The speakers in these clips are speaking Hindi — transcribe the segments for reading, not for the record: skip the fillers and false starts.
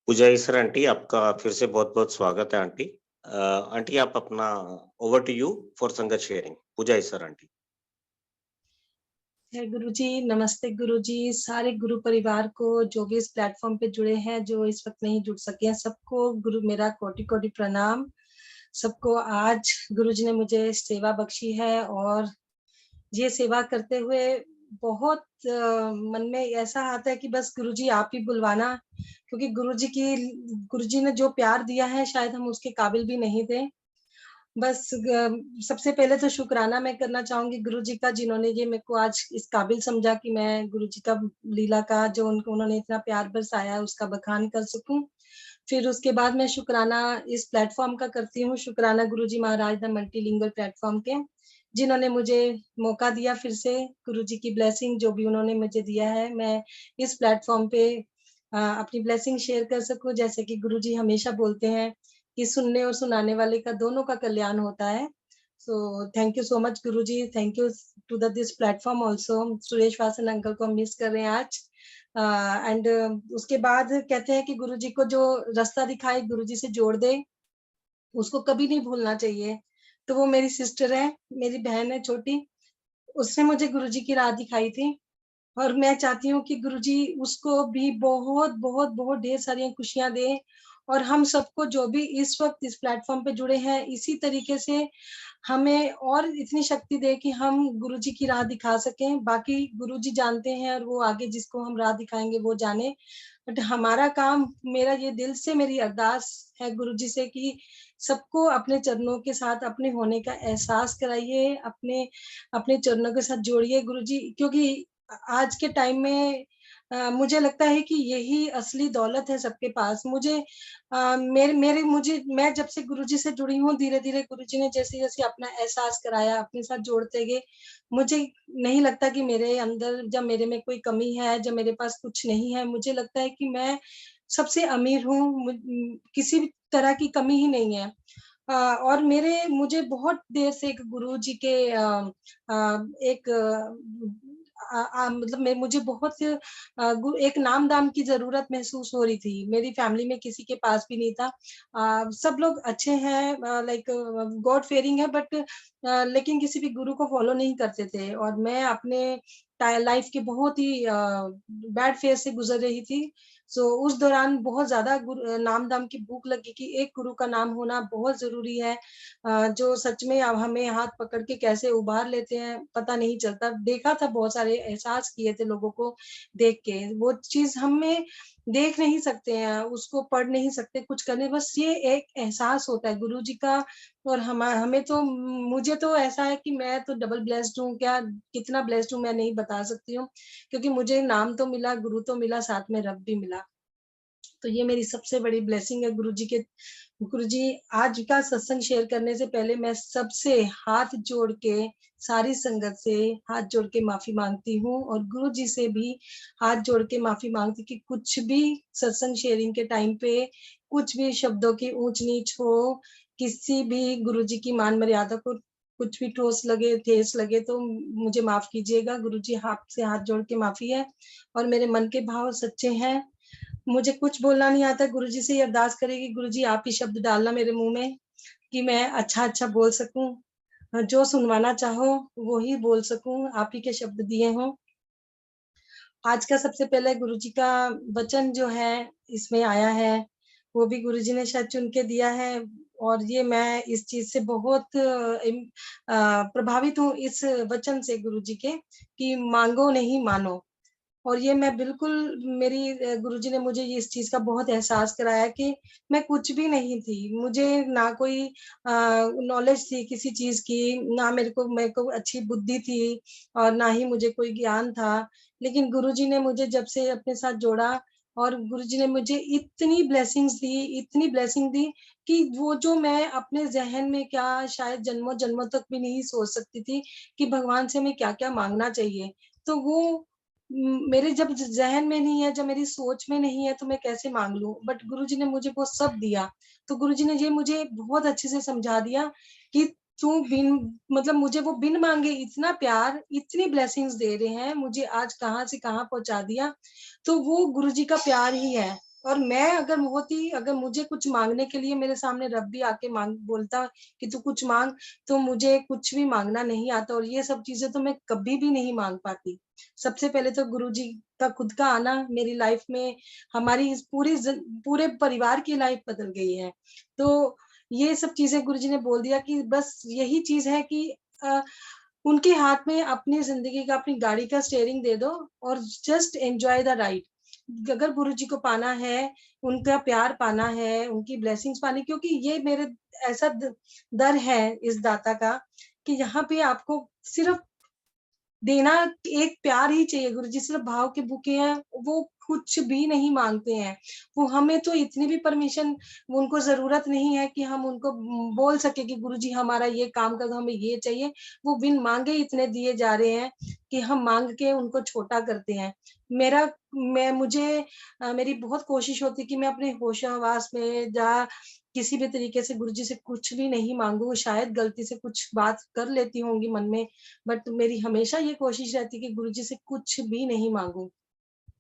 पूजा सर आंटी, आपका फिर से बहुत-बहुत स्वागत है आंटी। आंटी आप अपना ओवर टू यू फॉर संगत शेयरिंग। पूजा सर आंटी। जय गुरुजी, नमस्ते गुरुजी, सारे गुरु परिवार को जो भी इस प्लेटफॉर्म पे जुड़े हैं, जो इस वक्त नहीं जुड़ सके हैं, सबको गुरु मेरा कोटि-कोटि प्रणाम। सबको आज गुरुजी ने मुझे सेवा बख्शी है और ये सेवा करते हुए बहुत मन में ऐसा आता है कि बस गुरुजी आप ही बुलवाना, क्योंकि गुरुजी ने जो प्यार दिया है शायद हम उसके काबिल भी नहीं थे। बस सबसे पहले तो शुक्राना मैं करना चाहूँगी गुरुजी का, जिन्होंने ये मेरे को आज इस काबिल समझा कि मैं गुरुजी का लीला का जो उन्होंने इतना प्यार बरसाया है उसका बखान कर सकूँ। फिर उसके बाद मैं शुक्राना इस प्लेटफ़ॉर्म का करती हूँ, शुक्राना गुरुजी महाराज द मल्टीलिंगुअल प्लेटफ़ॉर्म के, जिन्होंने मुझे मौका दिया फिर से, गुरुजी की ब्लेसिंग जो भी उन्होंने मुझे दिया है, मैं इस प्लेटफ़ॉर्म पे अपनी ब्लेसिंग शेयर कर सकूँ। जैसे कि गुरुजी हमेशा बोलते हैं कि सुनने और सुनाने वाले का दोनों का कल्याण होता है। So thank you so much Guruji, thank you to the this platform also. Suresh Vasan uncle को हम मिस कर रहे हैं आज। एंड उसके बाद कहते हैं कि गुरुजी को जो रास्ता दिखाए, गुरुजी से जोड़ दे, उसको कभी नहीं भूलना चाहिए। तो वो मेरी सिस्टर है, मेरी बहन है छोटी, उसने मुझे गुरुजी की राह दिखाई थी और मैं चाहती हूँ कि गुरुजी उसको भी बहुत ढेर सारी खुशियाँ दें और हम सबको जो भी इस वक़्त इस प्लेटफ़ॉर्म पे जुड़े हैं, इसी तरीके से हमें और इतनी शक्ति दे कि हम गुरुजी की राह दिखा सकें। बाकी गुरुजी जानते हैं और वो आगे जिसको हम राह दिखाएँगे वो जाने। बट हमारा काम, मेरा ये दिल से मेरी अरदास है गुरुजी से कि सबको अपने चरणों के साथ अपने होने का एहसास कराइए, अपने अपने चरणों के साथ जोड़िए गुरुजी, क्योंकि आज के टाइम में मुझे लगता है कि यही असली दौलत है सबके पास। मेरे मेरे मुझे मैं जब से गुरुजी से जुड़ी हूँ, धीरे-धीरे गुरुजी ने जैसे-जैसे अपना एहसास कराया, अपने साथ जोड़ते गए, मुझे नहीं लगता कि मेरे अंदर जब मेरे में कोई कमी है, जब मेरे पास कुछ नहीं है, मुझे लगता है कि मैं सबसे अमीर हूँ, किसी भी तरह की कमी ही नहीं है। और मुझे बहुत देर से एक गुरुजी के एक मतलब मैं मुझे बहुत एक नाम-दाम की ज़रूरत महसूस हो रही थी। मेरी फैमिली में किसी के पास भी नहीं था। सब लोग अच्छे हैं, लाइक गॉड फेयरिंग है, बट लेकिन किसी भी गुरु को फॉलो नहीं करते थे और मैं अपने लाइफ के बहुत ही बैड फेज़ से गुज़र रही थी। सो उस दौरान बहुत ज़्यादा नाम-दाम की भूख लगी कि एक गुरु का नाम होना बहुत ज़रूरी है, जो सच में अब हमें हाथ पकड़ के कैसे उबार लेते हैं, पता नहीं चलता। देखा था, बहुत सारे एहसास किए थे लोगों को देख के। वो चीज़ हमें देख नहीं सकते हैं, उसको पढ़ नहीं सकते, कुछ करने, बस ये एक एहसास होता है गुरुजी का। और हमें तो मुझे तो ऐसा है कि मैं तो डबल ब्लेस्ड हूँ, क्या कितना ब्लेस्ड हूँ मैं नहीं बता सकती हूँ, क्योंकि मुझे नाम तो मिला, गुरु तो मिला, साथ में रब भी मिला। तो ये मेरी सबसे बड़ी ब्लेसिंग है गुरुजी के। गुरुजी, आज का सत्संग शेयर करने से पहले मैं सबसे हाथ जोड़ के, सारी संगत से हाथ जोड़ के माफ़ी माँगती हूँ और गुरुजी से भी हाथ जोड़ के माफ़ी माँगती कि कुछ भी सत्संग शेयरिंग के टाइम पे कुछ भी शब्दों की ऊँच-नीच हो, किसी भी गुरुजी की मान मर्यादा को कुछ भी ठेस लगे तो मुझे माफ़ कीजिएगा। गुरुजी, आपसे हाथ जोड़ के माफ़ी है और मेरे मन के भाव सच्चे हैं। मुझे कुछ बोलना नहीं आता, गुरुजी से ये अरदास करें कि गुरुजी आप ही शब्द डालना मेरे मुँह में कि मैं अच्छा-अच्छा बोल सकूँ। जो सुनवाना चाहो वो ही बोल सकूँ, आप ही के शब्द दिए हों। आज का सबसे पहले गुरुजी का वचन जो है इसमें आया है, वो भी गुरुजी ने शायद चुन के दिया है और ये मैं इस चीज़ से बहुत प्रभावित हूँ इस वचन से गुरुजी के कि माँगो नहीं मानो। और ये मैं बिल्कुल, मेरी गुरुजी ने मुझे ये इस चीज़ का बहुत एहसास कराया कि मैं कुछ भी नहीं थी। मुझे ना कोई नॉलेज थी किसी चीज़ की, ना मेरे को अच्छी बुद्धि थी और ना ही मुझे कोई ज्ञान था। लेकिन गुरुजी ने मुझे जब से अपने साथ जोड़ा और गुरुजी ने मुझे इतनी ब्लेसिंग दी कि वो जो मैं अपने ज़हन में क्या शायद जन्मों-जन्मों तक भी नहीं सोच सकती थी कि भगवान से हमें क्या-क्या माँगना चाहिए। तो वो मेरे जब ज़हन में नहीं है, जब मेरी सोच में नहीं है, तो मैं कैसे माँग लूँ? बट गुरुजी ने मुझे वो सब दिया। तो गुरुजी ने ये मुझे बहुत अच्छे से समझा दिया कि तू बिन मतलब मुझे वो बिन माँगे इतना प्यार, इतनी ब्लेसिंग्स दे रहे हैं, मुझे आज कहाँ से कहाँ पहुँचा दिया। तो वो गुरुजी का प्यार ही है और मैं अगर मुझे कुछ माँगने के लिए मेरे सामने रब भी आके बोलता कि तू कुछ माँग, तो मुझे कुछ भी माँगना नहीं आता और ये सब चीज़ें तो मैं कभी भी नहीं माँग पाती। सबसे पहले तो गुरुजी का खुद का आना मेरी लाइफ में हमारी इस पूरे परिवार की लाइफ बदल गई है। तो ये सब चीज़ें गुरुजी ने बोल दिया कि बस यही चीज़ है कि अ, उनके हाथ में अपनी ज़िंदगी का, अपनी गाड़ी का स्टीयरिंग दे दो और जस्ट एन्जॉय द राइड। अगर गुरुजी को पाना है, उनका प्यार पाना है, उनकी ब्लेसिंग्स पानी, क्योंकि ये मेरे ऐसा दर है इस दाता का कि यहाँ पे आपको सिर्फ देना एक प्यार ही चाहिए। गुरुजी सिर्फ भाव के भूखे हैं, वो कुछ भी नहीं माँगते हैं। वो हमें तो इतनी भी परमिशन उनको ज़रूरत नहीं है कि हम उनको बोल सके कि गुरुजी हमारा ये काम कर दो, हमें ये चाहिए। वो बिन माँगे इतने दिए जा रहे हैं कि हम माँग के उनको छोटा करते हैं। मेरा मैं मुझे मेरी बहुत कोशिश होती है कि मैं अपने होशो-हवास में किसी भी तरीके से गुरुजी से कुछ भी नहीं माँगूँ। शायद गलती से कुछ बात कर लेती होंगी मन में, बट मेरी हमेशा ये कोशिश रहती है कि गुरुजी से कुछ भी नहीं माँगूँ,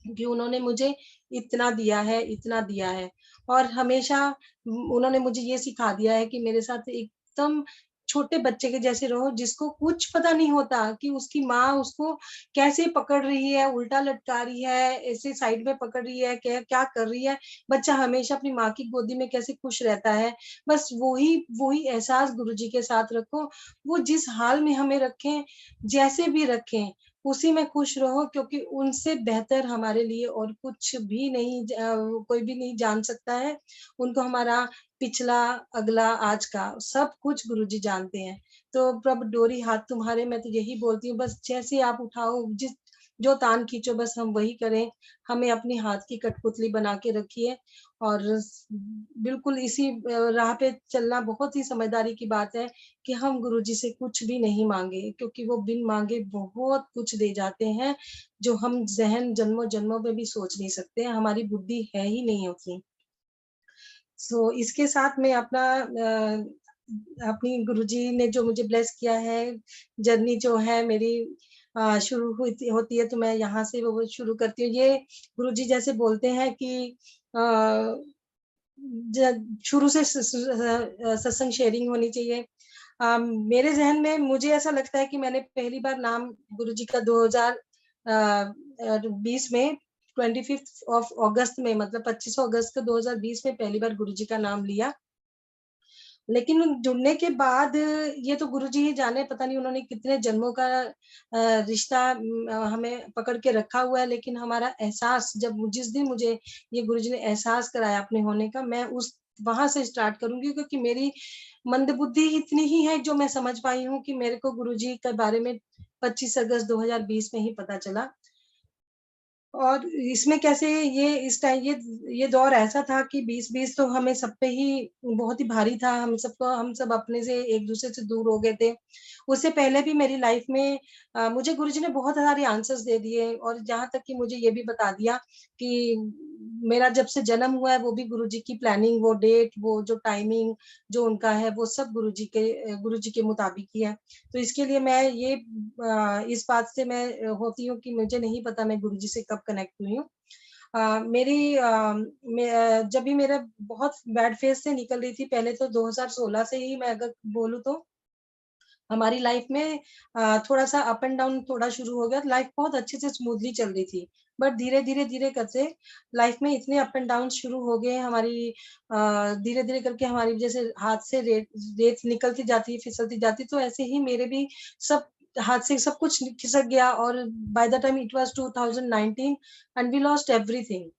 क्योंकि उन्होंने मुझे इतना दिया है और हमेशा उन्होंने मुझे ये सिखा दिया है कि मेरे साथ एकदम छोटे बच्चे के जैसे रहो, जिसको कुछ पता नहीं होता कि उसकी माँ उसको कैसे पकड़ रही है, उल्टा लटका रही है, ऐसे साइड में पकड़ रही है, क्या क्या कर रही है। बच्चा हमेशा अपनी माँ की गोदी में कैसे खुश रहता है, बस वही वही एहसास गुरुजी के साथ रखो। वो जिस हाल में हमें रखें, जैसे भी रखें, उसी में खुश रहो, क्योंकि उनसे बेहतर हमारे लिए और कुछ भी नहीं कोई भी नहीं जान सकता है। उनको हमारा पिछला, अगला, आज का सब कुछ गुरुजी जानते हैं। तो प्रभु डोरी हाथ तुम्हारे, मैं तो यही बोलती हूँ, बस जैसे आप उठाओ, जो तान खींचो बस हम वही करें। हमें अपनी हाथ की कठपुतली बना के रखिए और बिल्कुल इसी राह पे चलना बहुत ही समझदारी की बात है कि हम गुरुजी से कुछ भी नहीं माँगे, क्योंकि वो बिन माँगे बहुत कुछ दे जाते हैं, जो हम ज़हन जन्मों-जन्मों में भी सोच नहीं सकते हैं, हमारी बुद्धि है ही नहीं उतनी। सो इसके साथ मैं अपनी गुरुजी ने जो मुझे ब्लेस किया है, जर्नी जो है मेरी शुरू हुई थी होती है, तो मैं यहाँ से वो शुरू करती हूँ। ये गुरुजी जैसे बोलते हैं कि अ, ज शुरू से सत्संग शेयरिंग होनी चाहिए। मेरे ज़हन में मुझे ऐसा लगता है कि मैंने पहली बार नाम गुरुजी का 2020 में 25th ऑफ अगस्त में, मतलब 25 अगस्त को 2020 में पहली बार गुरुजी का नाम लिया। लेकिन जुड़ने के बाद ये तो गुरुजी ही जाने, पता नहीं उन्होंने कितने जन्मों का रिश्ता हमें पकड़ के रखा हुआ है, लेकिन हमारा एहसास जिस दिन मुझे ये गुरुजी ने एहसास कराया अपने होने का, मैं उस वहाँ से स्टार्ट करूँगी, क्योंकि मेरी मंदबुद्धि इतनी ही है जो मैं समझ पाई हूँ कि मेरे को गुरुजी के बारे में 25 अगस्त 2020 में ही पता चला। और इसमें कैसे ये दौर ऐसा था कि 20-20 तो हमें सब पे ही बहुत ही भारी था, हम सब अपने से एक-दूसरे से दूर हो गए थे। उससे पहले भी मेरी लाइफ में मुझे गुरुजी ने बहुत सारे आंसर्स दे दिए और जहाँ तक कि मुझे ये भी बता दिया कि मेरा जब से जन्म हुआ है वो भी गुरुजी की प्लानिंग, वो डेट, वो जो टाइमिंग जो उनका है, वो सब गुरुजी के मुताबिक ही है। तो इसके लिए मैं इस बात से मैं होती हूँ कि मुझे नहीं पता मैं गुरुजी से कब कनेक्ट हुई हूँ। जब भी मेरा बहुत बैड फेज़ से निकल रही थी, पहले तो 2016 से ही मैं अगर बोलूँ तो हमारी लाइफ में थोड़ा-सा अप एंड डाउन थोड़ा शुरू हो गया। लाइफ बहुत अच्छे से स्मूथली चल रही थी। बट धीरे-धीरे करके लाइफ में इतने अप एंड डाउन शुरू हो गए हमारी, धीरे-धीरे करके हमारी जैसे हाथ से रेत निकलती जाती, फिसलती जाती, तो ऐसे ही मेरे भी सब हाथ से सब कुछ खिसक गया और by the time it was 2019 and we lost everything.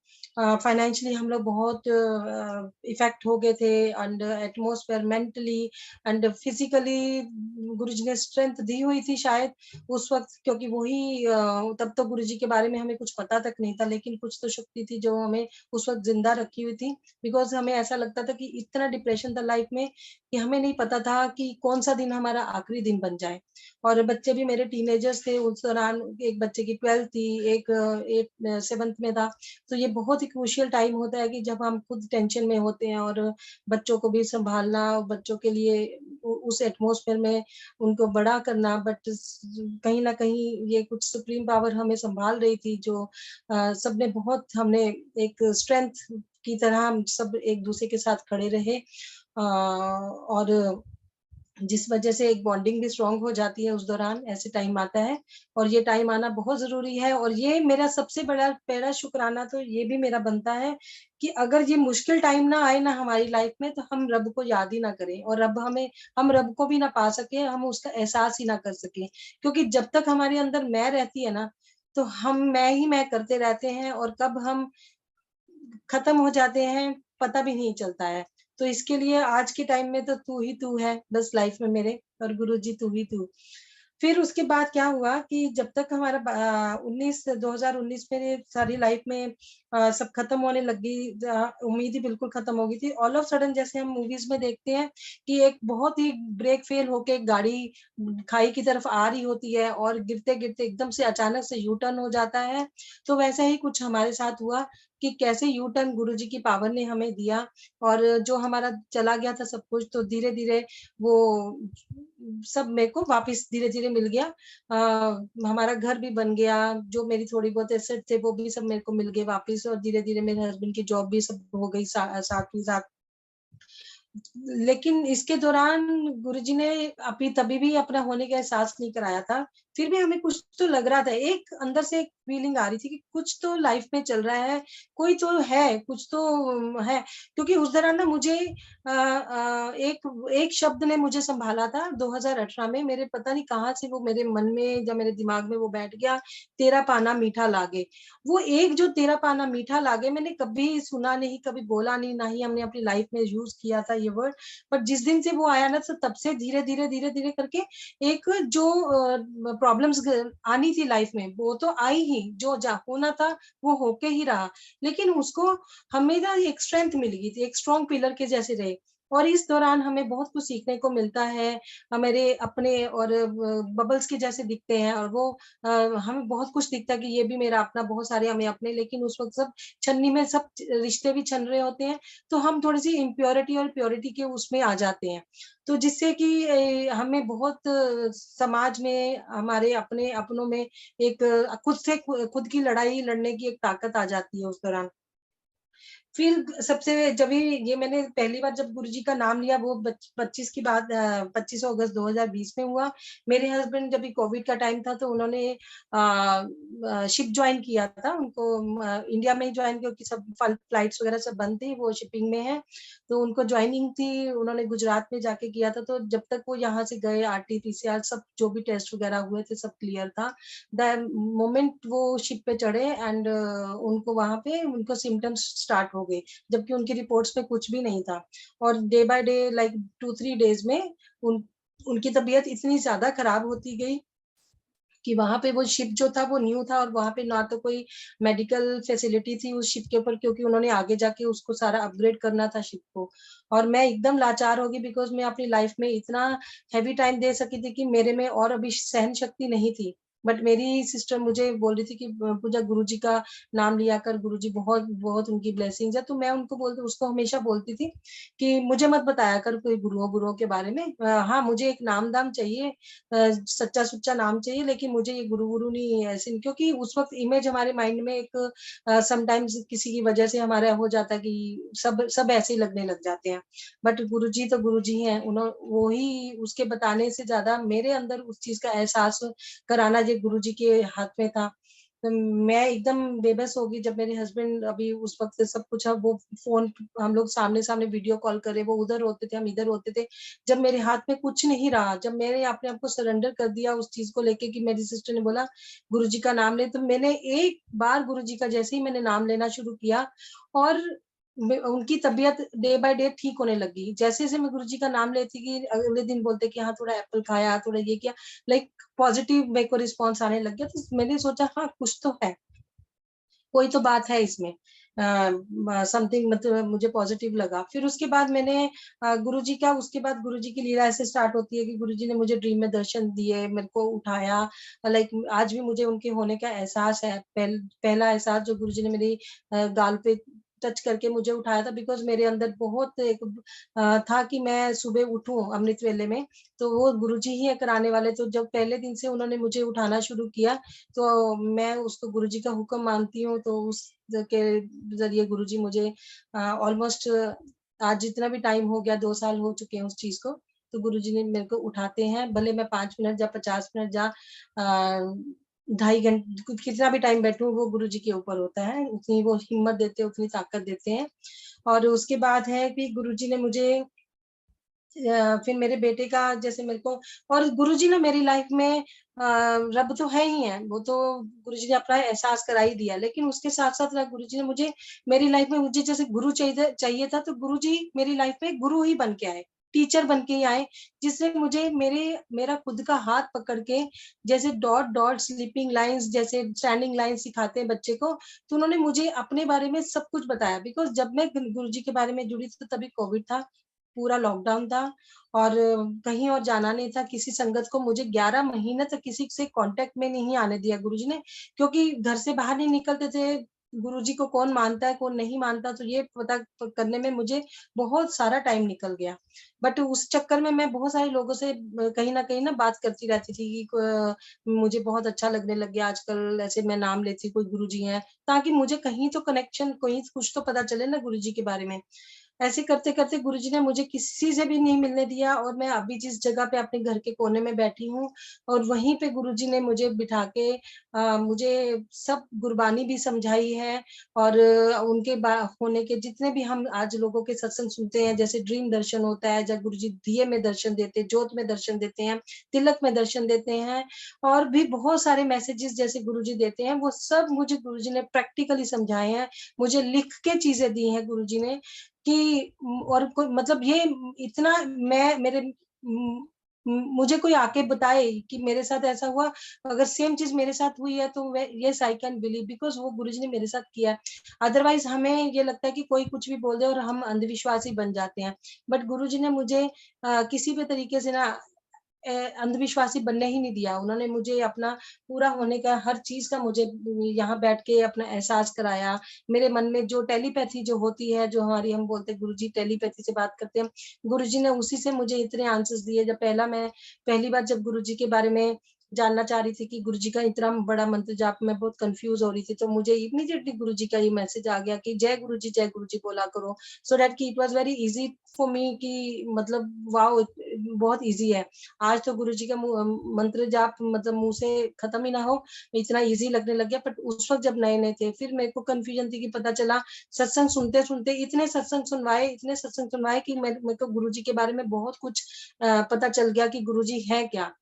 Financially हम लोग बहुत इफ़ेक्ट हो गए थे and atmosphere mentally and physically Guruji ने स्ट्रेंथ दी हुई थी शायद उस वक़्त, क्योंकि तब तो गुरुजी के बारे में हमें कुछ पता तक नहीं था, लेकिन कुछ तो शक्ति थी जो हमें उस वक़्त ज़िंदा रखी हुई थी। बिकॉज़ हमें ऐसा लगता था कि इतना डिप्रेशन था लाइफ़ में कि हमें नहीं पता था कि कौन-सा दिन हमारा आखिरी दिन बन जाए। और बच्चे भी मेरे टीनेजर्स थे उस दौरान, एक बच्चे की 12th थी, एक 7th में था। तो ये बहुत ही क्रूशियल टाइम होता है कि जब हम खुद टेंशन में होते हैं और बच्चों को भी सँभालना, बच्चों के लिए उस एटमॉस्फेयर में उनको बड़ा करना, बट कहीं न कहीं ये कुछ सुप्रीम पावर हमें सँभाल रही थी, जो सबने बहुत हमने एक स्ट्रेंथ की तरह हम सब एक दूसरे के साथ खड़े रहे, और जिस वजह से एक बॉन्डिंग भी स्ट्रांग हो जाती है उस दौरान, ऐसे टाइम आता है और ये टाइम आना बहुत ज़रूरी है। और ये मेरा सबसे बड़ा पहला शुक्राना तो ये भी मेरा बनता है कि अगर ये मुश्किल टाइम ना आए ना हमारी लाइफ में, तो हम रब को याद ही ना करें और हम रब को भी ना पा सकें, हम उसका एहसास ही ना कर सकें। क्योंकि जब तक हमारे अंदर मैं रहती है ना, तो हम मैं ही मैं करते रहते हैं और कब हम खत्म हो जाते हैं, पता भी नहीं चलता है। तो इसके लिए आज के टाइम में तो तू ही तू है बस लाइफ में मेरे, और गुरुजी तू ही तू। फिर उसके बाद क्या हुआ कि जब तक हमारा 2019 में सारी लाइफ में सब खत्म होने लग गई, उम्मीद ही बिल्कुल खत्म हो गई थी। ऑल ऑफ सडन जैसे हम मूवीज में देखते हैं कि एक बहुत ही ब्रेक फेल होके एक गाड़ी खाई की तरफ आ रही होती है और गिरते गिरते एकदम से अचानक से यू टर्न हो जाता है। तो वैसा ही कुछ हमारे साथ हुआ कि कैसे यू टर्न गुरुजी की पावर ने हमें दिया, और जो हमारा चला गया था सब कुछ, तो धीरे धीरे वो सब मेरे को वापस धीरे-धीरे मिल गया। हमारा घर भी बन गया, जो मेरी थोड़ी बहुत एसेट थे वो भी सब मेरे को मिल गए वापस, और धीरे-धीरे मेरे हस्बैंड की जॉब भी सब हो गई साथ ही साथ। लेकिन इसके दौरान गुरुजी ने अभी तभी भी अपना होने का एहसास नहीं कराया था। फिर भी हमें कुछ तो लग रहा था, एक अंदर से एक फीलिंग आ रही थी कि कुछ तो लाइफ में चल रहा है, कोई तो है, कुछ तो है। क्योंकि उस दौरान ना मुझे एक एक शब्द ने मुझे सँभाला था 2018 में, मेरे पता नहीं कहाँ से वो मेरे मन में या मेरे दिमाग में वो बैठ गया, तेरा पाना मीठा लागे। वो एक जो तेरा पाना मीठा लागे मैंने कभी सुना नहीं, कभी बोला नहीं, ना ही हमने अपनी लाइफ में यूज़ किया था ये वर्ड। बट जिस दिन से वो आया ना, तो तब से धीरे-धीरे करके एक जो प्रॉब्लम्स आनी थी लाइफ में, वो तो आई ही, जो होना था वो होके ही रहा। लेकिन उसको हमें ना एक स्ट्रेंथ मिल गई थी, एक स्ट्रॉन्ग पिलर के जैसे रहे। और इस दौरान हमें बहुत कुछ सीखने को मिलता है। मेरे अपने और बबल्स के जैसे दिखते हैं, और वो हमें बहुत कुछ दिखता है कि ये भी मेरा अपना, बहुत सारे हमें अपने, लेकिन उस वक़्त सब छन्नी में सब रिश्ते भी छन रहे होते हैं, तो हम थोड़ी-सी इम्प्योरिटी और प्योरिटी के उसमें आ जाते हैं। तो जिससे कि हमें बहुत समाज में, हमारे अपने अपनों में एक खुद से खुद की लड़ाई लड़ने की एक ताकत आ जाती है उस दौरान। फिर सबसे जब ये मैंने पहली बार जब गुरुजी का नाम लिया, वो 25 की बात 25 अगस्त 2020 में हुआ। मेरे हस्बैंड जब भी कोविड का टाइम था, तो उन्होंने शिप जॉइन किया था। उनको इंडिया में ही जॉइन किया, क्योंकि सब फ्लाइट्स वगैरह सब बंद थी, वो शिपिंग में है। तो उनको जॉइनिंग थी, उन्होंने गुजरात में जाके किया था। तो जब तक वो यहाँ से गए, आरटी-पीसीआर सब जो भी टेस्ट वगैरह हुए थे, सब क्लियर था। द मोमेंट वो शिप पे चढ़े एंड उनको वहाँ पे उनको सिम्पटम्स स्टार्ट हो गए, जबकि उनकी रिपोर्ट्स में कुछ भी नहीं था। और day by day like 2-3 days में उन उनकी तबीयत इतनी ज़्यादा खराब होती गई कि वहाँ पे वो शिप जो था वो न्यू था, और वहाँ पे ना तो कोई मेडिकल फैसिलिटी थी उस शिप के ऊपर, क्योंकि उन्होंने आगे जाके उसको सारा अपग्रेड करना था शिप को। और मैं एकदम लाचार हो गई, बिकॉज़ मैं अपनी लाइफ में इतना हेवी टाइम दे सकी थी कि मेरे में और अभी सहन शक्ति नहीं थी। बट मेरी सिस्टर मुझे बोल रही थी कि पूजा गुरुजी का नाम लिया कर, गुरुजी बहुत बहुत उनकी ब्लेसिंग्स है। तो मैं उनको बोलती उसको हमेशा बोलती थी कि मुझे मत बताया कर कोई गुरुओं-वुरुओं के बारे में। हाँ, मुझे एक नाम-दाम चाहिए, सच्चा-सुच्चा नाम चाहिए, लेकिन मुझे ये गुरु-वुरु नहीं ऐसे नहीं, क्योंकि उस वक़्त इमेज हमारे माइंड में एक समटाइम्स किसी की वजह से हमारा हो जाता है कि सब सब ऐसे ही लगने लग जाते हैं। बट गुरुजी तो गुरुजी हैं, वो ही उसके बताने से ज़्यादा मेरे अंदर उस चीज़ का एहसास कराना ये गुरुजी के हाथ में था। तो मैं एकदम बेबस हो गई जब मेरे हस्बैंड अभी उस वक़्त सब कुछ, अब वो फ़ोन हम लोग सामने-सामने वीडियो कॉल कर रहे, वो उधर होते थे, हम इधर होते थे। जब मेरे हाथ में कुछ नहीं रहा, जब मैंने अपने आप को सरेंडर कर दिया उस चीज़ को लेके कि मेरी सिस्टर ने बोला गुरुजी का नाम ले, तो मैंने एक बार गुरुजी का जैसे ही मैंने नाम लेना शुरू किया, और उनकी तबीयत डे बाय डे ठीक होने लगी। जैसे-जैसे मैं गुरुजी का नाम लेती कि अगले दिन बोलते कि हाँ, थोड़ा एप्पल खाया, थोड़ा ये किया, लाइक पॉज़िटिव मेरे को रिस्पॉन्स आने लग गया। तो मैंने सोचा हाँ, कुछ तो है। कोई तो बात है इसमें। समथिंग मतलब मुझे पॉज़िटिव लगा। फिर उसके बाद मैंने गुरुजी का उसके बाद गुरुजी की लीला ऐसे स्टार्ट होती है कि गुरुजी ने मुझे ड्रीम में दर्शन दिए, मेरे को उठाया, लाइक आज भी मुझे उनके होने का एहसास है। पहला एहसास जो गुरुजी ने मेरी गाल पे टच करके मुझे उठाया था, बिकॉज़ मेरे अंदर बहुत एक था कि मैं सुबह उठूँ अमृत वेले में, तो वो गुरुजी ही कराने वाले। तो जब पहले दिन से उन्होंने मुझे उठाना शुरू किया, तो मैं उसको गुरुजी का हुक्म मानती हूँ, तो उस के ज़रिए गुरुजी मुझे ऑलमोस्ट आज जितना भी टाइम हो गया, 2 साल हो चुके हैं उस चीज़ को, तो गुरुजी ने मेरे को उठाते हैं, भले मैं 5 मिनट या 50 मिनट या ढाई कितना भी टाइम बैठूँ, वो गुरुजी के ऊपर होता है, उतनी वो हिम्मत देते हैं, उतनी ताकत देते हैं। और उसके बाद है कि गुरुजी ने मुझे फिर मेरे बेटे का जैसे मेरे को, और गुरुजी ने मेरी लाइफ में रब तो है ही है, वो तो गुरुजी ने अपना एहसास करा ही दिया, लेकिन उसके साथ-साथ ना गुरुजी ने मुझे मेरी लाइफ में मुझे जैसे गुरु चाहिए चाहिए था, तो गुरुजी मेरी लाइफ में गुरु ही बन के आए, टीचर बन के ही आए, जिससे मुझे मेरा खुद का हाथ पकड़ के जैसे डॉट डॉट स्लीपिंग लाइन्स जैसे स्टैंडिंग लाइन सिखाते हैं बच्चे को, तो उन्होंने मुझे अपने बारे में सब कुछ बताया। बिकॉज़ जब मैं गुरुजी के बारे में जुड़ी थी, तो तभी कोविड था, पूरा लॉकडाउन था और कहीं और जाना नहीं था, किसी संगत को मुझे 11 महीने तक किसी से कॉन्टैक्ट में नहीं आने दिया गुरुजी ने, क्योंकि घर से बाहर नहीं निकलते थे। गुरुजी को कौन मानता है, कौन नहीं मानता, तो ये पता करने में मुझे बहुत सारा टाइम निकल गया। बट उस चक्कर में मैं बहुत सारे लोगों से कहीं न कहीं ना बात करती रहती थी कि मुझे बहुत अच्छा लगने लग गया आजकल, ऐसे मैं नाम लेती कोई गुरुजी हैं, ताकि मुझे कहीं तो कनेक्शन, कहीं कुछ तो पता चले ना गुरुजी के बारे में। ऐसे करते-करते गुरुजी ने मुझे किसी से भी नहीं मिलने दिया, और मैं अभी जिस जगह पे अपने घर के कोने में बैठी हूँ, और वहीं पे गुरुजी ने मुझे बिठा के मुझे सब गुरबानी भी समझाई है, और उनके होने के जितने भी हम आज लोगों के सत्संग सुनते हैं, जैसे ड्रीम दर्शन होता है, जब गुरुजी दिए में दर्शन देते हैं, जोत में दर्शन देते हैं, तिलक में दर्शन देते हैं, और भी बहुत सारे मैसेजेस जैसे गुरुजी देते हैं, वो सब मुझे गुरुजी ने प्रैक्टिकली समझाए हैं। मुझे लिख के चीज़ें दी हैं गुरुजी ने, कि और कोई मतलब ये इतना मैं मेरे मुझे कोई आके बताए कि मेरे साथ ऐसा हुआ, अगर सेम चीज़ मेरे साथ हुई है, तो मैं yes I can believe, because वो गुरुजी ने मेरे साथ किया है। अदरवाइज़ हमें ये लगता है कि कोई कुछ भी बोल दे और हम अंधविश्वासी बन जाते हैं। बट गुरुजी ने मुझे किसी भी तरीके से ना अंधविश्वासी बनने ही नहीं दिया। उन्होंने मुझे अपना पूरा होने का हर चीज़ का मुझे यहाँ बैठ के अपना एहसास कराया। मेरे मन में जो टेलीपैथी जो होती है, जो हमारी हम बोलते हैं गुरुजी टेलीपैथी से बात करते हैं, गुरुजी ने उसी से मुझे इतने आंसर्स दिए। जब पहली बार जब गुरुजी के बारे में जानना चाह रही थी कि गुरुजी का इतना बड़ा मंत्र जाप, मैं बहुत कन्फ्यूज़ हो रही थी, तो मुझे इमीडिएटली गुरुजी का ये मैसेज आ गया कि जय गुरुजी बोला करो। सो दैट कि it was very easy for me कि मतलब वॉव! बहुत ईज़ी है। आज तो गुरुजी का मंत्र जाप मतलब मुँह से खत्म ही ना हो, इतना ईज़ी लगने लग गया। बट उस वक़्त जब नए-नए थे, फिर मेरे को कन्फ्यूज़न थी कि पता चला सत्संग सुनते-सुनते इतने सत्संग सुनवाए कि मेरे को गुरुजी के बारे में बहुत कुछ पता चल गया कि गुरुजी हैं क्या?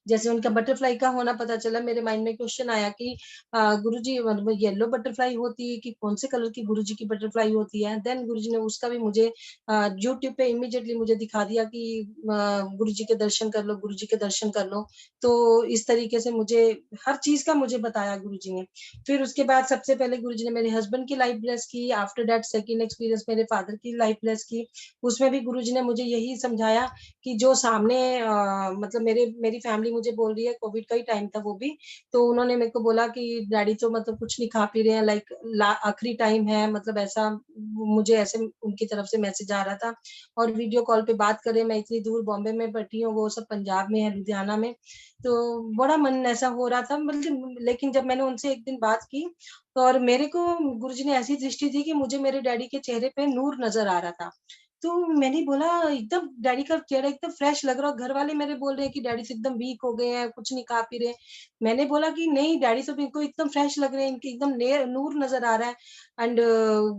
जैसे उनका बटरफ्लाई का होना पता चला, मेरे माइंड में क्वेश्चन आया कि गुरुजी मतलब येलो बटरफ्लाई होती है कि कौन से कलर की गुरुजी की बटरफ्लाई होती है? देन गुरुजी ने उसका भी मुझे यूट्यूब पे इमीडिएटली मुझे दिखा दिया कि गुरुजी के दर्शन कर लो, गुरुजी के दर्शन कर लो। तो इस तरीके से मुझे हर चीज़ का मुझे बताया गुरुजी ने। फिर उसके बाद सबसे पहले गुरुजी ने मेरे हस्बैंड की लाइफ ब्लेस की, आफ्टर दैट सेकंड एक्सपीरियंस मेरे फादर की लाइफ ब्लेस की। उसमें भी गुरुजी ने मुझे यही समझाया कि जो सामने मतलब मेरी फैमिली मुझे बोल रही है, कोविड का ही टाइम था वो भी, तो उन्होंने मेरे को बोला कि डैडी तो मतलब कुछ नहीं खा पी रहे हैं, लाइक आखिरी टाइम है, मतलब ऐसा मुझे ऐसे उनकी तरफ से मैसेज आ रहा था, और वीडियो कॉल पे बात करें, मैं इतनी दूर बॉम्बे में बैठी हूँ, वो सब पंजाब में है, लुधियाना में, तो बड़ा मन ऐसा हो रहा था मतलब। लेकिन जब मैंने उनसे एक दिन बात की, तो और मेरे को गुरुजी ने ऐसी दृष्टि दी कि मुझे मेरे डैडी के चेहरे पे नूर नज़र आ रहा था। तो मैंने बोला एकदम डैडी का चेहरा एकदम फ्रेश लग रहा है, घर वाले मेरे बोल रहे हैं कि डैडी तो एकदम वीक हो गए हैं, कुछ नहीं खा पी रहे। मैंने बोला कि नहीं, डैडी तो मेरे को एकदम फ्रेश लग रहे हैं, इनके एकदम नूर नज़र आ रहा है। एंड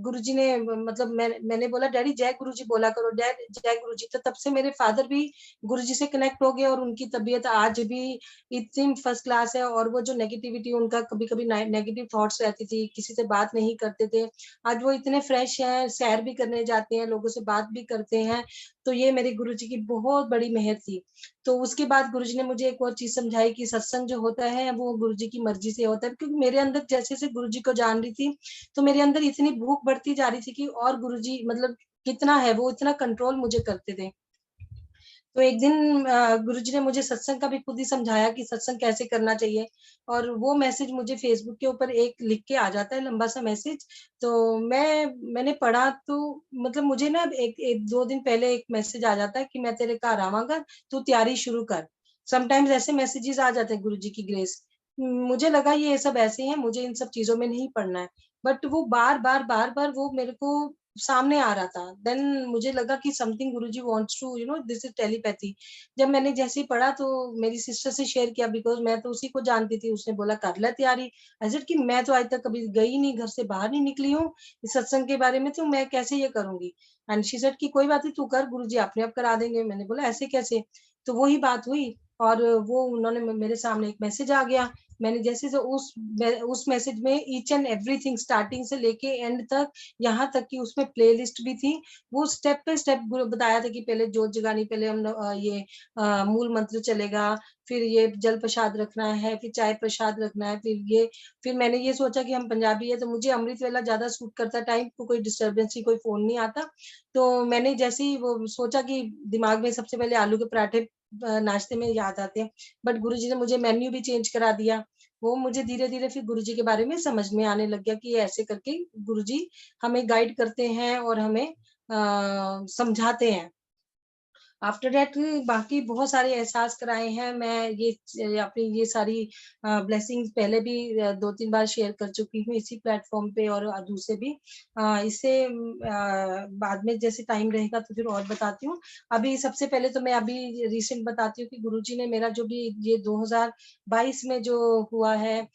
गुरुजी ने मतलब मैंने बोला डैडी जय गुरुजी बोला करो, डैड जय गुरुजी। तो तब से मेरे फादर भी गुरुजी से कनेक्ट हो गए, और उनकी तबीयत आज भी इतनी फर्स्ट क्लास है, और वो जो नेगेटिविटी उनका कभी-कभी नेगेटिव थॉट्स रहती थी, किसी से बात नहीं करते थे, आज वो इतने फ्रेश हैं, सैर भी करने जाते हैं, लोगों से बात भी करते हैं। तो ये मेरे गुरुजी की बहुत बड़ी मेहर थी। तो उसके बाद गुरुजी ने मुझे एक और चीज़ समझाई कि सत्संग जो होता है वो गुरुजी की मर्ज़ी से होता है, क्योंकि मेरे अंदर जैसे-जैसे गुरुजी को जान रही थी, तो मेरे अंदर इतनी भूख बढ़ती जा रही थी कि और गुरुजी मतलब कितना है, वो इतना कंट्रोल मुझे करते थे। तो एक दिन गुरुजी ने मुझे सत्संग का भी खुद ही समझाया कि सत्संग कैसे करना चाहिए, और वो मैसेज मुझे फ़ेसबुक के ऊपर एक लिख के आ जाता है, लंबा-सा मैसेज। तो मैंने पढ़ा, तो मतलब मुझे ना एक एक 2 दिन पहले एक मैसेज आ जाता है कि मैं तेरे घर आवांगा, तू तैयारी शुरू कर। समटाइम्स ऐसे मैसेजेस आ जाते हैं गुरुजी की ग्रेस। मुझे लगा ये सब ऐसे ही हैं, मुझे इन सब चीज़ों में नहीं पड़ना है। बट वो बार-बार वो मेरे को सामने आ रहा था। देन मुझे लगा कि something Guruji wants to, this is telepathy. जब मैंने जैसे ही पढ़ा तो मेरी सिस्टर से शेयर किया, बिकॉज़ मैं तो उसी को जानती थी। उसने बोला कर ले तैयारी। आई सेड कि मैं तो आज तक कभी गई नहीं, घर से बाहर नहीं निकली हूँ, इस सत्संग के बारे में तो मैं कैसे ये करूँगी? एंड शी सेड कि कोई बात नहीं, तू कर, गुरुजी अपने आप करा देंगे। मैंने बोला ऐसे कैसे? तो वही बात हुई, और वो उन्होंने मेरे सामने एक मैसेज आ गया। मैंने जैसे से उस मैसेज में ईच एंड एवरीथिंग स्टार्टिंग से लेके एंड तक, यहाँ तक कि उसमें प्लेलिस्ट भी थी। वो स्टेप बाय स्टेप गुरु बताया था कि पहले जोत जगानी, पहले हम मूल मंत्र चलेगा, फिर ये जल प्रसाद रखना है, फिर चाय प्रसाद रखना है, फिर मैंने ये सोचा कि हम पंजाबी है तो मुझे अमृत वेला ज़्यादा सूट करता है, टाइम को कोई डिस्टर्बेंस नहीं, कोई फ़ोन नहीं आता। तो मैंने जैसे ही वो सोचा कि दिमाग में सबसे पहले आलू के पराठे नाश्ते में याद आते हैं, बट गुरुजी ने मुझे मेन्यू भी चेंज करा दिया। वो मुझे धीरे-धीरे फिर गुरुजी के बारे में समझ में आने लग गया कि ये ऐसे करके गुरुजी हमें गाइड करते हैं और हमें समझाते हैं। आफ्टर दैट बाकी बहुत सारे एहसास कराए हैं। मैं अपनी ये सारी ब्लेसिंग्स पहले भी 2-3 बार शेयर कर चुकी हूँ इसी प्लेटफ़ॉर्म पे, और दूसरे भी। इससे बाद में जैसे टाइम रहेगा तो फिर और बताती हूँ। अभी सबसे पहले तो मैं अभी रिसेंट बताती हूँ कि गुरुजी ने मेरा जो भी ये 2022 में जो हुआ है,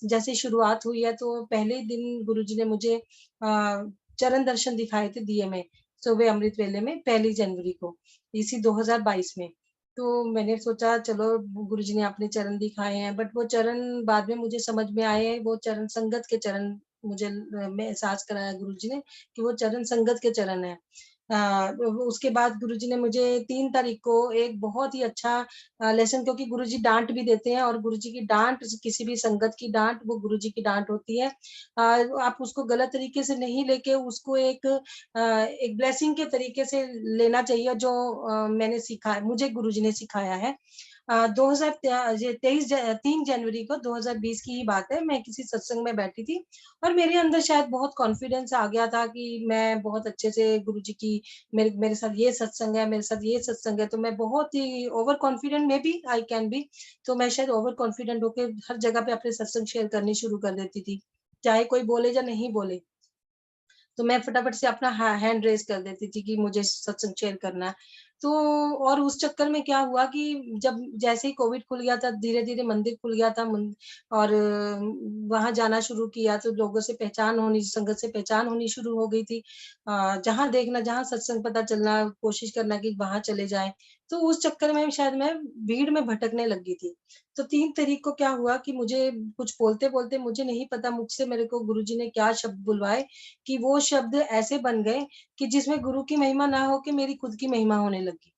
जैसे शुरुआत हुई है तो पहले ही दिन गुरुजी ने मुझे चरण दर्शन दिखाए थे दिए में, सुबह अमृत वेले में 1 जनवरी को। इसी 2022 में। तो मैंने सोचा चलो गुरुजी ने अपने चरण दिखाए हैं, बट वो चरण बाद में मुझे समझ में आए, वो चरण संगत के चरण मुझे में एहसास कराया गुरुजी ने कि वो चरण संगत के चरण हैं। उसके बाद गुरुजी ने मुझे 3 तारीख को एक बहुत ही अच्छा लेसन, क्योंकि गुरुजी डाँट भी देते हैं, और गुरुजी की डाँट किसी भी संगत की डाँट वो गुरुजी की डाँट होती है। आप उसको गलत तरीके से नहीं लेके उसको एक ब्लेसिंग के तरीके से लेना चाहिए, जो मैंने सीखा है, मुझे गुरुजी ने सिखाया है। 3 जनवरी को 2020 की ही बात है, मैं किसी सत्संग में बैठी थी और मेरे अंदर शायद बहुत कॉन्फिडेंस आ गया था कि मैं बहुत अच्छे से गुरुजी की, मेरे मेरे साथ ये सत्संग है, मेरे साथ ये सत्संग है, तो मैं बहुत ही overconfident, maybe I can be, तो मैं शायद ओवर कॉन्फिडेंट होके हर जगह पे अपने सत्संग शेयर करनी शुरू कर देती थी, चाहे कोई बोले या नहीं बोले। तो मैं फटाफट से अपना हैंड रेज़ कर देती थी कि मुझे सत्संग शेयर करना है। तो और उस चक्कर में क्या हुआ कि जब जैसे ही कोविड खुल गया था, धीरे-धीरे मंदिर खुल गया था, और वहाँ जाना शुरू किया तो लोगों से पहचान होनी, संगत से पहचान होनी शुरू हो गई थी। जहाँ देखना, जहाँ सत्संग पता चलना, कोशिश करना कि वहाँ चले जाएँ। तो उस चक्कर में शायद मैं भीड़ में भटकने लग गई थी। तो 3 तारीख को क्या हुआ कि मुझे कुछ बोलते-बोलते, मुझे नहीं पता मुख से मेरे को गुरुजी ने क्या शब्द बुलवाए, कि वो शब्द ऐसे बन गए कि जिसमें गुरु की महिमा ना हो के मेरी खुद की महिमा होने लगी।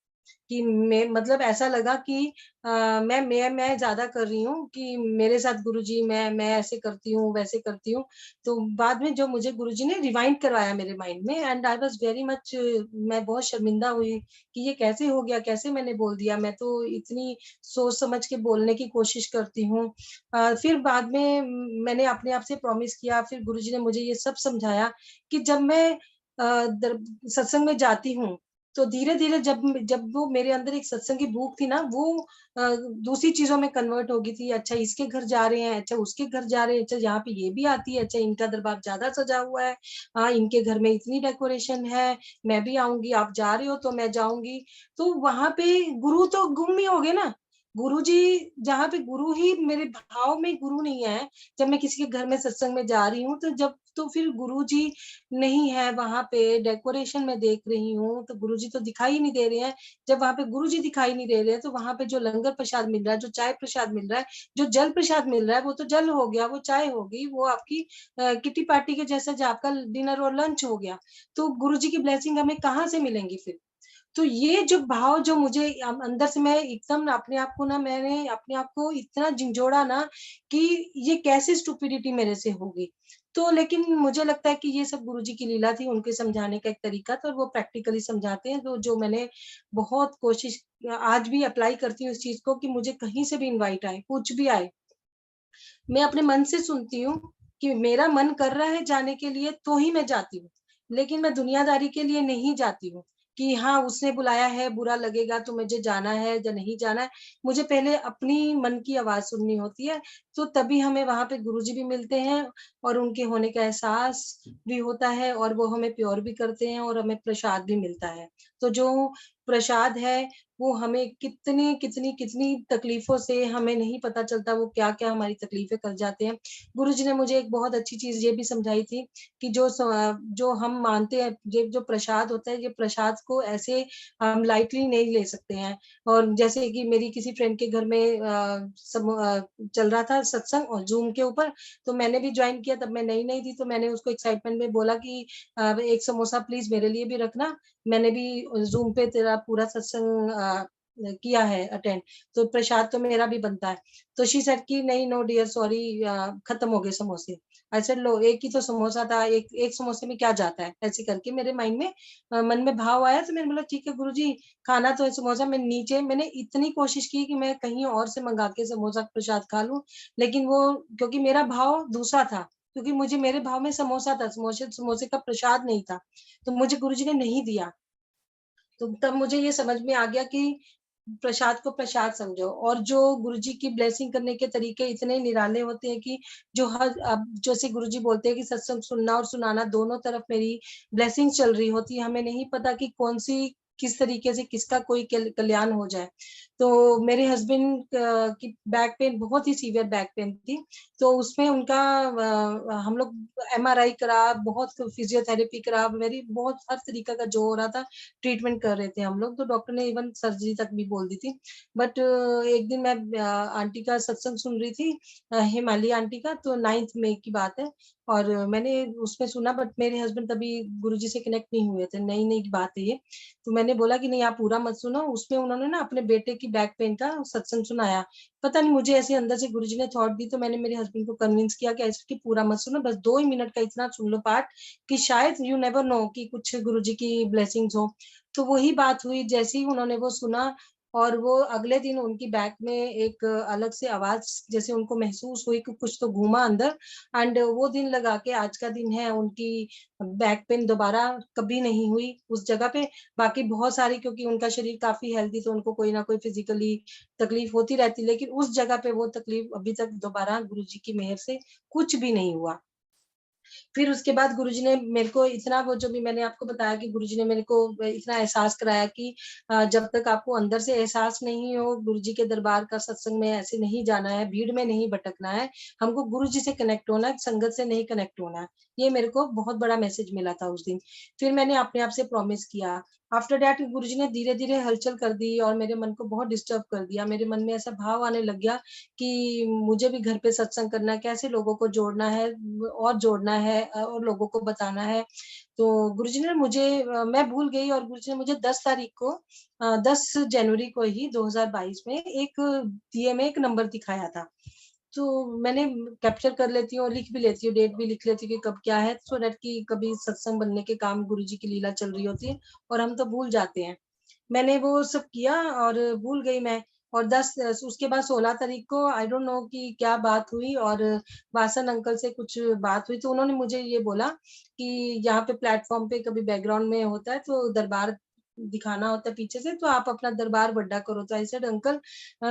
कि मैं मतलब ऐसा लगा कि मैं ज़्यादा कर रही हूँ कि मेरे साथ गुरुजी, मैं ऐसे करती हूँ, वैसे करती हूँ। तो बाद में जो मुझे गुरुजी ने रिवाइंड करवाया मेरे माइंड में, and I was very much, मैं बहुत शर्मिंदा हुई कि ये कैसे हो गया, कैसे मैंने बोल दिया? मैं तो इतनी सोच समझ के बोलने की कोशिश करती हूँ। फिर बाद में मैंने अपने आप से प्रॉमिस किया, फिर गुरुजी ने मुझे ये सब समझाया कि जब मैं दर सत्संग में जाती हूँ, तो धीरे-धीरे जब वो मेरे अंदर एक सत्संग की भूख थी ना, वो दूसरी चीज़ों में कन्वर्ट हो गई थी। अच्छा इसके घर जा रहे हैं, अच्छा उसके घर जा रहे हैं, अच्छा यहाँ पे ये भी आती है, अच्छा इनका दरबार ज़्यादा सजा हुआ है, हाँ, इनके घर में इतनी डेकोरेशन है, मैं भी आऊँगी, आप जा रहे हो तो मैं जाऊँगी। तो वहाँ पे गुरु तो गुम ही हो गए ना। गुरुजी, जहाँ पे गुरु ही मेरे भाव में गुरु नहीं है, जब मैं किसी के घर में सत्संग में जा रही हूँ, तो फिर गुरुजी नहीं है वहाँ पे, डेकोरेशन मैं देख रही हूँ, तो गुरुजी तो दिखाई नहीं दे रहे हैं। जब वहाँ पे गुरुजी दिखाई नहीं दे रहे हैं, तो वहाँ पे जो लंगर प्रसाद मिल रहा है, जो चाय प्रसाद मिल रहा है, जो जल प्रसाद मिल रहा है, वो तो जल हो गया, वो चाय हो गई, वो आपकी किटी पार्टी के जैसा जो आपका डिनर और लंच हो गया। तो गुरुजी की ब्लेसिंग हमें कहाँ से मिलेंगी फिर? तो ये जो भाव जो मुझे अंदर से मैं एकदम मैंने अपने आप को इतना झिंझोड़ा ना कि ये कैसे स्टुपिडिटी मेरे से होगी। तो लेकिन मुझे लगता है कि ये सब गुरुजी की लीला थी, उनके समझाने का एक तरीका था और वो प्रैक्टिकली समझाते हैं, तो जो मैंने बहुत कोशिश आज भी अप्लाई करती हूँ इस चीज़ को कि मुझे कहीं से भी इनवाइट आए, कुछ भी आए, मैं अपने मन से सुनती हूँ कि मेरा मन कर रहा है जाने के लिए तो ही मैं जाती हूँ। लेकिन मैं दुनियादारी के लिए नहीं जाती हूँ कि हाँ, उसने बुलाया है, बुरा लगेगा तो मुझे जाना है या नहीं जाना है। मुझे पहले अपनी मन की आवाज़ सुननी होती है, तो तभी हमें वहाँ पे गुरुजी भी मिलते हैं और उनके होने का एहसास भी होता है और वो हमें प्योर भी करते हैं और हमें प्रसाद भी मिलता है। तो जो प्रसाद है वो हमें कितनी तकलीफ़ों से हमें नहीं पता चलता वो क्या-क्या हमारी तकलीफ़ें कर जाते हैं। गुरुजी ने मुझे एक बहुत अच्छी चीज़ ये भी समझाई थी कि जो हम मानते हैं, ये जो प्रसाद होता है, ये प्रसाद को ऐसे हम लाइटली नहीं ले सकते हैं। और जैसे कि मेरी किसी फ्रेंड के घर में चल रहा था सत्संग और ज़ूम के ऊपर, तो मैंने भी जॉइन किया, तब मैं नई-नई थी, तो मैंने उसको एक्साइटमेंट में बोला कि "1 समोसा प्लीज़ मेरे लिए भी रखना।" मैंने भी ज़ूम पे तेरा पूरा सत्संग किया है अटेंड, तो प्रसाद तो मेरा भी बनता है। तो शी सेड कि नहीं नो डियर सॉरी खत्म हो गए समोसे। आई सेड लो एक ही तो समोसा था, एक समोसे में क्या जाता है? ऐसे करके मेरे माइंड में मन में भाव आया तो मैंने बोला ठीक है गुरुजी खाना तो है समोसा। मैंने इतनी कोशिश की कि मैं कहीं और से मँगा के समोसा प्रसाद खा लूँ, लेकिन वो क्योंकि मेरा भाव दूसरा था, क्योंकि मुझे मेरे भाव में समोसा था, समोसे समोसे का प्रसाद नहीं था, तो मुझे गुरुजी ने नहीं दिया। तो तब मुझे ये समझ में आ गया कि प्रसाद को प्रसाद समझो और जो गुरुजी की ब्लेसिंग करने के तरीके इतने निराले होते हैं कि जो हर अब जैसे गुरुजी बोलते हैं कि सत्संग सुनना और सुनाना दोनों तरफ मेरी ब्लेसिंग चल रही होती है। हमें नहीं पता कि कौन-सी किस तरीके से किसका कोई कल्याण हो जाए। तो मेरे हस्बैंड की बैक पेन बहुत ही सीवियर बैक पेन थी। तो उसमें उनका हम लोग एमआरआई करा, बहुत फिजियोथेरेपी करा, मेरी बहुत हर तरीका का जो हो रहा था ट्रीटमेंट कर रहे थे हम लोग, तो डॉक्टर ने इवन सर्जरी तक भी बोल दी थी। बट एक दिन मैं आंटी का सत्संग सुन रही थी हिमाली आंटी का, तो 9th मई की बात है और मैंने उसमें सुना बट मेरे हस्बैंड तभी गुरुजी से कनेक्ट नहीं हुए थे, नई-नई की बात है ये। तो मैंने बोला कि नहीं आप पूरा मत सुनो, उसमें उन्होंने ना अपने बेटे की बैक पेन का सत्संग सुनाया। पता नहीं मुझे ऐसे अंदर से गुरुजी ने थॉट दी तो मैंने मेरे हस्बैंड को कन्विंस किया कि ऐसे कि पूरा मत सुनो, बस 2 ही मिनट का इतना सुन लो पाठ कि शायद यू नेवर नो कि कुछ गुरुजी की ब्लेसिंग्स हो। तो वही बात हुई जैसे ही उन्होंने वो सुना और वो अगले दिन उनकी बैक में एक अलग से आवाज़ जैसे उनको महसूस हुई कि कुछ तो घूमा अंदर एंड वो दिन लगा के आज का दिन है उनकी बैक पेन दोबारा कभी नहीं हुई उस जगह पे। बाकी बहुत सारी क्योंकि उनका शरीर काफ़ी हेल्दी तो उनको कोई ना कोई फिज़िकली तकलीफ होती रहती, लेकिन उस जगह पे वो तकलीफ अभी तक दोबारा गुरुजी की मेहर से कुछ भी नहीं हुआ। फिर उसके बाद गुरुजी ने मेरे को इतना वो जो भी मैंने आपको बताया कि गुरुजी ने मेरे को इतना एहसास कराया कि जब तक आपको अंदर से एहसास नहीं हो गुरुजी के दरबार का सत्संग में ऐसे नहीं जाना है, भीड़ में नहीं भटकना है, हमको गुरुजी से कनेक्ट होना है, संगत से नहीं कनेक्ट होना है। ये मेरे को बहुत बड़ा मैसेज मिला था उस दिन। फिर मैंने अपने आप से प्रॉमिस किया। आफ्टर दैट गुरुजी ने धीरे-धीरे हलचल कर दी और मेरे मन को बहुत डिस्टर्ब कर दिया। मेरे मन में ऐसा भाव आने लग गया कि मुझे भी घर पे सत्संग करना है, कैसे लोगों को जोड़ना है और जोड़ना है और लोगों को बताना है। तो गुरुजी ने मैं भूल गई और गुरुजी ने मुझे 10 तारीख को 10 जनवरी को ही 2022 में एक दिए में एक नंबर दिखाया था। तो मैंने कैप्चर कर लेती हूँ और लिख भी लेती हूँ, डेट भी लिख लेती हूँ कि कब क्या है सो दैट कि कभी सत्संग बनने के काम गुरुजी की लीला चल रही होती है और हम तो भूल जाते हैं। मैंने वो सब किया और भूल गई मैं और 10 उसके बाद 16 तारीख को आई डोंट नो कि क्या बात हुई और वासन अंकल से कुछ बात हुई तो उन्होंने मुझे ये बोला कि यहाँ पे प्लेटफ़ॉर्म पे कभी बैकग्राउंड में होता है तो दरबार दिखाना होता है पीछे से तो आप अपना दरबार बड़ा करो। तो आई सेड अंकल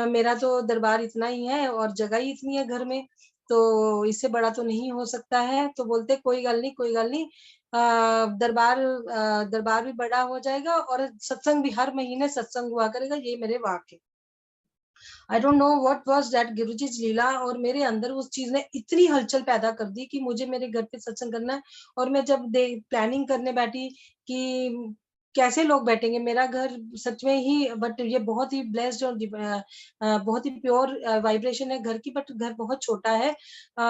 मेरा तो दरबार इतना ही है और जगह ही इतनी है घर में, तो इससे बड़ा तो नहीं हो सकता है। तो बोलते कोई गल नहीं दरबार भी बड़ा हो जाएगा और सत्संग भी हर महीने सत्संग हुआ करेगा, ये मेरे वाक्य। I don't know what was that गुरुजी's लीला और मेरे अंदर उस चीज़ ने इतनी हलचल पैदा कर दी कि मुझे मेरे घर पे सत्संग करना है और मैं जब दे प्लानिंग करने बैठी कि कैसे लोग बैठेंगे? मेरा घर सच में ही, बट ये बहुत ही ब्लेस्ड और बहुत ही प्योर वाइब्रेशन है घर की, बट घर बहुत छोटा है।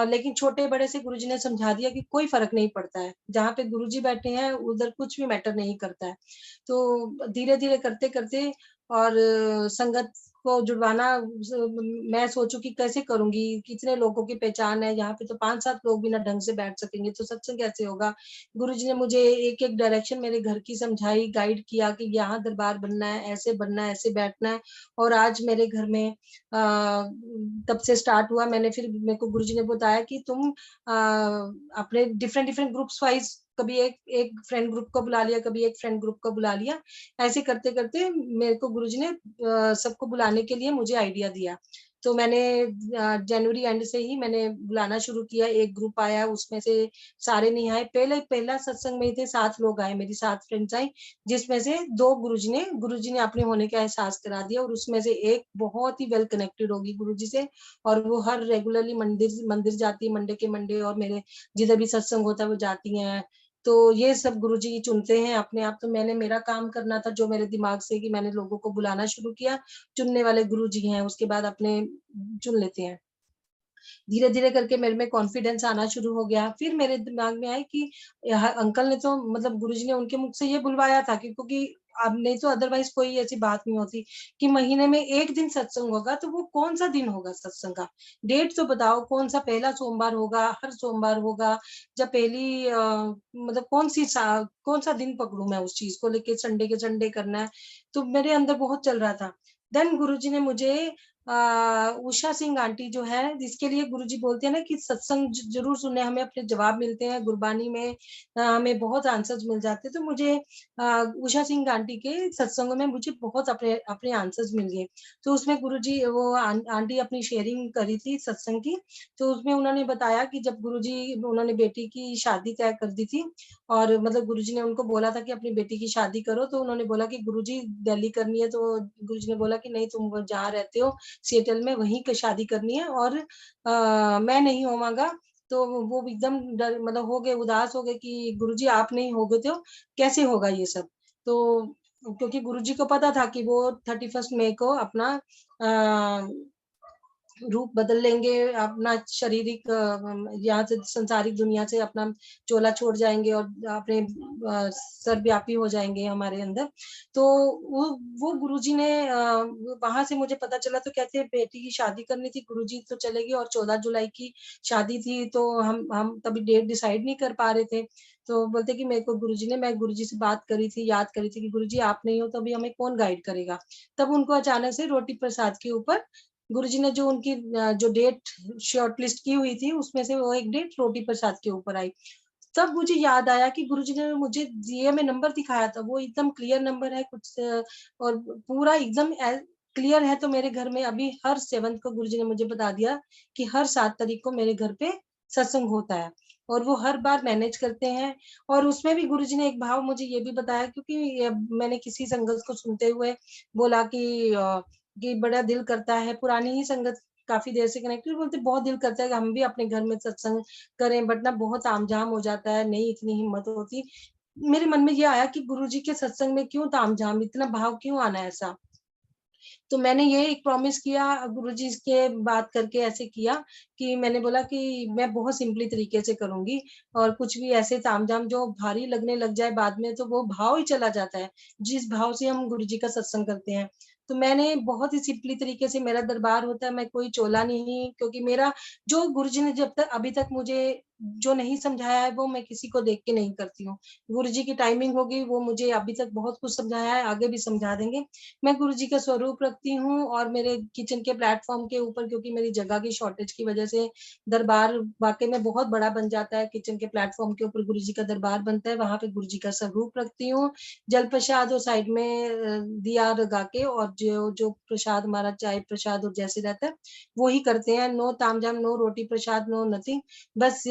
लेकिन छोटे-बड़े से गुरुजी ने समझा दिया कि कोई फ़र्क नहीं पड़ता है। जहाँ पे गुरुजी बैठे हैं, उधर कुछ भी मैटर नहीं करता है। तो धीरे-धीरे करते-करते और संगत को जुड़वाना, मैं सोचूँ कि कैसे करूँगी? कितने लोगों की पहचान है, यहाँ पे तो 5-7 लोग भी ना ढंग से बैठ सकेंगे, तो सत्संग कैसे होगा? गुरुजी ने मुझे एक-एक डायरेक्शन मेरे घर की समझाई, गाइड किया कि यहाँ दरबार बनना है, ऐसे बैठना है। और आज मेरे घर में तब से स्टार्ट हुआ, मैंने फिर मेरे को गुरुजी ने बताया कि तुम अपने डिफरेंट-डिफरेंट ग्रुप्स वाइज़, कभी एक एक फ्रेंड ग्रुप को बुला लिया, कभी एक फ्रेंड ग्रुप को बुला लिया। ऐसे करते-करते मेरे को गुरुजी ने सबको बुलाने के लिए मुझे आइडिया दिया। तो मैंने जनवरी एंड से ही मैंने बुलाना शुरू किया, एक ग्रुप आया, उसमें से सारे नहीं आए। पहला सत्संग में ही थे 7 लोग आए, मेरी 7 फ्रेंड्स आई, जिसमें से 2 गुरुजी ने अपने होने का एहसास करा दिया, और उसमें से एक बहुत ही वेल कनेक्टेड होगी गुरुजी से, और वो हर रेगुलरली मंदिर मंदिर जाती है, मंडे के मंडे, और मेरे जिधर भी सत्संग होता है वो जाती हैं। तो ये सब गुरुजी ही चुनते हैं अपने आप, तो मैंने मेरा काम करना था जो मेरे दिमाग से, कि मैंने लोगों को बुलाना शुरू किया, चुनने वाले गुरुजी हैं, उसके बाद अपने चुन लेते हैं। धीरे-धीरे करके मेरे में कॉन्फिडेंस आना शुरू हो गया। फिर मेरे दिमाग में आया कि यह अंकल ने तो, मतलब गुरुजी ने उनके मुख से ये बुलवाया था, कि क्योंकि अब नहीं तो अदरवाइज़ कोई ऐसी बात नहीं होती कि महीने में 1 दिन सत्संग होगा, तो वो कौन-सा दिन होगा सत्संग का? डेट तो बताओ, कौन-सा पहला सोमवार होगा, हर सोमवार होगा, या पहली मतलब कौन-सा दिन पकड़ूँ मैं उस चीज़ को लेके, संडे के संडे करना है। तो मेरे अंदर बहुत चल रहा था। देन गुरुजी ने मुझे उषा सिंह आंटी जो है, जिसके लिए गुरुजी बोलते हैं ना कि सत्संग ज़रूर सुने, हमें अपने जवाब मिलते हैं गुरबानी में, हमें बहुत आंसर्स मिल जाते हैं। तो मुझे उषा सिंह आंटी के सत्संगों में मुझे बहुत अपने अपने आंसर्स मिल गए। तो उसमें गुरुजी, वो आंटी अपनी शेयरिंग करी थी सत्संग की, तो उसमें उन्होंने बताया कि जब गुरुजी, उन्होंने बेटी की शादी तय कर दी थी, और मतलब गुरुजी ने उनको बोला था कि अपनी बेटी की शादी करो, तो उन्होंने बोला कि गुरुजी दिल्ली करनी है, तो गुरुजी ने बोला कि नहीं, तुम वो जहाँ रहते हो सिएटल में, वहीं पे शादी करनी है, और मैं नहीं होवांगा। तो वो एकदम डर, मतलब हो गए, उदास हो गए कि गुरुजी आप नहीं होगे तो कैसे होगा ये सब? तो क्योंकि गुरुजी को पता था कि वो 31st मई को अपना अ, रूप बदल लेंगे, अपना शारीरिक यहाँ से सांसारिक दुनिया से अपना चोला छोड़ जाएँगे, और अपने सर्वव्यापी हो जाएँगे हमारे अंदर। तो वो गुरुजी ने वहाँ से मुझे पता चला, तो कहते हैं बेटी की शादी करनी थी, गुरुजी तो चले गए, और 14 जुलाई की शादी थी, तो हम तभी डेट डिसाइड नहीं कर पा रहे थे। तो बोलते कि मेरे को गुरुजी ने, मैं गुरुजी से बात करी थी, याद करी थी कि गुरुजी आप नहीं हो तो अभी हमें कौन गाइड करेगा? तब उनको अचानक से रोटी प्रसाद के ऊपर गुरुजी ने जो उनकी जो डेट शॉर्टलिस्ट की हुई थी, उसमें से वो एक डेट रोटी प्रसाद के ऊपर आई। तब मुझे याद आया कि गुरुजी ने मुझे दिए में नंबर दिखाया था, वो एकदम क्लियर नंबर है, कुछ और पूरा एकदम क्लियर है, तो मेरे घर में अभी हर 7th को गुरुजी ने मुझे बता दिया कि हर 7 तारीख को मेरे घर पे सत्संग होता है, और वो हर बार मैनेज करते हैं। और उसमें भी गुरुजी ने एक भाव मुझे ये भी बताया, क्योंकि मैंने किसी संगत को सुनते हुए बोला कि बड़ा दिल करता है, पुरानी ही संगत काफ़ी देर से कनेक्टेड, बोलते बहुत दिल करता है कि हम भी अपने घर में सत्संग करें, बट ना बहुत तामझाम हो जाता है, नहीं इतनी हिम्मत होती। मेरे मन में ये आया कि गुरुजी के सत्संग में क्यों तामझाम, इतना भाव क्यों आना है ऐसा? तो मैंने ये एक प्रॉमिस किया गुरुजी के बात करके, ऐसे किया कि मैंने बोला कि मैं बहुत सिंपली तरीके से करूँगी, और कुछ भी ऐसे तामझाम जो भारी लगने लग जाए बाद में, तो वो भाव ही चला जाता है, जिस भाव से हम गुरुजी का सत्संग करते हैं। तो मैंने बहुत ही सिंपली तरीके से, मेरा दरबार होता है, मैं कोई चोला नहीं, क्योंकि मेरा जो गुरुजी ने जब तक अभी तक मुझे जो नहीं समझाया है, वो मैं किसी को देख के नहीं करती हूँ। गुरुजी की टाइमिंग होगी, वो मुझे अभी तक बहुत कुछ समझाया है, आगे भी समझा देंगे। मैं गुरुजी का स्वरूप रखती हूँ, और मेरे किचन के प्लेटफ़ॉर्म के ऊपर, क्योंकि मेरी जगह की शॉर्टेज की वज़ह से दरबार वाक़ई में बहुत बड़ा बन जाता है। किचन के प्लेटफ़ॉर्म के ऊपर गुरुजी का दरबार बनता है, वहाँ पे गुरुजी का स्वरूप रखती हूँ। जल प्रसाद और साइड में दिया लगा के, और जो जो प्रसाद हमारा चाय प्रसाद और जैसे रहता है, वो ही करते हैं। नो तामझाम, नो रोटी प्रसाद, नो नथिंग। बस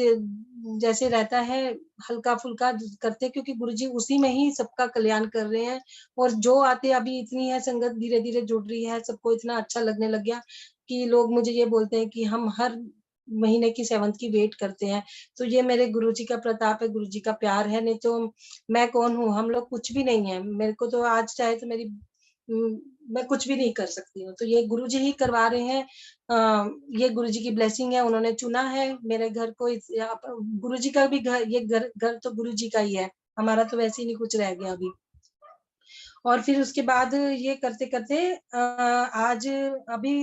जैसे रहता है हल्का-फुल्का करते हैं, क्योंकि गुरुजी उसी में ही सबका कल्याण कर रहे हैं। और जो आते अभी इतनी है संगत, धीरे-धीरे जुड़ रही है, सबको इतना अच्छा लगने लग गया कि लोग मुझे ये बोलते हैं कि हम हर महीने की 7th की वेट करते हैं। तो ये मेरे गुरुजी का प्रताप है, गुरुजी का प्यार है, नहीं तो मैं कौन हूँ? हम लोग कुछ भी नहीं है। मेरे को तो आज चाहे तो उम, मैं कुछ भी नहीं कर सकती हूँ। तो ये गुरुजी ही करवा रहे हैं। ये गुरुजी की ब्लेसिंग है, उन्होंने चुना है मेरे घर को इस यहाँ पर। गुरुजी का भी घर, ये घर घर तो गुरुजी का ही है। हमारा तो वैसे ही नहीं कुछ रह गया अभी। और फिर उसके बाद ये करते-करते आज अभी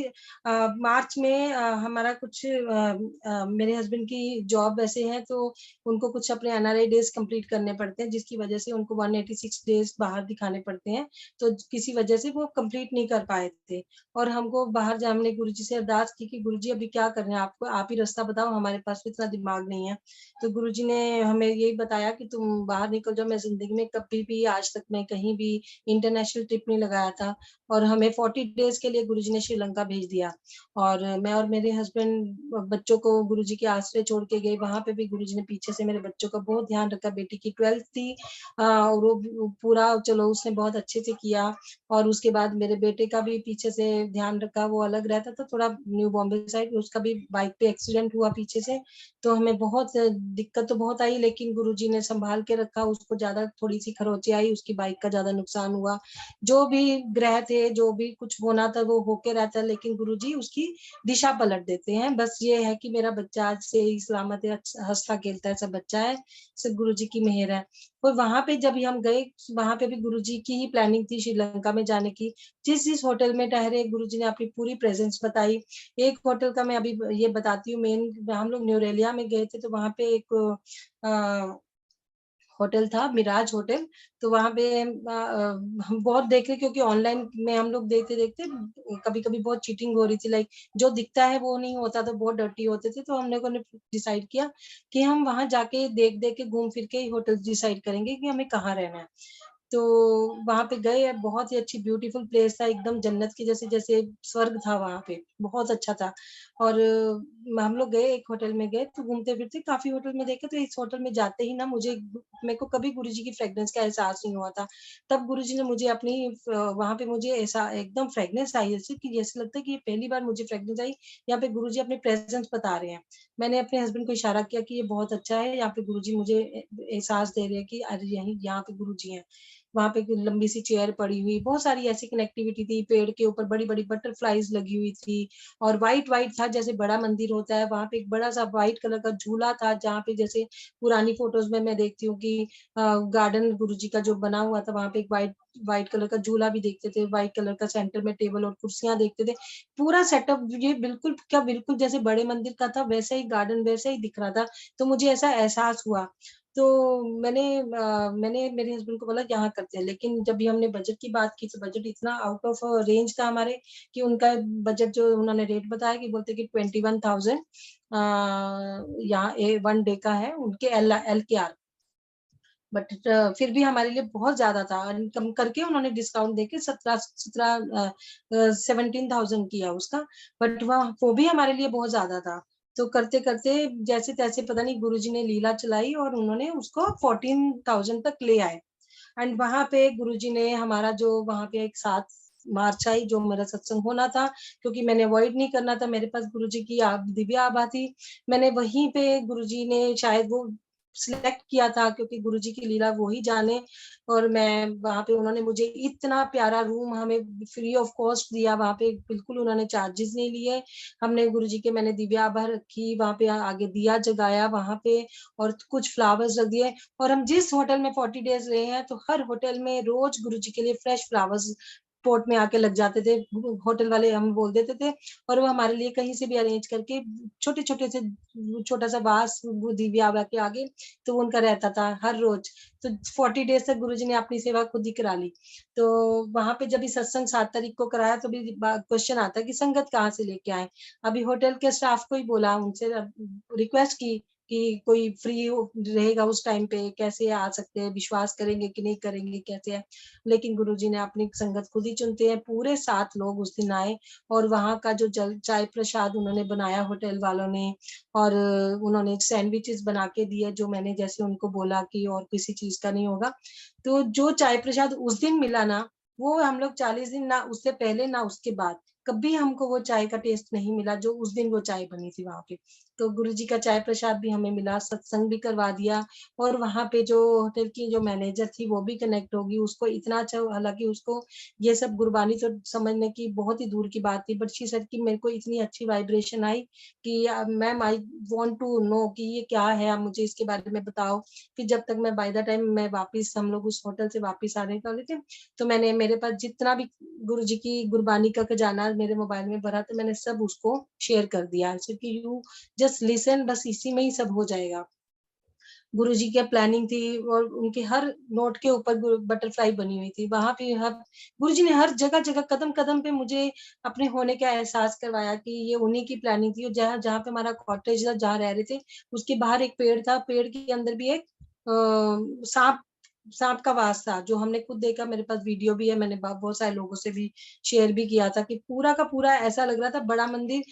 मार्च में हमारा कुछ मेरे हस्बैंड की जॉब वैसे है, तो उनको कुछ अपने एनआरआई डेज़ कंप्लीट करने पड़ते हैं, जिसकी वजह से उनको 186 डेज़ बाहर दिखाने पड़ते हैं। तो किसी वजह से वो कंप्लीट नहीं कर पाए थे और हमको बाहर जा हमने गुरुजी से अरदास की कि गुरुजी अभी क्या करना है आपको? आप ही रास्ता बताओ, हमारे पास तो इतना दिमाग नहीं है। तो गुरुजी ने हमें यही बताया कि तुम बाहर निकल जाओ। मैं ज़िंदगी में कभी भी आज तक मैं कहीं भी इंटरनेशनल ट्रिप नहीं लगाया था और हमें 40 डेज़ के लिए गुरुजी ने श्रीलंका भेज दिया। और मैं और मेरे हस्बैंड बच्चों को गुरुजी के आश्रय छोड़ के गए। वहाँ पे भी गुरुजी ने पीछे से मेरे बच्चों का बहुत ध्यान रखा। बेटी की 12th थी और वो पूरा चलो उसने बहुत अच्छे से किया और उसके बाद मेरे बेटे का भी पीछे से ध्यान रखा। वो अलग रहता था थोड़ा न्यू बॉम्बे साइड, उसका भी बाइक पे एक्सीडेंट हुआ पीछे से। तो हमें बहुत दिक्कत तो बहुत आई, लेकिन गुरुजी ने सँभाल के रखा। उसको ज़्यादा थोड़ी-सी खरोंचे आई, उसकी बाइक का ज़्यादा नुकसान हुआ। जो भी ग्रह थे, जो भी कुछ होना था वो होके रहता है, लेकिन गुरुजी उसकी दिशा पलट देते हैं। बस ये है कि मेरा बच्चा आज से ही सलामत है, हँसता-खेलता है, सब बच्चा है, सब गुरुजी की मेहर है। और वहाँ पे जब हम गए, वहाँ पे भी गुरुजी की ही प्लानिंग थी श्रीलंका में जाने की। जिस होटल में ठहरे, गुरुजी ने अपनी पूरी प्रेज़ेंस बताई। एक होटल का मैं अभी ये बताती हूँ मेन। हम लोग न्यूरेलिया में गए थे, तो वहाँ पे एक अ, होटल था, मिराज होटल। तो वहाँ पे हम बहुत देखे, क्योंकि ऑनलाइन में हम लोग देखते-देखते कभी-कभी बहुत चीटिंग हो रही थी। लाइक जो दिखता है वो नहीं होता था, बहुत डर्टी होते थे। तो हम लोगों ने डिसाइड किया कि हम वहाँ जाके देख-देख के, घूम-फिर के ही होटल डिसाइड करेंगे कि हमें कहाँ रहना है। तो वहाँ पे गए, बहुत ही अच्छी ब्यूटीफुल प्लेस था, एकदम जन्नत की जैसे जैसे स्वर्ग था वहाँ पे, बहुत अच्छा था। और हम लोग गए, एक होटल में गए, तो घूमते-फिरते काफ़ी होटल में देखे, तो इस होटल में जाते ही ना मेरे को कभी गुरुजी की फ्रेग्रेंस का एहसास नहीं हुआ था। तब गुरुजी ने मुझे वहाँ पे मुझे ऐसा एकदम फ्रेग्रेंस आई ऐसे कि जैसे लगता है कि ये पहली बार मुझे फ्रेग्रेंस आई, यहाँ पे गुरुजी अपनी प्रेज़ेंस बता रहे हैं। मैंने अपने हस्बैंड को इशारा किया कि ये बहुत अच्छा है, यहाँ पे गुरुजी मुझे एहसास दे रहे हैं कि अरे यहीं यहाँ पे गुरुजी हैं। वहाँ पे एक लंबी सी चेयर पड़ी हुई, बहुत सारी ऐसी कनेक्टिविटी थी, पेड़ के ऊपर बड़ी-बड़ी बटरफ्लाइज़ लगी हुई थी और व्हाइट-व्हाइट था जैसे बड़ा मंदिर होता है, वहाँ पे एक बड़ा-सा व्हाइट कलर का झूला था, जहाँ पे जैसे पुरानी फ़ोटोज़ में मैं देखती हूँ कि गार्डन गुरुजी का जो बना हुआ था, वहाँ पे एक व्हाइट व्हाइट कलर का झूला भी देखते थे, व्हाइट कलर का सेंटर में टेबल और कुर्सियाँ देखते थे। पूरा सेटअप ये बिल्कुल जैसे बड़े मंदिर का था, वैसा ही गार्डन वैसा ही दिख रहा था, तो मुझे ऐसा एहसास हुआ। तो मैंने मेरे हस्बैंड को बोला यहाँ करते हैं, लेकिन जब भी हमने बजट की बात की, तो बजट इतना आउट ऑफ रेंज था हमारे कि उनका बजट जो उन्होंने रेट बताया कि बोलते कि 21,000 यहाँ 1 डे का है उनके एलकेआर। बट फिर भी हमारे लिए बहुत ज़्यादा था। कम करके उन्होंने डिस्काउंट देके 17,000 किया उसका, बट वो भी हमारे लिए बहुत ज़्यादा था। तो करते-करते जैसे-तैसे पता नहीं गुरुजी ने लीला चलाई और उन्होंने उसको 14,000 तक ले आए। एंड वहाँ पे गुरुजी ने हमारा जो वहाँ पे एक 7 मार्च आई, जो मेरा सत्संग होना था, क्योंकि मैंने अवॉइड नहीं करना था, मेरे पास गुरुजी की दिव्य आभा थी। मैंने वहीं पे गुरुजी ने शायद वो सिलेक्ट किया था, क्योंकि गुरुजी की लीला वो ही जाने। और मैं वहाँ पे उन्होंने मुझे इतना प्यारा रूम हमें फ्री ऑफ कॉस्ट दिया, वहाँ पे बिल्कुल उन्होंने चार्जेस नहीं लिए। हमने गुरुजी के मैंने दिव्य आभा रखी, वहाँ पे आगे दिया जगाया वहाँ पे और कुछ फ्लावर्स रख दिए। और हम जिस होटल में 40 डेज़ रहे हैं, तो हर होटल में रोज़ गुरुजी के लिए फ्रेश फ्लावर्स पॉट में आके लग जाते थे। होटल वाले हम बोल देते थे और वो हमारे लिए कहीं से भी अरेंज करके छोटे-छोटे से छोटा-सा वास वो दिव्य आभा के आगे, तो उनका रहता था हर रोज़। तो 40 डेज़ तक गुरुजी ने अपनी सेवा खुद ही करा ली। तो वहाँ पे जब भी सत्संग 7 तारीख को कराया, तो भी क्वेश्चन आता है कि संगत कहाँ से लेके आएँ? अभी होटल के स्टाफ को ही बोला, उनसे रिक्वेस्ट की कि कोई फ्री हो रहेगा उस टाइम पे, कैसे आ सकते हैं, विश्वास करेंगे कि नहीं करेंगे, कैसे है? लेकिन गुरुजी ने अपनी संगत खुद ही चुनते हैं, पूरे 7 लोग उस दिन आए और वहाँ का जो जल चाय प्रसाद उन्होंने बनाया होटल वालों ने और उन्होंने सैंडविचेस बना के दिए, जो मैंने जैसे उनको बोला कि और किसी चीज़ का नहीं होगा। तो जो चाय प्रसाद उस दिन मिला ना, वो हम लोग 40 दिन ना उससे पहले ना उसके बाद कभी हमको वो चाय का टेस्ट नहीं मिला जो उस दिन वो चाय बनी थी वहाँ पे। तो गुरुजी का चाय प्रसाद भी हमें मिला, सत्संग भी करवा दिया और वहाँ पे जो होटल की जो मैनेजर थी वो भी कनेक्ट होगी, उसको इतना अच्छा, हालाँकि उसको ये सब गुरबानी तो समझने की बहुत ही दूर की बात थी, बट शी सेड कि मेरे को इतनी अच्छी वाइब्रेशन आई कि ma'am I want to know कि ये क्या है, आप मुझे इसके बारे में बताओ। फिर जब तक मैं बाय द टाइम मैं वापस, हम लोग उस होटल से वापस आने वाले थे, तो मैंने, मेरे पास जितना भी गुरुजी की गुरबानी का खजाना मेरे मोबाइल में भरा, तो मैंने सब उसको शेयर कर दिया। ऐसे कि यू जस्ट लिसन, बस इसी में ही सब हो जाएगा। गुरुजी की प्लानिंग थी और उनके हर नोट के ऊपर बटरफ्लाई बनी हुई थी। वहाँ पे हर गुरुजी ने हर जगह-जगह, कदम-कदम पे मुझे अपने होने का एहसास करवाया कि ये उन्हीं की प्लानिंग थी। और जहाँ जहाँ पे हमारा कॉटेज था, जहाँ रह रहे थे, उसके बाहर एक पेड़ था, पेड़ के अंदर भी एक साँप साँप का वास था, जो हमने खुद देखा, मेरे पास वीडियो भी है, मैंने बहुत सारे लोगों से भी शेयर भी किया था कि पूरा का पूरा ऐसा लग रहा था बड़ा मंदिर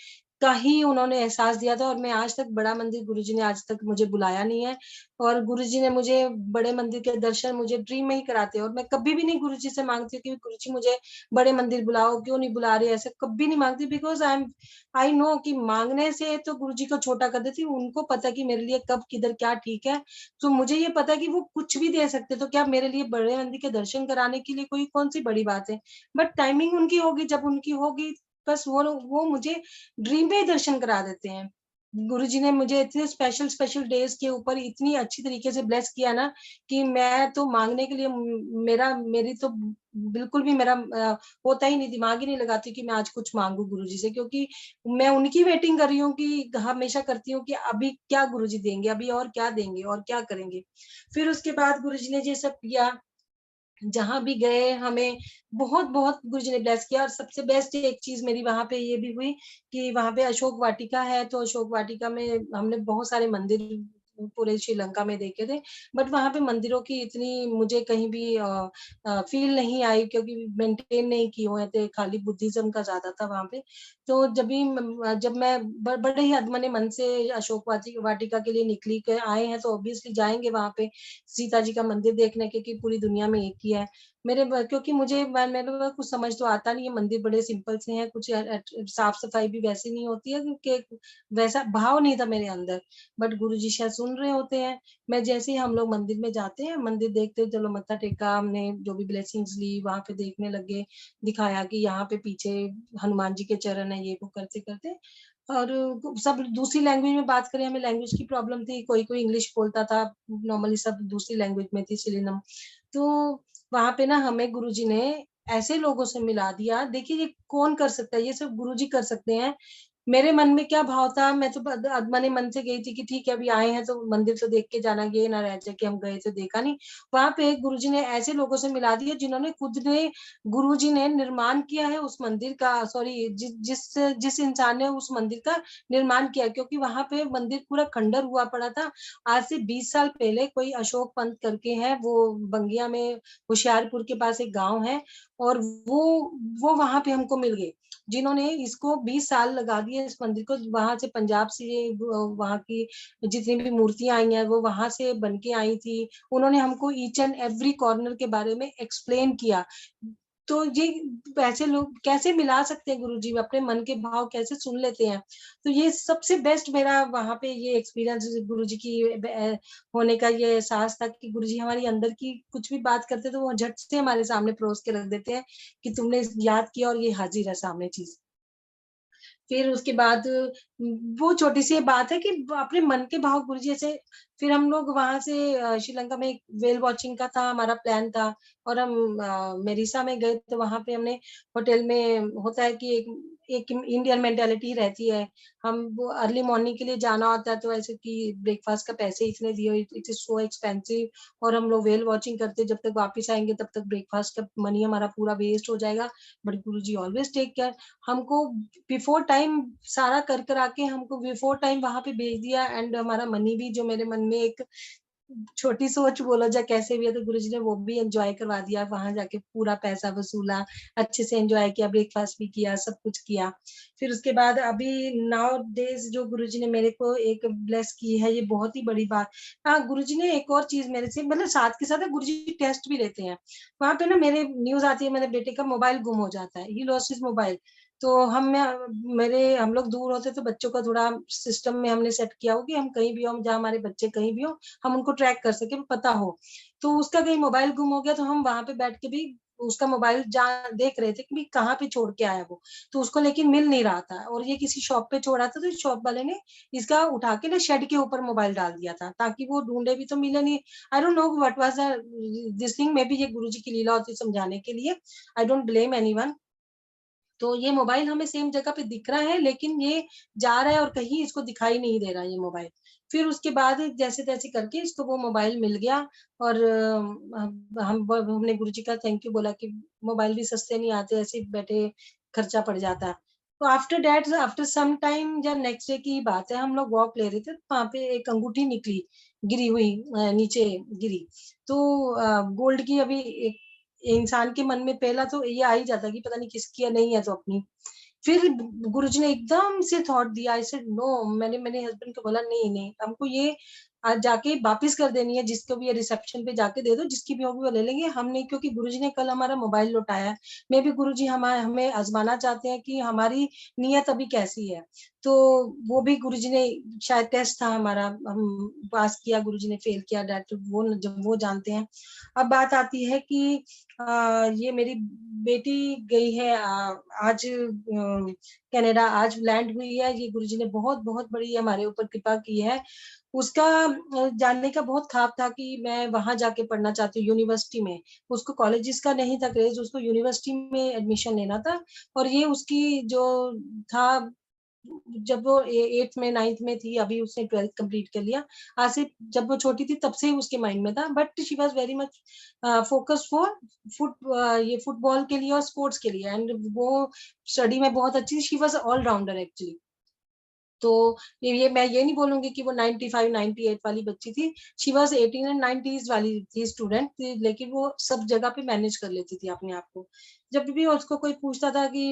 का ही उन्होंने एहसास दिया था। और मैं आज तक बड़ा मंदिर, गुरुजी ने आज तक मुझे बुलाया नहीं है और गुरुजी ने मुझे बड़े मंदिर के दर्शन मुझे ड्रीम में ही कराते हैं। और मैं कभी भी नहीं गुरुजी से माँगती हूँ कि गुरुजी मुझे बड़े मंदिर बुलाओ, क्यों नहीं बुला रहे, ऐसे कभी नहीं माँगती, बिकॉज़ आई नो कि माँगने से तो गुरुजी को छोटा कर देती हूँ। उनको पता है कि मेरे लिए कब, किधर, क्या ठीक है। तो मुझे ये पता है कि वो कुछ भी दे सकते हैं, तो क्या मेरे लिए बड़े मंदिर के दर्शन कराने के लिए कोई कौन-सी बड़ी बात है। बट टाइमिंग उनकी होगी, जब उनकी होगी, बस वो मुझे ड्रीम में ही दर्शन करा देते हैं। गुरुजी ने मुझे इतने स्पेशल डेज़ के ऊपर इतनी अच्छी तरीके से ब्लेस किया ना कि मैं तो माँगने के लिए मेरी तो बिल्कुल भी मेरा होता ही नहीं, दिमाग ही नहीं लगाती कि मैं आज कुछ माँगू गुरुजी से, क्योंकि मैं उनकी वेटिंग कर रही हूँ कि हमेशा करती हूँ कि अभी क्या गुरुजी देंगे, अभी और क्या देंगे और क्या करेंगे। फिर उसके बाद गुरुजी ने ये सब किया, जहाँ भी गए हमें बहुत-बहुत गुरुजी ने ब्लेस किया। और सबसे बेस्ट एक चीज़ मेरी वहाँ पे ये भी हुई कि वहाँ पे अशोक वाटिका है, तो अशोक वाटिका में हमने बहुत सारे मंदिर पूरे श्रीलंका में देखे थे। बट वहाँ पे मंदिरों की इतनी मुझे कहीं भी फ़ील नहीं आई, क्योंकि मेंटेन नहीं किए हुए थे, खाली बुद्धिज़्म का ज़्यादा था वहाँ पे। तो जब मैं बड़े ही अदमने मन से अशोक वाटिका के लिए निकली कि आए हैं तो ऑब्वियसली जाएँगे वहाँ पे सीता जी का मंदिर देखने के, कि पूरी दुनिया में एक ही है। क्योंकि मेरे को कुछ समझ तो आता नहीं है, मंदिर बड़े सिंपल से हैं, कुछ साफ-सफाई भी वैसी नहीं होती है, क्योंकि वैसा भाव नहीं था मेरे अंदर। बट गुरुजी शायद सुन रहे होते हैं। मैं जैसे ही हम लोग मंदिर में जाते हैं, मंदिर देखते, चलो मत्था टेका, हमने जो भी ब्लेसिंग्स ली, वहाँ पे देखने लगे, दिखाया कि यहाँ पे पीछे हनुमान जी के चरण है, ये वो करते-करते। और सब दूसरी लैंग्वेज में बात करें, हमें लैंग्वेज की प्रॉब्लम थी, कोई-कोई इंग्लिश बोलता था, नॉर्मली सब दूसरी लैंग्वेज में थी सिलिनम। तो वहाँ पे ना हमें गुरुजी ने ऐसे लोगों से मिला दिया, देखिए ये कौन कर सकता है, ये सिर्फ़ गुरुजी कर सकते हैं। मेरे मन में क्या भाव था, मैं तो अदमने मन से गई थी कि ठीक है, अभी आए हैं तो मंदिर तो देख के जाना, ये ना रह जाए कि हम गए थे देखा नहीं। वहाँ पे गुरुजी ने ऐसे लोगों से मिला दिया जिन्होंने खुद ने, गुरुजी ने निर्माण किया है उस मंदिर का, सॉरी जिस इंसान ने उस मंदिर का निर्माण किया, क्योंकि वहाँ पे मंदिर पूरा खंडर हुआ पड़ा था। आज से 20 साल पहले कोई अशोक पंत करके हैं, वो बंगिया में होशियारपुर के पास एक गाँव है, और वो वहाँ पे हमको मिल गए। जिन्होंने इसको 20 साल लगा दिए इस मंदिर को, वहाँ से पंजाब से वहाँ की जितनी भी मूर्तियाँ आई हैं, वो वहाँ से बन के आई थी। उन्होंने हमको ईच एंड एवरी कॉर्नर के बारे में एक्सप्लेन किया। तो ये ऐसे लोग कैसे मिला सकते हैं गुरुजी, अपने मन के भाव कैसे सुन लेते हैं। तो ये सबसे बेस्ट मेरा वहाँ पे ये एक्सपीरियंस गुरुजी की होने का ये एहसास था कि गुरुजी हमारी अंदर की कुछ भी बात करते तो वो झट से हमारे सामने परोस के रख देते हैं कि तुमने याद किया और ये हाजिर है सामने चीज़। फिर उसके बाद वो छोटी-सी बात है कि अपने मन के भाव गुरुजी ऐसे, फिर हम लोग वहाँ से श्रीलंका में एक व्हेल वॉचिंग का था हमारा प्लान था, और हम मेरिसा में गए तो वहाँ पे हमने होटल में, होता है कि एक एक इंडियन मेंटालिटी रहती है। हम वो अर्ली मॉर्निंग के लिए जाना होता है, तो ऐसे कि ब्रेकफास्ट का पैसे इतने दिए, इट इज़ सो एक्सपेंसिव, और हम लोग व्हेल वॉचिंग करते जब तक वापस आएँगे तब तक ब्रेकफास्ट का मनी हमारा पूरा वेस्ट हो जाएगा। But Guruji always take care, हमको बिफोर टाइम सारा कर करा के हमको बिफोर टाइम वहाँ पे भेज दिया, एंड हमारा मनी भी, जो मेरे मन में एक छोटी सोच बोलो या कैसे भी है, तो गुरुजी ने वो भी एन्जॉय करवा दिया। वहाँ जाके पूरा पैसा वसूला, अच्छे से एन्जॉय किया, ब्रेकफास्ट भी किया, सब कुछ किया। फिर उसके बाद अभी नाउ डेज़ जो गुरुजी ने मेरे को एक ब्लेस की है, ये बहुत ही बड़ी बात। हाँ, गुरुजी ने एक और चीज़ मेरे से, मतलब साथ के साथ गुरुजी टेस्ट भी लेते हैं। वहाँ पे ना मेरे न्यूज़ आती है, मेरे बेटे का मोबाइल गुम हो जाता है, ही लॉस्ट हिज़ मोबाइल। तो हम लोग दूर होते तो बच्चों का थोड़ा सिस्टम में हमने सेट किया हो कि हम कहीं भी हो, जहाँ हमारे बच्चे कहीं भी हो, हम उनको ट्रैक कर सके, पता हो। तो उसका कहीं मोबाइल गुम हो गया तो हम वहाँ पे बैठ के भी उसका मोबाइल देख रहे थे कि भाई कहाँ पे छोड़ के आया वो। तो उसको लेकिन मिल नहीं रहा था और ये किसी शॉप पे छोड़ा था, तो शॉप वाले ने इसका उठा के ना शेड के ऊपर मोबाइल डाल दिया था ताकि वो ढूंढे भी तो मिले नहीं। आई don't know what was this thing, may be ये गुरुजी की लीला होती है समझाने के लिए। I don't blame anyone. तो ये मोबाइल हमें सेम जगह पे दिख रहा है, लेकिन ये जा रहा है और कहीं इसको दिखाई नहीं दे रहा ये मोबाइल। फिर उसके बाद जैसे-तैसे करके इसको वो मोबाइल मिल गया और हमने गुरुजी का थैंक यू बोला कि मोबाइल भी सस्ते नहीं आते, ऐसे ही बैठे खर्चा पड़ जाता है। तो after that, after some time, जब नेक्स्ट डे की बात है, हम लोग वॉक ले रहे थे, वहाँ पे एक अंगूठी निकली, गिरी हुई, नीचे गिरी। तो गोल्ड की अभी एक इंसान के मन में पहला तो ये आ ही जाता है कि पता नहीं किसकी है, नहीं है तो अपनी। फिर गुरुजी ने एकदम से थॉट दिया, आई सेड नो, मैंने मेरे हस्बैंड को बोला नहीं, नहीं, हमको ये आज जाके वापिस कर देनी है, जिसको भी ये रिसेप्शन पे जाके दे दो, जिसकी भी होगी वो ले लेंगे। हम नहीं, क्योंकि गुरुजी ने कल हमारा मोबाइल लौटाया है। मेबी गुरुजी हमें आज़माना चाहते हैं कि हमारी नीयत अभी कैसी है। तो वो भी गुरुजी ने शायद टेस्ट था हमारा, हम पास किया, गुरुजी ने फेल किया, दैट वो जब वो जानते हैं। अब बात आती है कि ये मेरी बेटी गई है आज कनाडा, आज लैंड हुई है। ये गुरुजी ने बहुत-बहुत बड़ी हमारे ऊपर कृपा की है। उसका जानने का बहुत ख़्वाब था कि मैं वहाँ जाके पढ़ना चाहती हूँ यूनिवर्सिटी में। उसको कॉलेजेस का नहीं था क्रेज़, उसको यूनिवर्सिटी में एडमिशन लेना था और ये उसकी जो था, जब वो 8th में 9th में थी, अभी उसने 12th कंप्लीट कर लिया। आज से जब वो छोटी थी तब से ही उसके माइंड में था, but she was very much focused for ये फुटबॉल के लिए और स्पोर्ट्स के लिए, एंड वो स्टडी में बहुत अच्छी, she was all rounder actually. तो ये मैं ये नहीं बोलूँगी कि वो 95, 98 वाली बच्ची थी। शी वाज़ 18 एंड 90s वाली थी स्टूडेंट थी, लेकिन वो सब जगह पे मैनेज कर लेती थी अपने आप को। जब भी उसको कोई पूछता था कि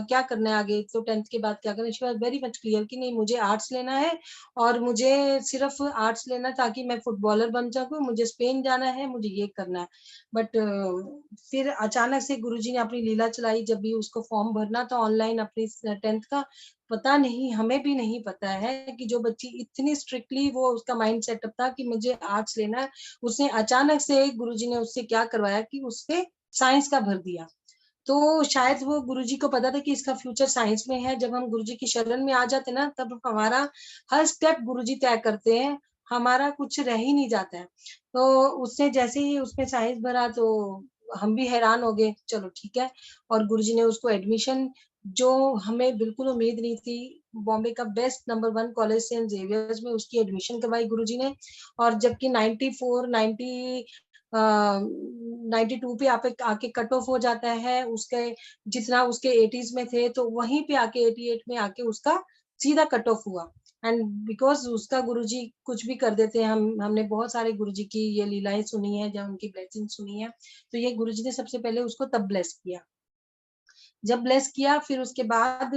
क्या करना है आगे, तो 10th के बाद क्या करना है? She was very much clear कि नहीं, मुझे आर्ट्स लेना है और मुझे सिर्फ़ आर्ट्स लेना है ताकि मैं फुटबॉलर बन सकूँ, मुझे स्पेन जाना है, मुझे ये करना है। बट फिर अचानक से गुरुजी ने अपनी लीला चलाई, जब भी उसको फॉर्म भरना था ऑनलाइन अपनी 10th का, पता नहीं, हमें भी नहीं पता है कि जो बच्ची इतनी स्ट्रिक्टली, वो उसका माइंड सेटअप था कि मुझे आर्ट्स लेना है, उसने अचानक से गुरुजी ने उससे क्या करवाया कि उससे साइंस का भर दिया। तो शायद वो गुरुजी को पता था कि इसका फ्यूचर साइंस में है। जब हम गुरुजी की शरण में आ जाते हैं ना, तब हमारा हर स्टेप गुरुजी तय करते हैं, हमारा कुछ रह ही नहीं जाता है। तो उसने जैसे ही उसमें साइंस भरा तो हम भी हैरान हो गए, चलो ठीक है। और गुरुजी ने उसको एडमिशन, जो हमें बिल्कुल उम्मीद नहीं थी, बॉम्बे का best number 1 college Saint Xavier's में उसकी एडमिशन करवाई गुरुजी ने। और जबकि 94, 90 अ, 92 पे आप आके कट ऑफ हो जाता है, उसके जितना उसके 80s में थे, तो वहीं पे आके 88 में आके उसका सीधा कट ऑफ हुआ। एंड बिकॉज़ उसका गुरुजी कुछ भी कर देते हैं, हमने बहुत सारे गुरुजी की ये लीलाएँ सुनी हैं, जब उनकी ब्लेसिंग सुनी है, तो ये गुरुजी ने सबसे पहले उसको तब ब्लेस किया। जब ब्लेस किया, फिर उसके बाद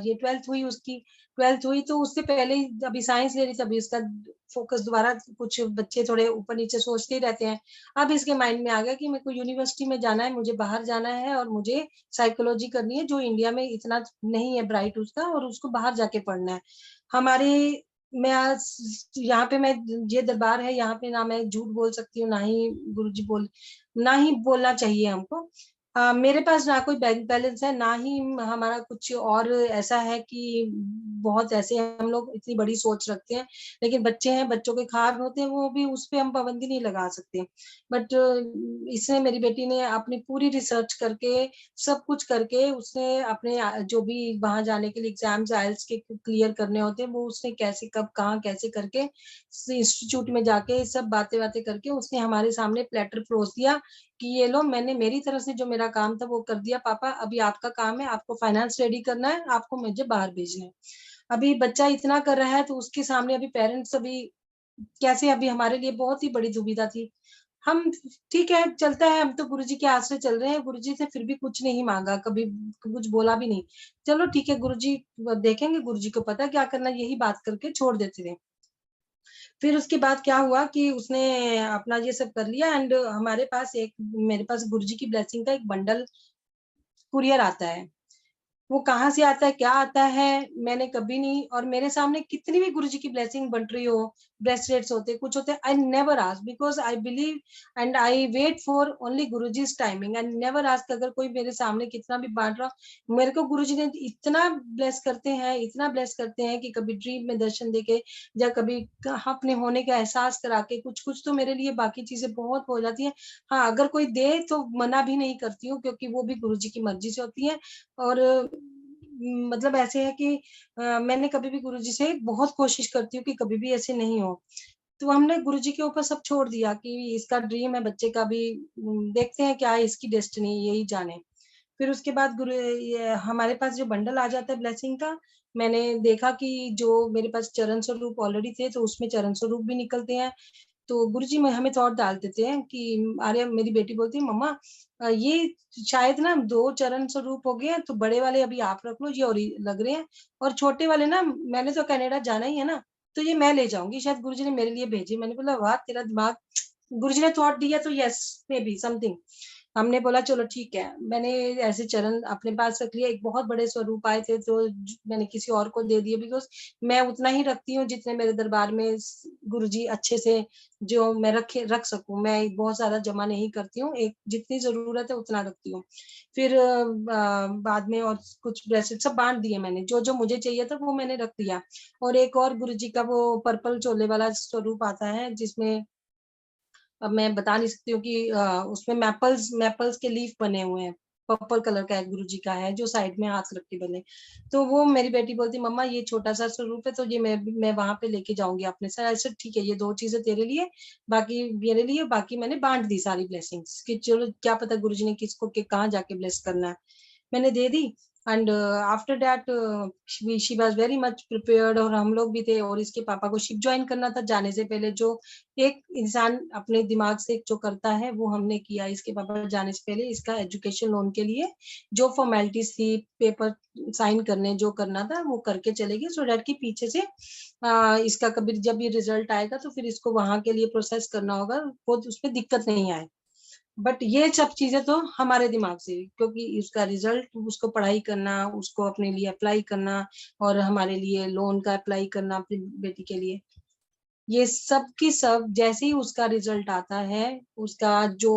ये 12th हुई उसकी। 12th हुई तो उससे पहले ही अभी साइंस ले रही थी, अभी इसका फ़ोकस दोबारा, कुछ बच्चे थोड़े ऊपर-नीचे सोचते ही रहते हैं। अब इसके माइंड में आ गया कि मेरे को यूनिवर्सिटी में जाना है, मुझे बाहर जाना है और मुझे साइकोलॉजी करनी है, जो इंडिया में इतना नहीं है ब्राइट उसका, और उसको बाहर जाके पढ़ना है। हमारे मैं आज यहाँ पे मैं ये दरबार है, यहाँ पे ना मैं झूठ बोल सकती हूँ, ना ही बोलना चाहिए हमको। मेरे पास ना कोई बैंक बैलेंस है, ना ही हमारा कुछ और ऐसा है कि बहुत ऐसे हम लोग इतनी बड़ी सोच रखते हैं। लेकिन बच्चे हैं, बच्चों के ख्वाब होते हैं, वो भी उस पे हम पाबंदी नहीं लगा सकते। बट इसने मेरी बेटी ने अपनी पूरी रिसर्च करके, सब कुछ करके उसने अपने जो भी वहाँ जाने के लिए एग्ज़ाम्स आईएलटीएस के क्लियर करने होते हैं, वो उसने कैसे, कब, कहाँ, कैसे करके इंस्टीट्यूट में जाके सब बातें-वातें करके उसने हमारे सामने प्लेटर परोस दिया कि ये लो, मैंने मेरी तरफ से जो मेरा काम था वो कर दिया पापा, अभी आपका काम है, आपको फाइनेंस रेडी करना है, आपको मुझे बाहर भेजना है। अभी बच्चा इतना कर रहा है तो उसके सामने अभी पेरेंट्स अभी कैसे, अभी हमारे लिए बहुत ही बड़ी दुविधा थी। हम ठीक है, चलता है, हम तो गुरुजी के आसरे चल रहे हैं, गुरुजी से फिर भी कुछ नहीं माँगा, कभी कुछ बोला भी नहीं। चलो ठीक है, गुरुजी देखेंगे, गुरुजी को पता है क्या करना है, यही बात करके छोड़ देते थे। फिर उसके बाद क्या हुआ कि उसने अपना ये सब कर लिया, एंड हमारे पास एक, मेरे पास गुरुजी की ब्लेसिंग का एक बंडल कुरियर आता है। वो कहाँ से आता है, क्या आता है, मैंने कभी नहीं। और मेरे सामने कितनी भी गुरुजी की ब्लेसिंग बन रही हो, ब्रेसलेट्स होते, कुछ होते, I never ask, because I believe and I wait for only Guruji's timing. I never ask अगर कोई मेरे सामने कितना भी बाँट रहा, मेरे को गुरुजी ने इतना ब्लेस करते हैं, इतना ब्लेस करते हैं कि कभी ड्रीम में दर्शन देके या कभी कहाँ अपने होने का एहसास करा के, कुछ-कुछ तो मेरे लिए बाकी चीज़ें बहुत हो जाती हैं। हाँ, अगर कोई दे तो मना भी नहीं करती हूँ, क्योंकि वो भी गुरुजी की मर्ज़ी से होती है। और मतलब ऐसे है कि मैंने कभी भी गुरुजी से बहुत कोशिश करती हूँ कि कभी भी ऐसे नहीं हो। तो हमने गुरुजी के ऊपर सब छोड़ दिया कि इसका ड्रीम है बच्चे का भी, देखते हैं क्या है इसकी डेस्टिनी, यही जाने। फिर उसके बाद ये हमारे पास जो बंडल आ जाता है ब्लेसिंग का, मैंने देखा कि जो मेरे पास चरण स्वरूप ऑलरेडी थे, तो उसमें चरण स्वरूप भी निकलते हैं। तो गुरुजी में हमें थॉट डाल देते हैं कि अरे मेरी बेटी बोलती है, मम्मा ये शायद ना 2 चरण स्वरूप हो गए हैं, तो बड़े वाले अभी आप रख लो, ये लग रहे हैं, और छोटे वाले ना मैंने तो कनाडा जाना ही है ना, तो ये मैं ले जाऊँगी, शायद गुरुजी ने मेरे लिए भेजे। मैंने बोला वाह! तेरा दिमाग, गुरुजी ने थॉट दिया तो येस, मे बी समथिंग। हमने बोला चलो ठीक है। मैंने ऐसे चरण अपने पास रख लिया। एक बहुत बड़े स्वरूप आए थे, तो मैंने किसी और को दे दिए, बिकॉज़ मैं उतना ही रखती हूँ जितने मेरे दरबार में गुरुजी अच्छे से जो मैं रख सकूँ। मैं बहुत ज़्यादा जमा नहीं करती हूँ, एक जितनी ज़रूरत है उतना रखती हूँ। फिर बाद में और कुछ ब्रेसलेट सब बाँट दिए मैंने, जो-जो मुझे चाहिए था वो मैंने रख दिया। और एक और गुरुजी का वो पर्पल चोले वाला स्वरूप आता है, जिसमें अब मैं बता नहीं सकती हूँ कि उसमें मैपल्स मैपल्स के लीफ बने हुए हैं। पर्पल कलर का एक गुरुजी का है, जो साइड में हाथ रख के बने। तो वो मेरी बेटी बोलती, मम्मा ये छोटा-सा स्वरूप है, तो ये मैं वहाँ पे लेके जाऊँगी अपने साथ। ऐसे ठीक है, ये 2 चीज़ें तेरे लिए, बाकी मेरे लिए, बाकी मैंने बाँट दी सारी ब्लेसिंग्स कि चलो क्या पता गुरुजी ने किसको कहाँ जाके ब्लेस करना है। मैंने दे दी। And after that she was very much prepared, और हम लोग भी थे, और इसके पापा को शिप जॉइन करना था जाने से पहले, जो एक इंसान अपने दिमाग से जो करता है वो हमने किया। इसके पापा जाने से पहले इसका एजुकेशन लोन के लिए जो फॉर्मेलिटीज़ थी, पेपर साइन करने जो करना था वो करके चले गए, सो दैट कि पीछे से इसका कभी जब ये रिज़ल्ट आएगा तो फिर इसको वहाँ के लिए प्रोसेस करना होगा, वो उसमें दिक्कत नहीं आए। बट ये सब चीज़ें तो हमारे दिमाग से, क्योंकि उसका रिज़ल्ट, उसको पढ़ाई करना, उसको अपने लिए अप्लाई करना, और हमारे लिए लोन का अप्लाई करना अपनी बेटी के लिए। ये सब की सब जैसे ही उसका रिज़ल्ट आता है, उसका जो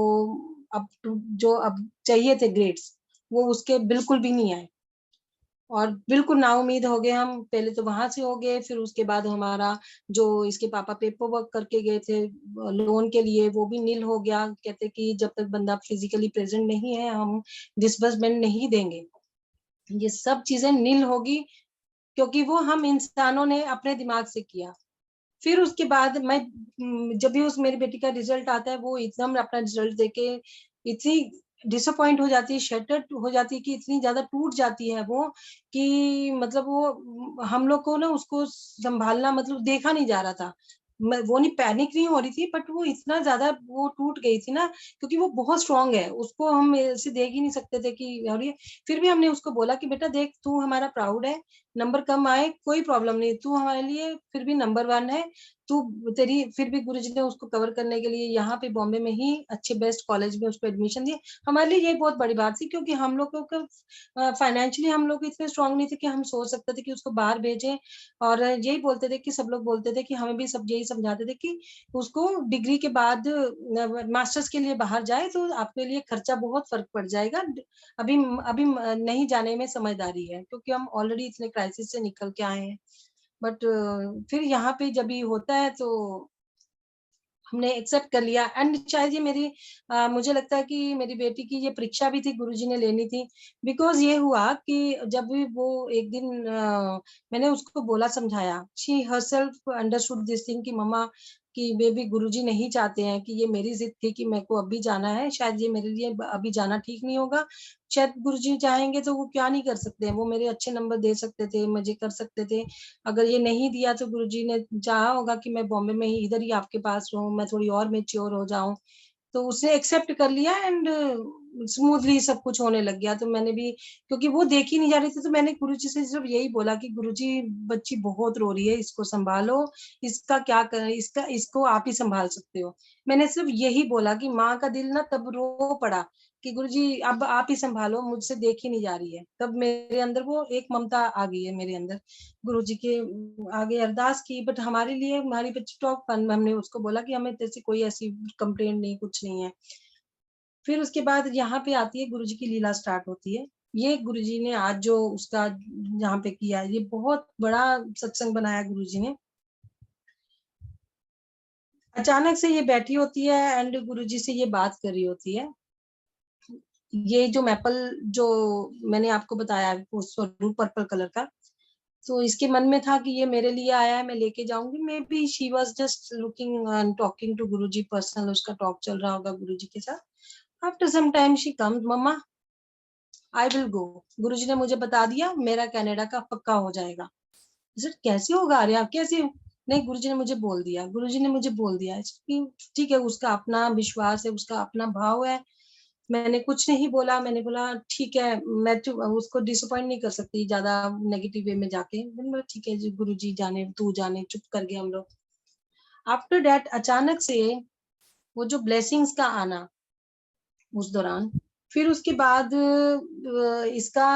अब चाहिए थे ग्रेड्स, वो उसके बिल्कुल भी नहीं आए। और बिल्कुल नाउम्मीद हो गए हम, पहले तो वहाँ से हो गए, फिर उसके बाद हमारा जो इसके पापा पेपर वर्क करके गए थे लोन के लिए, वो भी निल हो गया। कहते कि जब तक बंदा फिज़िकली प्रेज़ेंट नहीं है, हम डिसबर्समेंट नहीं देंगे। ये सब चीज़ें निल होगी, क्योंकि वो हम इंसानों ने अपने दिमाग से किया। फिर उसके बाद जब भी उस मेरी बेटी का रिज़ल्ट आता है, वो एकदम अपना रिज़ल्ट देके इतनी डिसअपॉइंट हो जाती है, शैटर्ड हो जाती है, कि इतनी ज़्यादा टूट जाती है वो, कि मतलब वो हम लोग को ना उसको सँभालना, मतलब देखा नहीं जा रहा था। मैं वो नहीं, पैनिक नहीं हो रही थी, बट वो इतना ज़्यादा वो टूट गई थी ना, क्योंकि वो बहुत स्ट्रॉन्ग है। उसको हम ऐसे देख ही नहीं सकते थे कि, और ये फिर भी हमने उसको बोला कि बेटा देख, तू हमारा प्राउड है, नंबर कम आए कोई प्रॉब्लम नहीं, तू हमारे लिए फिर भी नंबर 1 है। तू तेरी फिर भी गुरुजी ने उसको कवर करने के लिए यहाँ पे बॉम्बे में ही अच्छे बेस्ट कॉलेज में उसको एडमिशन दिए। हमारे लिए ये बहुत बड़ी बात थी, क्योंकि हम लोगों को फाइनेंशियली हम लोग इतने स्ट्रॉन्ग नहीं थे कि हम सोच सकते थे कि उसको बाहर भेजें। और यही बोलते थे कि सब लोग बोलते थे कि हमें भी सब यही समझाते थे कि उसको डिग्री के बाद मास्टर्स के लिए बाहर जाए, तो आपके लिए खर्चा बहुत फ़र्क पड़ जाएगा। अभी अभी नहीं जाने में समझदारी है, क्योंकि हम ऑलरेडी इतने क्राइसिस से निकल के आए हैं। बट फिर यहाँ पे जब ये होता है, तो हमने एक्सेप्ट कर लिया। एंड शायद ये मेरी मुझे लगता है कि मेरी बेटी की ये परीक्षा भी थी, गुरुजी ने लेनी थी। बिकॉज़ ये हुआ कि जब भी वो एक दिन मैंने उसको बोला, समझाया, she herself understood this thing कि मम्मा, कि बेबी गुरुजी नहीं चाहते हैं, कि ये मेरी ज़िद थी कि मेरे को अभी जाना है, शायद ये मेरे लिए अभी जाना ठीक नहीं होगा। शायद गुरुजी चाहेंगे तो वो क्या नहीं कर सकते हैं, वो मेरे अच्छे नंबर दे सकते थे, मुझे कर सकते थे। अगर ये नहीं दिया तो गुरुजी ने चाहा होगा कि मैं बॉम्बे में ही इधर ही आपके पास रहूँ, मैं थोड़ी और मैच्योर हो जाऊँ। तो उसने एक्सेप्ट कर लिया। एंड स्मूथली सब कुछ होने लग गया। तो मैंने भी, क्योंकि वो देख ही नहीं जा रहे थे, तो मैंने गुरुजी से सिर्फ यही बोला कि गुरुजी बच्ची बहुत रो रही है, इसको संभालो, इसका क्या करें, इसको आप ही संभाल सकते हो। मैंने सिर्फ यही बोला कि माँ का दिल ना तब रो पड़ा कि गुरुजी अब आप ही संभालो, मुझसे देख ही नहीं जा रही है। तब मेरे अंदर वो एक ममता आ गई है मेरे अंदर। गुरुजी के आगे अरदास की, बट हमारे लिए हमारी बच्ची टॉप वन, हमने उसको बोला कि हमें तेरे से कोई ऐसी कंप्लेंट नहीं, कुछ नहीं है। फिर उसके बाद यहाँ पे आती है गुरुजी की लीला स्टार्ट होती है। ये गुरुजी ने आज जो उसका यहाँ पे किया, ये बहुत बड़ा सत्संग बनाया गुरुजी ने। अचानक से ये बैठी होती है एंड गुरुजी से ये बात कर रही होती है। ये जो मैपल जो मैंने आपको बताया, वो स्वरूप पर्पल कलर का, तो इसके मन में था कि ये मेरे लिए आया है, मैं लेके जाऊंगी। Maybe she was just looking and talking to Guruji, personal उसका टॉक चल रहा होगा गुरुजी के साथ। After some time she comes, mamma I will go. Guruji ने मुझे बता दिया मेरा कनाडा का पक्का हो जाएगा। सर कैसे होगा आर्या, कैसे? नहीं, गुरुजी ने मुझे बोल दिया, गुरुजी ने मुझे बोल दिया। ठीक है, उसका अपना विश्वास है, उसका अपना भाव है। मैंने कुछ नहीं बोला, मैंने बोला ठीक है, मैं तो उसको डिसअपॉइंट नहीं कर सकती ज्यादा नेगेटिव वे में जाके। मैंने बोला ठीक है जी, गुरुजी जाने, तू जाने, चुप कर गए हम लोग। आफ्टर दैट अचानक से वो जो ब्लेसिंग्स का आना उस दौरान, फिर उसके बाद इसका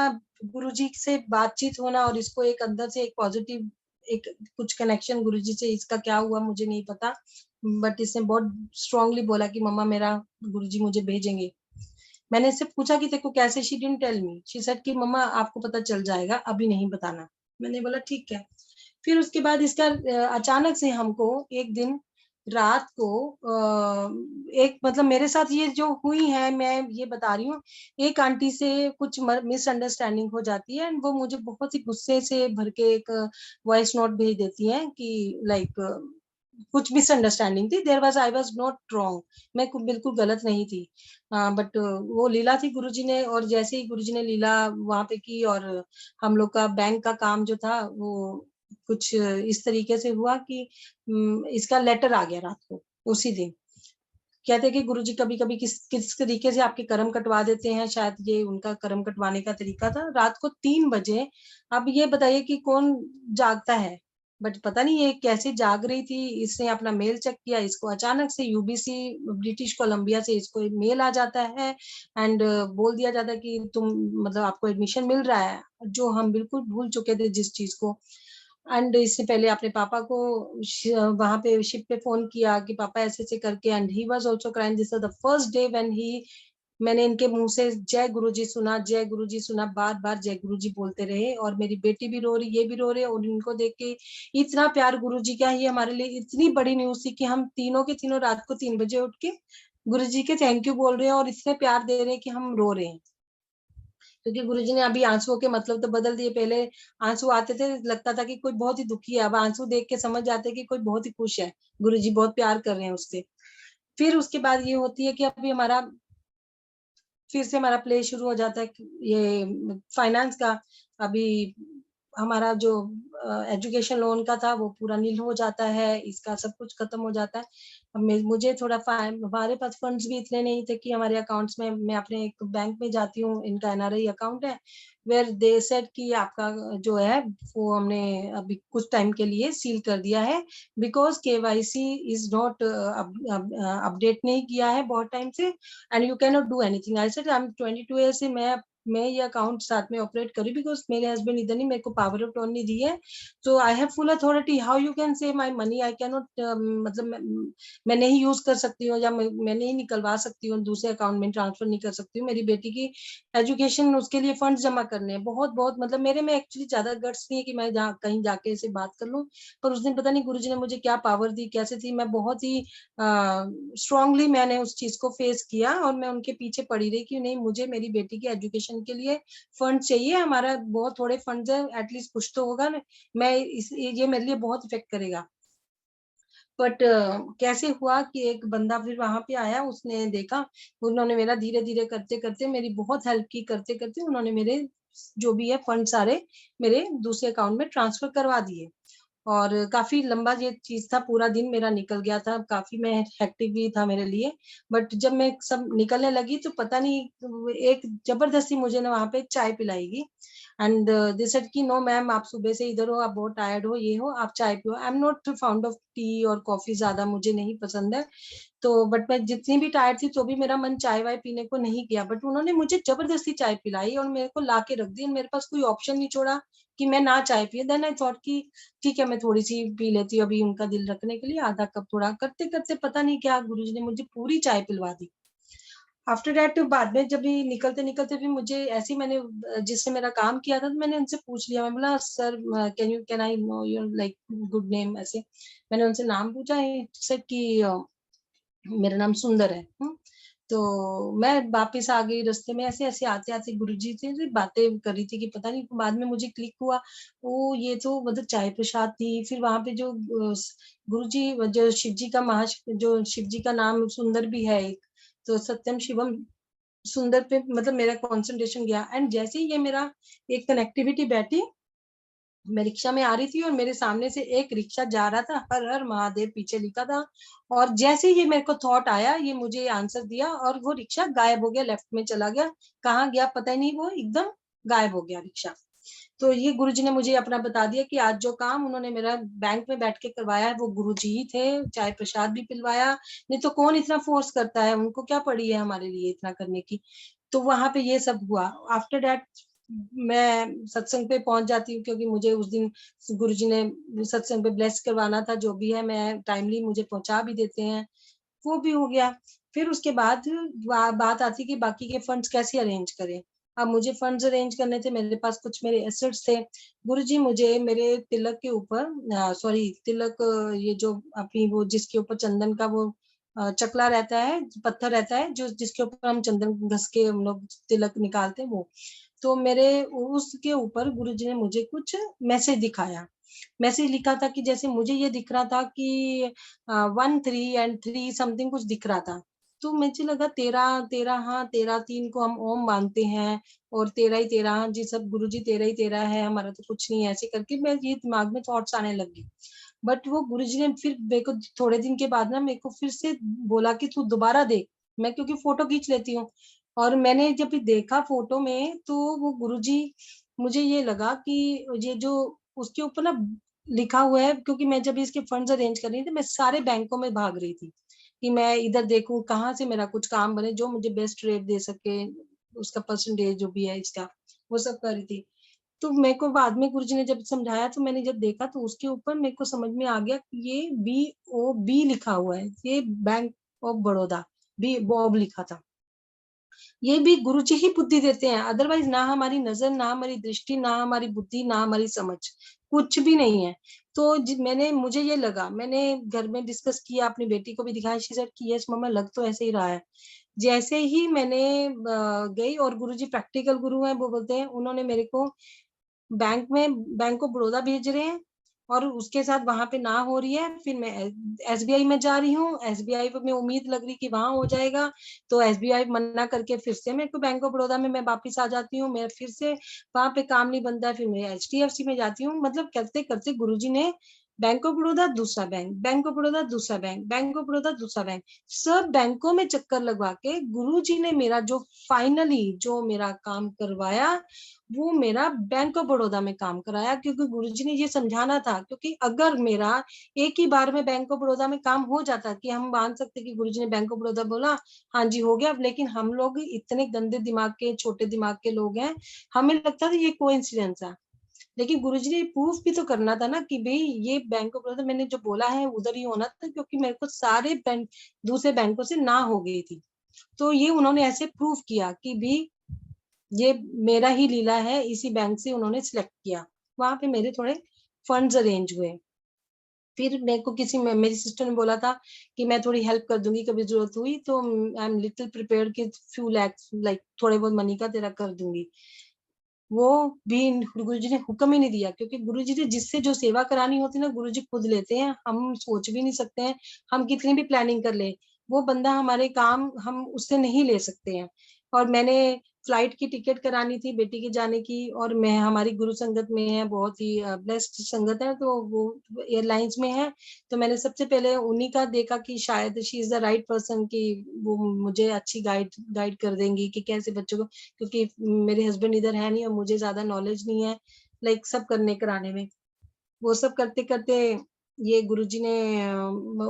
गुरुजी से बातचीत होना, और इसको एक अंदर से एक पॉजिटिव एक कुछ कनेक्शन गुरुजी से, इसका क्या हुआ मुझे नहीं पता, बट इसने बहुत स्ट्रांगली बोला कि मम्मा मेरा गुरुजी मुझे भेजेंगे। मैंने इससे पूछा कि तेको कैसे, she didn't tell me, she said कि मम्मा आपको पता चल जाएगा, अभी नहीं बताना। मैंने बोला ठीक है। फिर उसके बाद इसका अचानक से हमको एक दिन रात को एक मतलब मेरे साथ ये जो हुई है, मैं ये बता रही हूँ। एक आंटी से कुछ मिसअंडरस्टैंडिंग हो जाती है एंड वो मुझे बहुत ही गुस्से से भर के एक वॉइस नोट भेज देती है कि लाइक कुछ मिसअंडरस्टैंडिंग थी, there was, I was not wrong, मैं बिल्कुल गलत नहीं थी। बट वो लीला थी गुरुजी ने, और जैसे ही गुरुजी ने लीला वहां पे की, और हम लोग का बैंक का काम जो था वो कुछ इस तरीके से हुआ कि इसका लेटर आ गया रात को उसी दिन। कहते हैं कि गुरुजी कभी कभी किस किस तरीके से आपके कर्म कटवा देते हैं, शायद ये उनका कर्म कटवाने का तरीका था। रात को 3 बजे, अब ये बताइए कि कौन जागता है, बट पता नहीं ये कैसे जाग रही थी। इसने अपना मेल चेक किया, इसको अचानक से यूबीसी ब्रिटिश कोलंबिया से इसको मेल आ जाता है एंड बोल दिया जाता है कि तुम मतलब आपको एडमिशन मिल रहा है, जो हम बिल्कुल भूल चुके थे जिस चीज को। एंड इससे पहले अपने पापा को वहां पे शिप पे फोन किया कि पापा ऐसे ऐसे करके, and he was also crying. This was the first day when he, मैंने इनके मुंह से जय गुरुजी सुना, जय गुरुजी सुना, बार बार जय गुरुजी बोलते रहे। और मेरी बेटी भी रो रही, ये भी रो रहे, और इनको देख के इतना प्यार गुरुजी का, ये हमारे लिए इतनी बड़ी न्यूज थी कि हम तीनों के तीनों रात को 3 बजे उठ के गुरुजी के थैंक यू बोल रहे हैं, और इतने प्यार दे रहे हैं कि हम रो रहे हैं। क्योंकि गुरुजी ने अभी आंसुओं के मतलब तो बदल दिए। पहले आंसू आते थे, लगता था कि कोई बहुत ही दुखी है, अब आंसू देख के समझ जाते हैं कि कोई बहुत ही खुश है, गुरुजी बहुत प्यार कर रहे हैं उससे। फिर उसके बाद ये होती है कि अभी हमारा फिर से हमारा प्ले शुरू हो जाता है ये फाइनेंस का। अभी हमारा जो एजुकेशन लोन का था वो पूरा नील हो जाता है, इसका सब कुछ खत्म हो जाता है। अब मुझे थोड़ा हमारे पास फंड्स भी इतने नहीं थे कि हमारे अकाउंट्स में, मैं अपने एक बैंक में जाती हूँ, इनका एनआरआई अकाउंट है, वेयर दे सेड कि आपका जो है वो हमने अभी कुछ टाइम के लिए सील कर दिया है, because KYC is not update नहीं किया है बहुत टाइम से, and you can not do anything. I said I am 22 year से मैं ये अकाउंट साथ में ऑपरेट करी, बिकॉज मेरे हस्बैंड इधर नहीं, मेरे को पावर ऑफ अटॉर्नी दी है, तो I have full authority, how you can say my money, I can not मतलब मैं नहीं यूज कर सकती हूँ, या मैं नहीं निकलवा सकती हूँ, दूसरे अकाउंट में ट्रांसफर नहीं कर सकती हूँ। मेरी बेटी की एजुकेशन, उसके लिए फंड जमा करने हैं, बहुत बहुत मतलब मेरे में एक्चुअली ज्यादा गट्स नहीं है कि मैं कहीं जाके इसे बात कर लूँ। पर उस दिन पता नहीं गुरुजी ने मुझे क्या पावर दी, कैसे थी, मैं बहुत ही स्ट्रांगली मैंने उस चीज को फेस किया, और मैं उनके पीछे पड़ी रही कि नहीं, मुझे मेरी बेटी की एजुकेशन के लिए फंड चाहिए, हमारा बहुत थोड़े फंड्स है, एटलीस्ट कुछ तो होगा ना, मैं ये मेरे लिए बहुत इफेक्ट करेगा। बट कैसे हुआ कि एक बंदा फिर वहां पे आया, उसने देखा, उन्होंने मेरा धीरे धीरे करते करते मेरी बहुत हेल्प की, करते करते उन्होंने मेरे जो भी है फंड सारे मेरे दूसरे अकाउंट में ट्रांसफर करवा दिए। और काफ़ी लंबा ये चीज़ था, पूरा दिन मेरा निकल गया था, काफ़ी मैं हेक्टिक भी था मेरे लिए। बट जब मैं सब निकलने लगी तो पता नहीं एक ज़बरदस्ती मुझे ना वहाँ पे चाय पिलाई गई एंड दे सेड कि नो मैम आप सुबह से इधर हो, आप बहुत टायर्ड हो, ये हो, आप चाय पियो। I am not found of T और कॉफ़ी ज़्यादा मुझे नहीं पसंद है। तो बट मैं जितनी भी टायर्ड थी तो भी मेरा मन चाय-वाय पीने को नहीं किया, बट उन्होंने मुझे ज़बरदस्ती चाय पिलाई और मेरे को ला के रख दी। मेरे पास कोई ऑप्शन नहीं छोड़ा कि मैं ना चाय पिए। देन आई थॉट कि ठीक है, मैं थोड़ी-सी पी लेती हूँ अभी उनका दिल रखने के लिए, आधा कप थोड़ा करते-करते पता नहीं क्या गुरुजी ने मुझे पूरी चाय पिलवा दी। आफ्टर दैट बाद में जब भी निकलते-निकलते भी मुझे ऐसे ही मैंने जिसने मेरा काम किया था तो मैंने उनसे पूछ लिया। मैं बोला sir can I know your like good name ऐसे। मैंने उनसे नाम पूछा। ही सेड कि मेरा नाम सुंदर है। तो मैं वापस आ गई रास्ते में ऐसे-ऐसे आते-आते गुरुजी से बातें कर रही थी कि पता नहीं बाद में मुझे क्लिक हुआ, ओह! ये तो मतलब चाय प्रसाद थी। फिर वहाँ पे जो गुरुजी जो शिव जी का जो शिव जी का नाम सुंदर भी है एक, तो सत्यम शिवम सुंदर पे मतलब मेरा कंसंट्रेशन गया एंड जैसे ही ये मेरा एक कनेक्टिविटी बैठी, मैं रिक्शा में आ रही थी और मेरे सामने से एक रिक्शा जा रहा था, हर हर महादेव पीछे लिखा था और जैसे ही ये मेरे को थॉट आया, ये मुझे आंसर दिया और वो रिक्शा गायब हो गया, लेफ्ट में चला गया। कहाँ गया पता ही नहीं, वो एकदम गायब हो गया रिक्शा। तो ये गुरुजी ने मुझे अपना बता दिया कि आज जो काम उन्होंने मेरा बैंक में बैठ के करवाया है, वो गुरुजी ही थे, चाय प्रसाद भी पिलवाया, नहीं तो कौन इतना फ़ोर्स करता है, उनको क्या पड़ी है हमारे लिए इतना करने की। तो वहाँ पे ये सब हुआ। आफ्टर दैट मैं सत्संग पे पहुँच जाती हूँ क्योंकि मुझे उस दिन गुरुजी ने सत्संग पे ब्लेस करवाना था, जो भी है मैं टाइमली मुझे पहुँचा भी देते हैं, वो भी हो गया। फिर उसके बाद बात आती है कि बाकी के फंड्स कैसे अरेंज करें। अब मुझे फंड्स अरेंज करने थे, मेरे पास कुछ मेरे एसेट्स थे। गुरुजी मुझे मेरे तिलक के ऊपर सॉरी तिलक ये जो अपनी वो जिसके ऊपर चंदन का वो चकला रहता है, पत्थर रहता है, जो जिसके ऊपर हम चंदन घस के हम लोग तिलक निकालते हैं वो। तो मेरे उसके ऊपर गुरुजी ने मुझे कुछ मैसेज दिखाया। मैसेज लिखा था कि जैसे मुझे ये दिख रहा था कि 1 3 एंड 3 समथिंग कुछ दिख रहा था। तो मुझे लगा 13 13 हाँ, 13 3 को हम ओम मानते हैं और 13 ही 13 हाँ जी, सब गुरुजी 13 ही 13 है, हमारा तो कुछ नहीं है, ऐसे करके मैं ये दिमाग में थॉट्स आने लग गए। बट वो गुरुजी ने फिर मेरे को थोड़े दिन के बाद ना मेरे को फिर से बोला कि तू दोबारा देख। मैं क्योंकि फ़ोटो खींच लेती हूँ और मैंने जब भी देखा फ़ोटो में तो वो गुरुजी मुझे ये लगा कि ये जो उसके ऊपर ना लिखा हुआ है क्योंकि मैं जब इसके फंड्स अरेंज कर रही थी, मैं सारे बैंकों में भाग रही थी, कि मैं इधर देखूँ कहाँ से मेरा कुछ काम बने, जो मुझे बेस्ट रेट दे सके, उसका परसेंटेज जो भी है इसका, वो सब कर रही थी। तो मेरे को बाद में गुरुजी ने जब समझाया तो मैंने जब देखा तो उसके ऊपर मेरे को समझ में आ गया कि ये बीओबी लिखा हुआ है, ये बैंक ऑफ बड़ौदा, बॉब लिखा था। ये भी गुरुजी ही बुद्धि देते हैं, अदरवाइज़ ना हमारी नज़र, ना हमारी दृष्टि, ना हमारी बुद्धि, ना हमारी समझ, कुछ भी नहीं है। तो मैंने मुझे ये लगा, मैंने घर में डिस्कस किया, अपनी बेटी को भी दिखाया, शी सेड कि यस मम्मा लग तो ऐसे ही रहा है। जैसे ही मैंने गई और गुरुजी प्रैक्टिकल गुरु हैं, वो बोलते हैं, उन्होंने मेरे को बैंक ऑफ बड़ौदा भेज रहे हैं और उसके साथ वहाँ पे ना हो रही है, फिर मैं एसबीआई में जा रही हूँ, एसबीआई में उम्मीद लग रही कि वहाँ हो जाएगा, तो एसबीआई मना करके फिर से मेरे को बैंक ऑफ बड़ौदा में मैं वापस आ जाती हूँ, मैं फिर से वहाँ पे काम नहीं बनता है, फिर मैं एचडीएफसी में जाती हूँ, मतलब करते-करते गुरुजी ने बैंक ऑफ बड़ौदा दूसरा बैंक, बैंक ऑफ बड़ौदा दूसरा बैंक, बैंक ऑफ बड़ौदा दूसरा बैंक, सब बैंकों में चक्कर लगवा के गुरुजी ने मेरा जो फाइनली जो मेरा काम करवाया वो मेरा बैंक ऑफ बड़ौदा में काम कराया क्योंकि गुरुजी ने ये समझाना था क्योंकि अगर मेरा एक ही बार में बैंक ऑफ बड़ौदा में काम हो जाता कि हम मान सकते कि गुरुजी ने बैंक ऑफ बड़ौदा बोला हाँ जी हो गया लेकिन हम लोग इतने गंदे दिमाग के छोटे दिमाग के लोग हैं हमें लगता था ये कोइंसिडेंस है लेकिन गुरुजी ने प्रूफ भी तो करना था ना कि भाई ये बैंक ऑफ बड़ौदा मैंने जो बोला है उधर ही होना था क्योंकि मेरे को सारे बैंक दूसरे बैंकों से ना हो गई थी तो ये उन्होंने ऐसे प्रूफ किया कि भी ये मेरा ही लीला है इसी बैंक से उन्होंने सिलेक्ट किया वहां पे मेरे थोड़े फंड्स अरेंज हुए फिर मेरे को मेरी सिस्टर ने बोला था कि मैं थोड़ी हेल्प कर दूंगी कभी जरूरत हुई तो आई एम लिटिल प्रिपेयर्ड कि फ्यू लैक्स लाइक थोड़े बहुत मनी का तेरा कर दूंगी वो भी गुरुजी ने हुक्म ही नहीं दिया क्योंकि गुरुजी ने जिससे जो सेवा करानी होती है ना गुरुजी खुद लेते हैं हम सोच भी नहीं सकते हैं हम कितनी भी प्लानिंग कर ले वो बंदा हमारे काम हम उससे नहीं ले सकते हैं और मैंने फ्लाइट की टिकट करानी थी बेटी के जाने की, और मैं हमारी गुरु संगत में है, बहुत ही ब्लेस्ड संगत है, तो वो एयरलाइंस में है। तो मैंने सबसे पहले उन्हीं का देखा कि शायद she is the right person, कि वो मुझे अच्छी गाइड कर देंगी कि कैसे बच्चों को, क्योंकि मेरे हस्बैंड इधर है नहीं और मुझे ज्यादा नॉलेज नहीं है लाइक सब करने कराने में। वो सब करते करते ये गुरुजी ने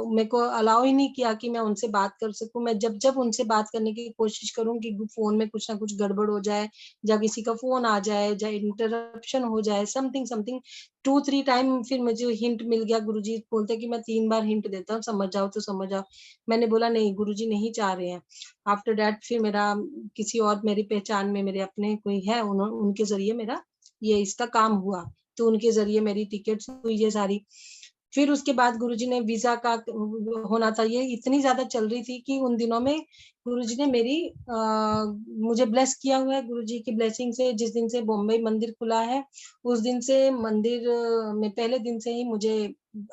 मेरे को अलाउ ही नहीं किया कि मैं उनसे बात कर सकूं। मैं जब जब उनसे बात करने की कोशिश करूं कि फोन में कुछ ना कुछ गड़बड़ हो जाए, या किसी का फोन आ जाए, या इंटरप्शन हो जाए, समथिंग समथिंग 2-3 टाइम फिर मुझे हिंट मिल गया। गुरुजी बोलते कि मैं 3 बार हिंट देता हूँ, समझ जाओ तो समझ जाओ। मैंने बोला नहीं, गुरुजी नहीं चाह रहे हैं। आफ्टर दैट फिर मेरा किसी और मेरी पहचान में मेरे अपने कोई है, उनके जरिए मेरा ये इसका काम हुआ, तो उनके जरिए मेरी टिकट्स हुई ये सारी। फिर उसके बाद गुरुजी ने वीजा का होना था, ये इतनी ज्यादा चल रही थी कि उन दिनों में गुरुजी ने मेरी मुझे ब्लेस किया हुआ है गुरुजी की ब्लेसिंग से। जिस दिन से बॉम्बे मंदिर खुला है, उस दिन से मंदिर में पहले दिन से ही मुझे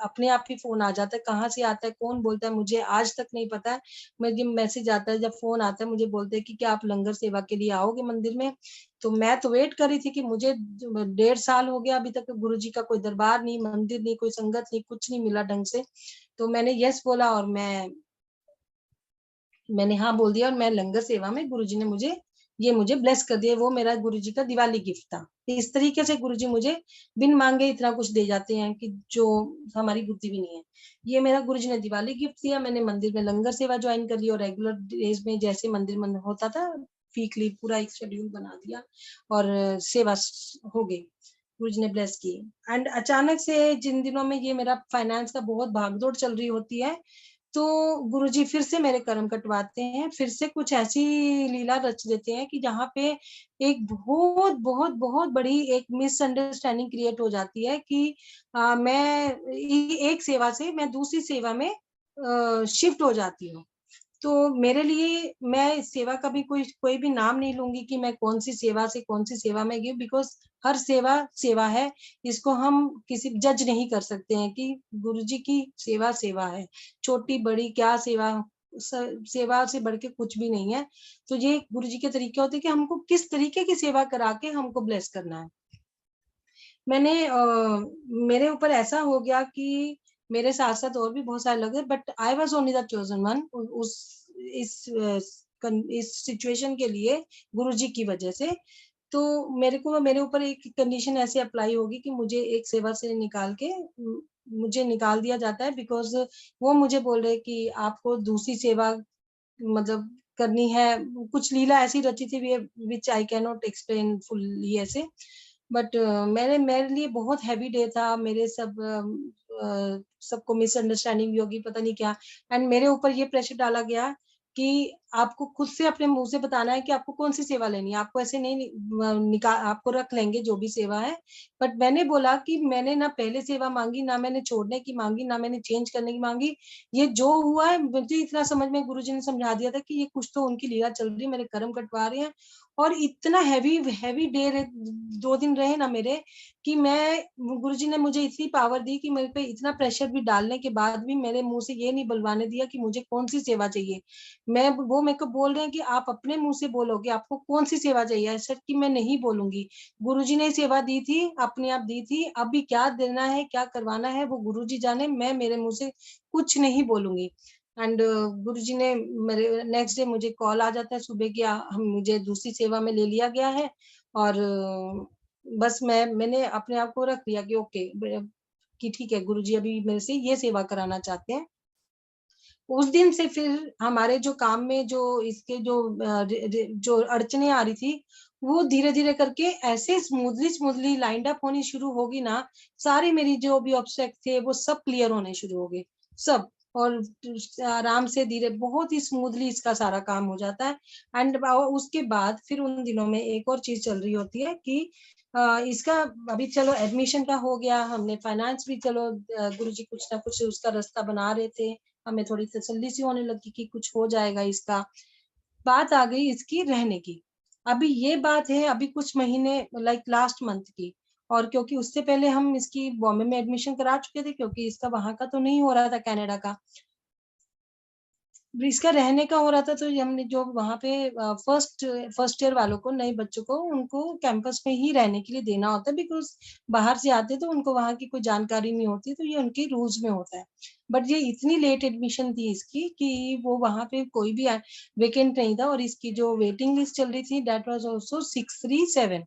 अपने आप ही फोन आ जाता है। कहाँ से आता है, कौन बोलता है, मुझे आज तक नहीं पता है। मुझे मैसेज आता है, जब फोन आता है मुझे बोलते हैं कि क्या आप लंगर सेवा के लिए आओगे मंदिर में। तो मैं तो वेट कर रही थी कि मुझे 1.5 साल हो गया अभी तक गुरुजी का कोई दरबार नहीं, मंदिर नहीं, कोई संगत नहीं, कुछ नहीं मिला ढंग से। तो मैंने यस बोला और मैंने हाँ बोल दिया, और मैं लंगर सेवा में गुरुजी ने मुझे ब्लेस कर दिया। वो मेरा गुरुजी का दिवाली गिफ्ट था। इस तरीके से गुरुजी मुझे बिन मांगे इतना कुछ दे जाते हैं कि जो हमारी बुद्धि भी नहीं है। ये मेरा गुरुजी ने दिवाली गिफ्ट दिया। मैंने मंदिर में लंगर सेवा ज्वाइन कर ली, और रेगुलर डेज में जैसे मंदिर में होता था, वीकली पूरा एक शेड्यूल बना दिया, और सेवा हो गई। गुरुजी ने ब्लेस की। एंड अचानक से जिन दिनों में ये मेरा फाइनेंस का बहुत भागदौड़ चल रही होती है, तो गुरुजी फिर से मेरे कर्म कटवाते हैं, फिर से कुछ ऐसी लीला रच देते हैं कि जहाँ पे एक बहुत बहुत बहुत बड़ी एक मिसअंडरस्टैंडिंग क्रिएट हो जाती है कि मैं एक सेवा से मैं दूसरी सेवा में शिफ्ट हो जाती हूँ। तो मेरे लिए मैं इस सेवा का भी कोई भी नाम नहीं लूंगी कि मैं कौन सी सेवा से कौन सी सेवा में गई, बिकॉज हर सेवा सेवा है। इसको हम किसी जज नहीं कर सकते हैं कि गुरुजी की सेवा सेवा है, छोटी बड़ी क्या सेवा, सेवा से बढ़ के कुछ भी नहीं है। तो ये गुरुजी के तरीके होते हैं कि हमको किस तरीके की सेवा करा के हमको ब्लेस करना है। मैंने मेरे ऊपर ऐसा हो गया कि मेरे साथ साथ और भी बहुत सारे लोग हैं, but I was only the chosen one उस इस इस सिचुएशन के लिए, गुरुजी की वजह से। तो मेरे ऊपर एक कंडीशन ऐसे अप्लाई होगी कि मुझे एक सेवा से निकाल के मुझे निकाल दिया जाता है, बिकॉज वो मुझे बोल रहे कि आपको दूसरी सेवा मतलब करनी है। कुछ लीला ऐसी रची थी which I can not explain fully ऐसे। बट मेरे लिए बहुत हैवी डे था। मेरे सबको मिसअंडरस्टैंडिंग भी होगी, पता नहीं क्या। एंड मेरे ऊपर ये प्रेशर डाला गया कि आपको खुद से अपने मुंह से बताना है कि आपको कौन सी सेवा लेनी है। आपको ऐसे नहीं निकाल, आपको रख लेंगे जो भी सेवा है। बट मैंने बोला कि मैंने ना पहले सेवा मांगी, ना मैंने छोड़ने की मांगी, ना मैंने चेंज करने की मांगी। ये जो हुआ है मुझे इतना समझ में गुरुजी ने समझा दिया था कि ये कुछ तो उनकी लीला चल रही है, मेरे कर्म कटवा रहे हैं। और इतना हैवी हैवी डे 2 दिन रहे ना मेरे, कि मैं गुरुजी ने मुझे इतनी पावर दी कि मेरे पे इतना प्रेशर भी डालने के बाद भी मेरे मुंह से ये नहीं बुलवाने दिया कि मुझे कौन सी सेवा चाहिए। वो मेरे को बोल रहे हैं कि आप अपने मुंह से बोलोगे आपको कौन सी सेवा चाहिए, ऐसा कि मैं नहीं बोलूंगी। गुरुजी ने सेवा दी थी, अपने आप दी थी, अभी क्या देना है क्या करवाना है वो गुरुजी जाने, मैं मेरे मुंह से कुछ नहीं बोलूंगी। एंड गुरुजी ने मेरे नेक्स्ट डे मुझे कॉल आ जाता है सुबह कि हम मुझे दूसरी सेवा में ले लिया गया है। और बस मैंने अपने आप को रख लिया कि ओके, कि ठीक है गुरुजी अभी मेरे से ये सेवा कराना चाहते हैं। उस दिन से फिर हमारे जो काम में जो इसके जो अड़चने आ रही थी, वो धीरे धीरे करके ऐसे स्मूथली लाइंड अप होनी शुरू होगी ना। सारी मेरी जो भी ऑब्स्टेक्ल थे वो सब क्लियर होने शुरू हो गए, सब। और आराम से धीरे बहुत ही स्मूथली इसका सारा काम हो जाता है। एंड उसके बाद फिर उन दिनों में एक और चीज चल रही होती है कि इसका अभी चलो एडमिशन का हो गया, हमने फाइनेंस भी चलो गुरुजी कुछ ना कुछ उसका रास्ता बना रहे थे, हमें थोड़ी तसल्ली सी होने लगी कि कुछ हो जाएगा इसका। बात आ गई इसकी रहने की। अभी ये बात है अभी कुछ महीने लाइक लास्ट मंथ की। और क्योंकि उससे पहले हम इसकी बॉम्बे में एडमिशन करा चुके थे, क्योंकि इसका वहां का तो नहीं हो रहा था, कनाडा का। इसका रहने का हो रहा था, तो हमने जो वहाँ पे फर्स्ट ईयर वालों को, नए बच्चों को, उनको कैंपस में ही रहने के लिए देना होता है, बिकॉज़ बाहर से आते तो उनको वहाँ की कोई जानकारी नहीं होती, तो ये उनके रूल्स में होता है। बट ये इतनी लेट एडमिशन थी इसकी कि वो वहाँ पे कोई भी वेकेंट नहीं था, और इसकी जो वेटिंग लिस्ट चल रही थी दैट वाज़ आल्सो 637।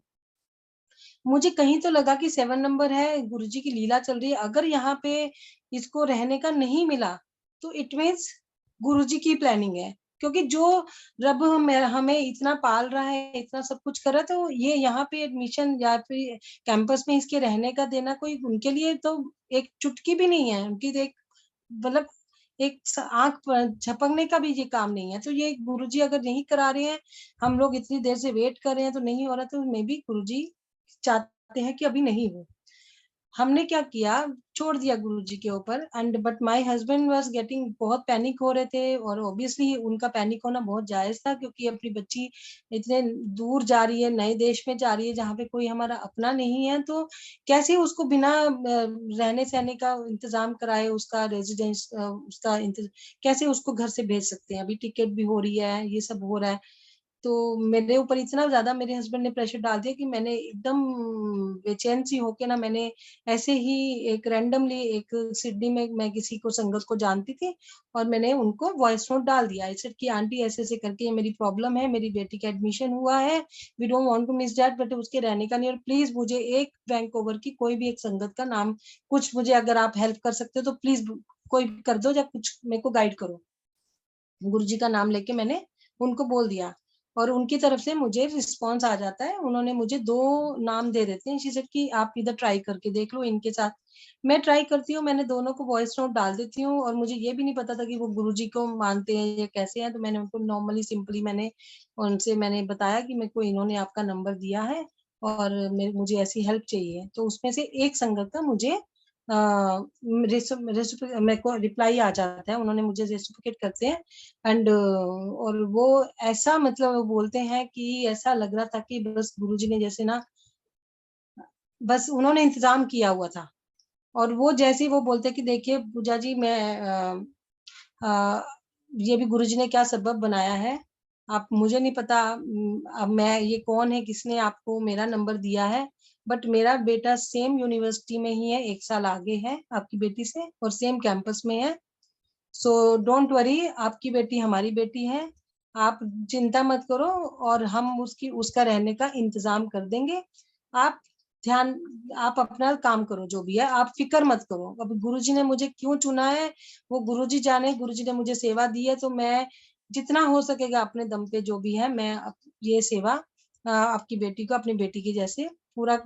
मुझे कहीं तो लगा कि 7 नंबर है, गुरुजी की लीला चल रही है। अगर यहाँ पे इसको रहने का नहीं मिला, तो इट मीन्स गुरुजी की प्लानिंग है। क्योंकि जो रब हमें इतना पाल रहा है, इतना सब कुछ कर रहा है, तो ये यहाँ पे एडमिशन या फिर कैंपस में इसके रहने का देना कोई उनके लिए तो एक चुटकी भी नहीं है। उनकी एक मतलब एक आँख झपकने का भी ये काम नहीं है। तो ये गुरुजी अगर नहीं करा रहे हैं, हम लोग इतनी देर से वेट कर रहे हैं, तो नहीं हो रहा, तो मेबी गुरुजी चाहते हैं कि अभी नहीं हो। हमने क्या किया, छोड़ दिया गुरुजी के ऊपर, and but my husband was getting, बहुत पैनिक हो रहे थे, और ऑब्वियसली उनका पैनिक होना बहुत जायज़ था, क्योंकि अपनी बच्ची इतने दूर जा रही है, नए देश में जा रही है, जहाँ पे कोई हमारा अपना नहीं है, तो कैसे उसको बिना रहने-सहने का इंतज़ाम कराए, उसका रेज़िडेंस उसका कैसे उसको घर से भेज सकते हैं? अभी टिकट भी हो रही है, ये सब हो रहा है। तो मेरे ऊपर इतना ज़्यादा मेरे हस्बैंड ने प्रेशर डाल दिया कि मैंने एकदम बेचैन सी होके ना, मैंने ऐसे ही एक रैंडमली एक सिडनी में मैं किसी को संगत को जानती थी, और मैंने उनको वॉइस नोट डाल दिया। आई सेड कि आंटी ऐसे-ऐसे करके ये मेरी प्रॉब्लम है, मेरी बेटी का एडमिशन हुआ है, we don't want to miss that, but उसके रहने का नहीं, और प्लीज़ मुझे एक वैंकूवर की कोई भी एक संगत का नाम, कुछ मुझे अगर आप हेल्प कर सकते हो तो प्लीज़ कोई कर दो, या कुछ मेरे को गाइड करो। गुरुजी का नाम लेके मैंने उनको बोल दिया, और उनकी तरफ से मुझे रिस्पॉन्स आ जाता है। उन्होंने मुझे 2 नाम दे देते हैं, शी सेड कि आप इधर ट्राई करके देख लो इनके साथ। मैं ट्राई करती हूँ, मैंने दोनों को वॉइस नोट डाल देती हूँ, और मुझे ये भी नहीं पता था कि वो गुरुजी को मानते हैं या कैसे हैं, तो मैंने उनको नॉर्मली सिंपली मैंने बताया कि मेरे को इन्होंने आपका नंबर दिया है, और मुझे ऐसी हेल्प चाहिए। तो उसमें से एक संगत का मुझे अ, मेरे को रिप्लाई आ जाता है, उन्होंने मुझे रेसिप्रोकेट करते हैं, एंड और वो ऐसा मतलब वो बोलते हैं कि ऐसा लग रहा था कि बस गुरुजी ने जैसे ना, बस उन्होंने इंतज़ाम किया हुआ था। और वो जैसे ही वो बोलते हैं कि देखिए पूजा जी, अ, ये भी गुरुजी ने क्या सबब बनाया है, आप मुझे नहीं पता, अब मैं ये कौन है, किसने आपको मेरा नंबर दिया है, बट मेरा बेटा सेम यूनिवर्सिटी में ही है, 1 साल आगे है आपकी बेटी से, और सेम कैंपस में है। सो डोंट वरी, आपकी बेटी हमारी बेटी है, आप चिंता मत करो, और हम उसका रहने का इंतज़ाम कर देंगे। आप ध्यान आप अपना काम करो जो भी है, आप फ़िक्र मत करो। अब गुरुजी ने मुझे क्यों चुना है, वो गुरुजी जाने, गुरुजी ने मुझे सेवा दी है, तो मैं जितना हो सकेगा अपने दम पे जो भी है, मैं ये सेवा आपकी बेटी को अपनी बेटी की जैसे पूरा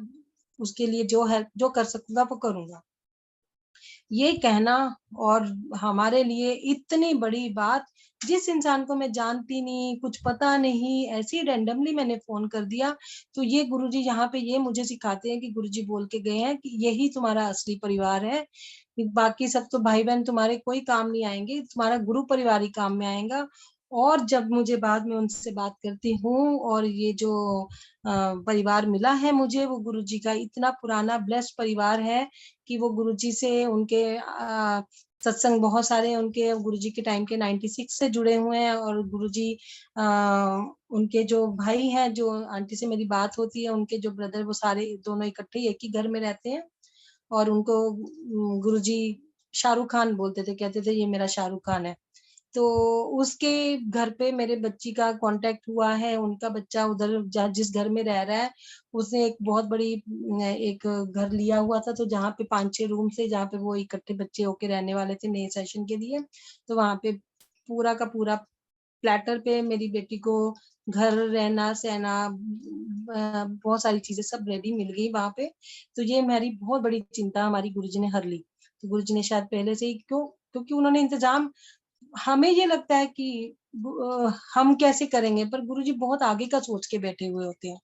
उसके लिए जो हेल्प जो कर सकूँगा वो करूँगा। ये कहना, और हमारे लिए इतनी बड़ी बात, जिस इंसान को मैं जानती नहीं, कुछ पता नहीं, ऐसे ही रैंडमली मैंने फ़ोन कर दिया, तो ये गुरुजी यहाँ पे ये मुझे सिखाते हैं कि गुरुजी बोल के गए हैं कि यही तुम्हारा असली परिवार है। बाकी सब तो भाई-बहन तुम्हारे कोई काम नहीं आएँगे, तुम्हारा गुरु परिवार ही काम में आएगा। और जब मुझे बाद में उनसे बात करती हूँ, और ये जो परिवार मिला है मुझे, वो गुरुजी का इतना पुराना ब्लेस्ड परिवार है कि वो गुरुजी से उनके सत्संग बहुत सारे उनके गुरुजी के टाइम के 96 से जुड़े हुए हैं, और गुरुजी अ, उनके जो भाई हैं, जो आंटी से मेरी बात होती है, उनके जो ब्रदर, वो सारे दोनों इकट्ठे एक ही घर में रहते हैं, और उनको गुरुजी शाहरुख खान बोलते थे, कहते थे ये मेरा शाहरुख खान है। तो उसके घर पे मेरे बच्ची का कॉन्टैक्ट हुआ है, उनका बच्चा उधर जिस घर में रह रहा है, उसने एक बहुत बड़ी एक घर लिया हुआ था, तो जहाँ पे 5-6 रूम थे, जहाँ पे वो इकट्ठे बच्चे होके रहने वाले थे नए सेशन के लिए। तो वहाँ पे पूरा का पूरा प्लैटर पे मेरी बेटी को घर, रहना-सहना, बहुत सारी चीज़ें सब रेडी मिल गई वहाँ पे। तो ये मेरी बहुत बड़ी चिंता हमारी गुरुजी ने हर ली। तो गुरुजी ने शायद पहले से ही, क्योंकि उन्होंने इंतज़ाम, हमें ये लगता है कि हम कैसे करेंगे, पर गुरुजी बहुत आगे का सोच के बैठे हुए होते हैं।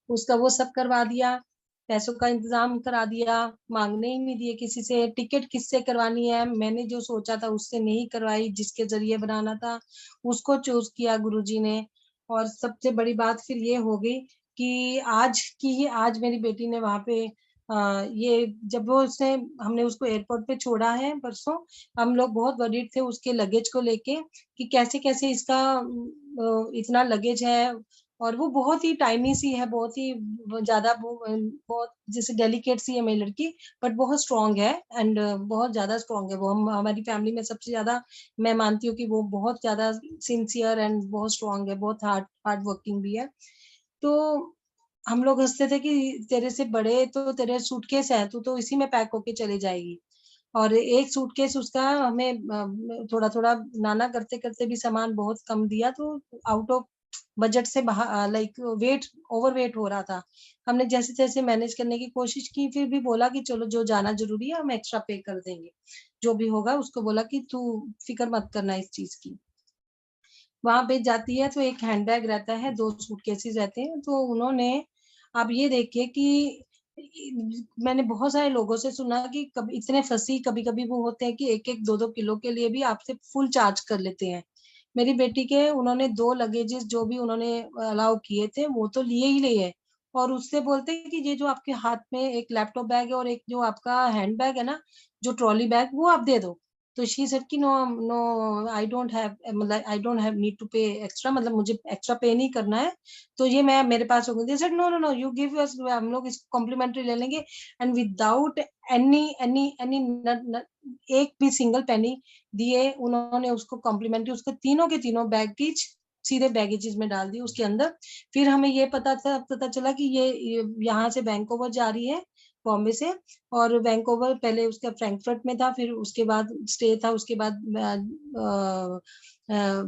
उसका वो सब करवा दिया, पैसों का इंतज़ाम करा दिया, माँगने ही नहीं दिए किसी से, टिकट किससे करवानी है, मैंने जो सोचा था उससे नहीं करवाई, जिसके ज़रिए बनाना था, उसको चूज़ किया गुरुजी ने। और सबसे बड़ी बात फिर ये हो गई कि आज मेरी बेटी ने वहाँ पे ये जब वो उसने हमने उसको एयरपोर्ट पे छोड़ा है परसों, हम लोग बहुत वरीड थे उसके लगेज को लेके कि कैसे-कैसे इसका इतना लगेज है, और वो बहुत ही टाइनी सी है, बहुत ही ज़्यादा बहुत जैसे डेलिकेट सी है मेरी लड़की, बट बहुत स्ट्रॉन्ग है एंड बहुत ज़्यादा स्ट्रॉन्ग है वो। हम हमारी फैमिली में सबसे ज़्यादा मैं मानती हूँ कि वो बहुत ज़्यादा सिंसियर एंड बहुत स्ट्रॉन्ग है, बहुत हार्ड हार्ड वर्किंग भी है। तो हम लोग हँसते थे कि तेरे से बड़े तो तेरे सूटकेस है, तू तो इसी में पैक होके चली जाएगी। और एक सूटकेस उसका हमें थोड़ा-थोड़ा ना करते-करते भी सामान बहुत कम दिया, तो आउट ऑफ बजट से लाइक वेट ओवरवेट हो रहा था। हमने जैसे-तैसे मैनेज करने की कोशिश की, फिर भी बोला कि चलो जो जाना ज़रूरी है हम एक्स्ट्रा पे कर देंगे। जो भी होगा उसको बोला कि तू फ़िक्र मत करना इस चीज़ की। वहाँ पे जाती है तो एक हैंडबैग रहता है, 2 सूटकेसेस रहते हैं, तो उन्होंने आप ये देखिए कि मैंने बहुत सारे लोगों से सुना कि कभी इतने फँसी कभी-कभी वो होते हैं कि 1-1, 2-2 किलो के लिए भी आपसे फुल चार्ज कर लेते हैं। मेरी बेटी के उन्होंने 2 लगेजेस जो भी उन्होंने अलाउ किए थे, वो तो लिए ही लिए और उससे बोलते हैं कि ये जो आपके हाथ में एक लैपटॉप बैग है और एक जो आपका हैंडबैग है ना, जो ट्रॉली बैग वो आप दे दो। तो शी सेड कि no no I don't have मतलब I don't have need to pay extra, मतलब मुझे एक्स्ट्रा पे नहीं करना है, तो ये मैं मेरे पास होगा। They said no no no you give us, हम लोग इसको कॉम्प्लीमेंट्री ले लेंगे and without any any any एक भी सिंगल पेनी दिए उन्होंने उसको कॉम्प्लीमेंट्री उसके तीनों के तीनों बैगेज सीधे बैगेजेस में डाल दिए उसके अंदर। फिर हमें ये पता चला कि ये यहाँ से वैंकूवर जा रही है बॉम्बे से, और वैंकूवर पहले उसका फ्रैंकफर्ट में था, फिर उसके बाद स्टे था, उसके बाद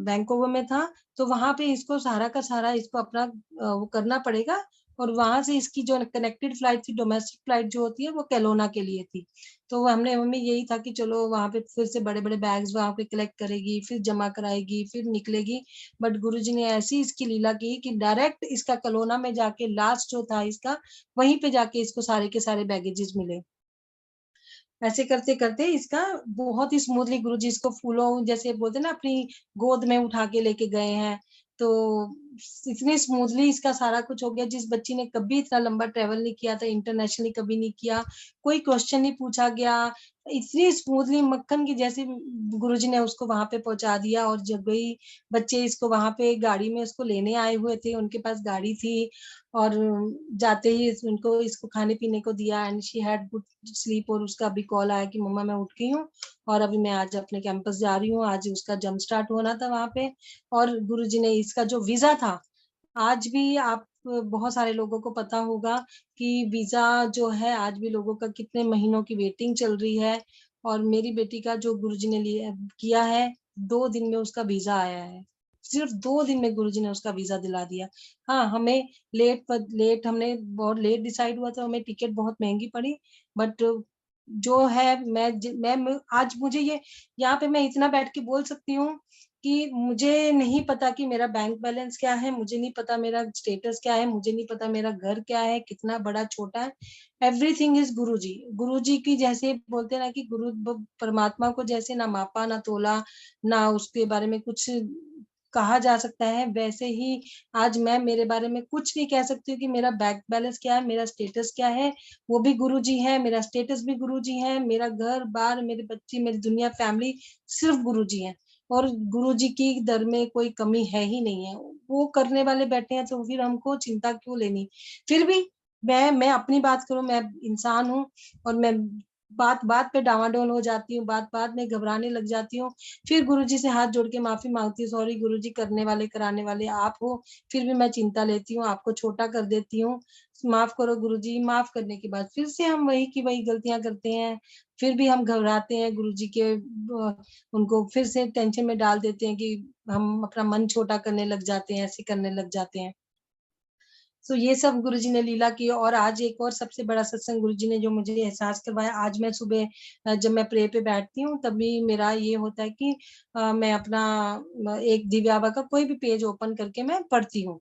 वैंकूवर में था। तो वहाँ पे इसको सारा का सारा इसको अपना वो करना पड़ेगा, और वहाँ से इसकी जो कनेक्टेड फ्लाइट थी, डोमेस्टिक फ्लाइट जो होती है, वो केलोना के लिए थी। तो हमने हमें यही था कि चलो वहाँ पे फिर से बड़े-बड़े बैग्स वहाँ पे कलेक्ट करेगी, फिर जमा कराएगी, फिर निकलेगी। बट गुरुजी ने ऐसी इसकी लीला की कि डायरेक्ट इसका केलोना में जाके लास्ट जो था इसका, वहीं पे जाके इसको सारे के सारे बैगेजेस मिले। ऐसे करते-करते इसका बहुत ही स्मूथली गुरुजी इसको फूलों जैसे बोलते हैं ना अपनी गोद में उठा के लेके गए हैं। तो इतनी स्मूथली इसका सारा कुछ हो गया, जिस बच्ची ने कभी इतना लंबा ट्रैवल नहीं किया था, इंटरनेशनली कभी नहीं किया, कोई क्वेश्चन नहीं पूछा गया। इतनी स्मूथली मक्खन की जैसे गुरुजी ने उसको वहाँ पे पहुँचा दिया, और जब गई बच्चे इसको वहाँ पे गाड़ी में उसको लेने आए हुए थे, उनके पास गाड़ी थी, और जाते ही उनको इसको खाने-पीने को दिया and she had good sleep, और उसका अभी कॉल आया कि मम्मा मैं उठ गई हूँ और अभी मैं आज अपने कैंपस जा रही हूँ। आज उसका जंप स्टार्ट होना था वहाँ पे, और गुरुजी ने इसका जो वीज़ा था, आज भी आप बहुत सारे लोगों को पता होगा कि वीज़ा जो है आज भी लोगों का कितने महीनों की वेटिंग चल रही है, और मेरी बेटी का जो गुरुजी ने लिया किया है, 2 दिन में उसका वीज़ा आया है। सिर्फ़ 2 दिन में गुरुजी ने उसका वीज़ा दिला दिया। हाँ, हमें लेट हमने बहुत लेट डिसाइड हुआ था, हमें टिकट बहुत महँगी पड़ी, बट जो है मैं आज मुझे ये यहाँ पे मैं इतना बैठ के बोल सकती हूँ कि मुझे नहीं पता कि मेरा बैंक बैलेंस क्या है, मुझे नहीं पता मेरा स्टेटस क्या है, मुझे नहीं पता मेरा घर क्या है, कितना बड़ा छोटा है। एवरीथिंग इज़ गुरुजी। गुरुजी की जैसे बोलते हैं ना कि गुरु ब परमात्मा को जैसे ना मापा, ना तोला, ना उसके बारे में कुछ कहा जा सकता है, वैसे ही आज मैं मेरे बारे में कुछ नहीं कह सकती हूँ कि मेरा बैंक बैलेंस क्या है, मेरा स्टेटस क्या है, वो भी गुरुजी हैं, मेरा स्टेटस भी गुरुजी हैं, मेरा घर-बार, मेरे बच्चे, मेरी दुनिया, फैमिली सिर्फ़ गुरुजी हैं, और गुरुजी की दर में कोई कमी है ही नहीं है। वो करने वाले बैठे हैं तो फिर हमको चिंता क्यों लेनी? फिर भी मैं अपनी बात करूँ, मैं इंसान हूँ और मैं बात-बात पे डामाडोल हो जाती हूँ, बात-बात में घबराने लग जाती हूँ। फिर गुरुजी से हाथ जोड़ के माफ़ी माँगती हूँ, सॉरी गुरुजी, करने वाले, कराने वाले आप हो, फिर भी मैं चिंता लेती हूँ, आपको छोटा कर देती हूँ। माफ़ करो गुरुजी, माफ़ करने के बाद फिर से हम वही की वही गलतियाँ करते हैं। फिर भी हम घबराते हैं गुरुजी के उनको फिर से टेंशन में डाल देते हैं कि हम अपना मन छोटा करने लग जाते हैं, ऐसे करने लग जाते हैं। सो ये सब गुरुजी ने लीला की, और आज एक और सबसे बड़ा सत्संग गुरुजी ने जो मुझे एहसास करवाया, आज मैं सुबह जब मैं प्रे पे बैठती हूँ, तभी मेरा ये होता है कि मैं अपना एक दिव्या बाबा का कोई भी पेज ओपन करके मैं पढ़ती हूँ।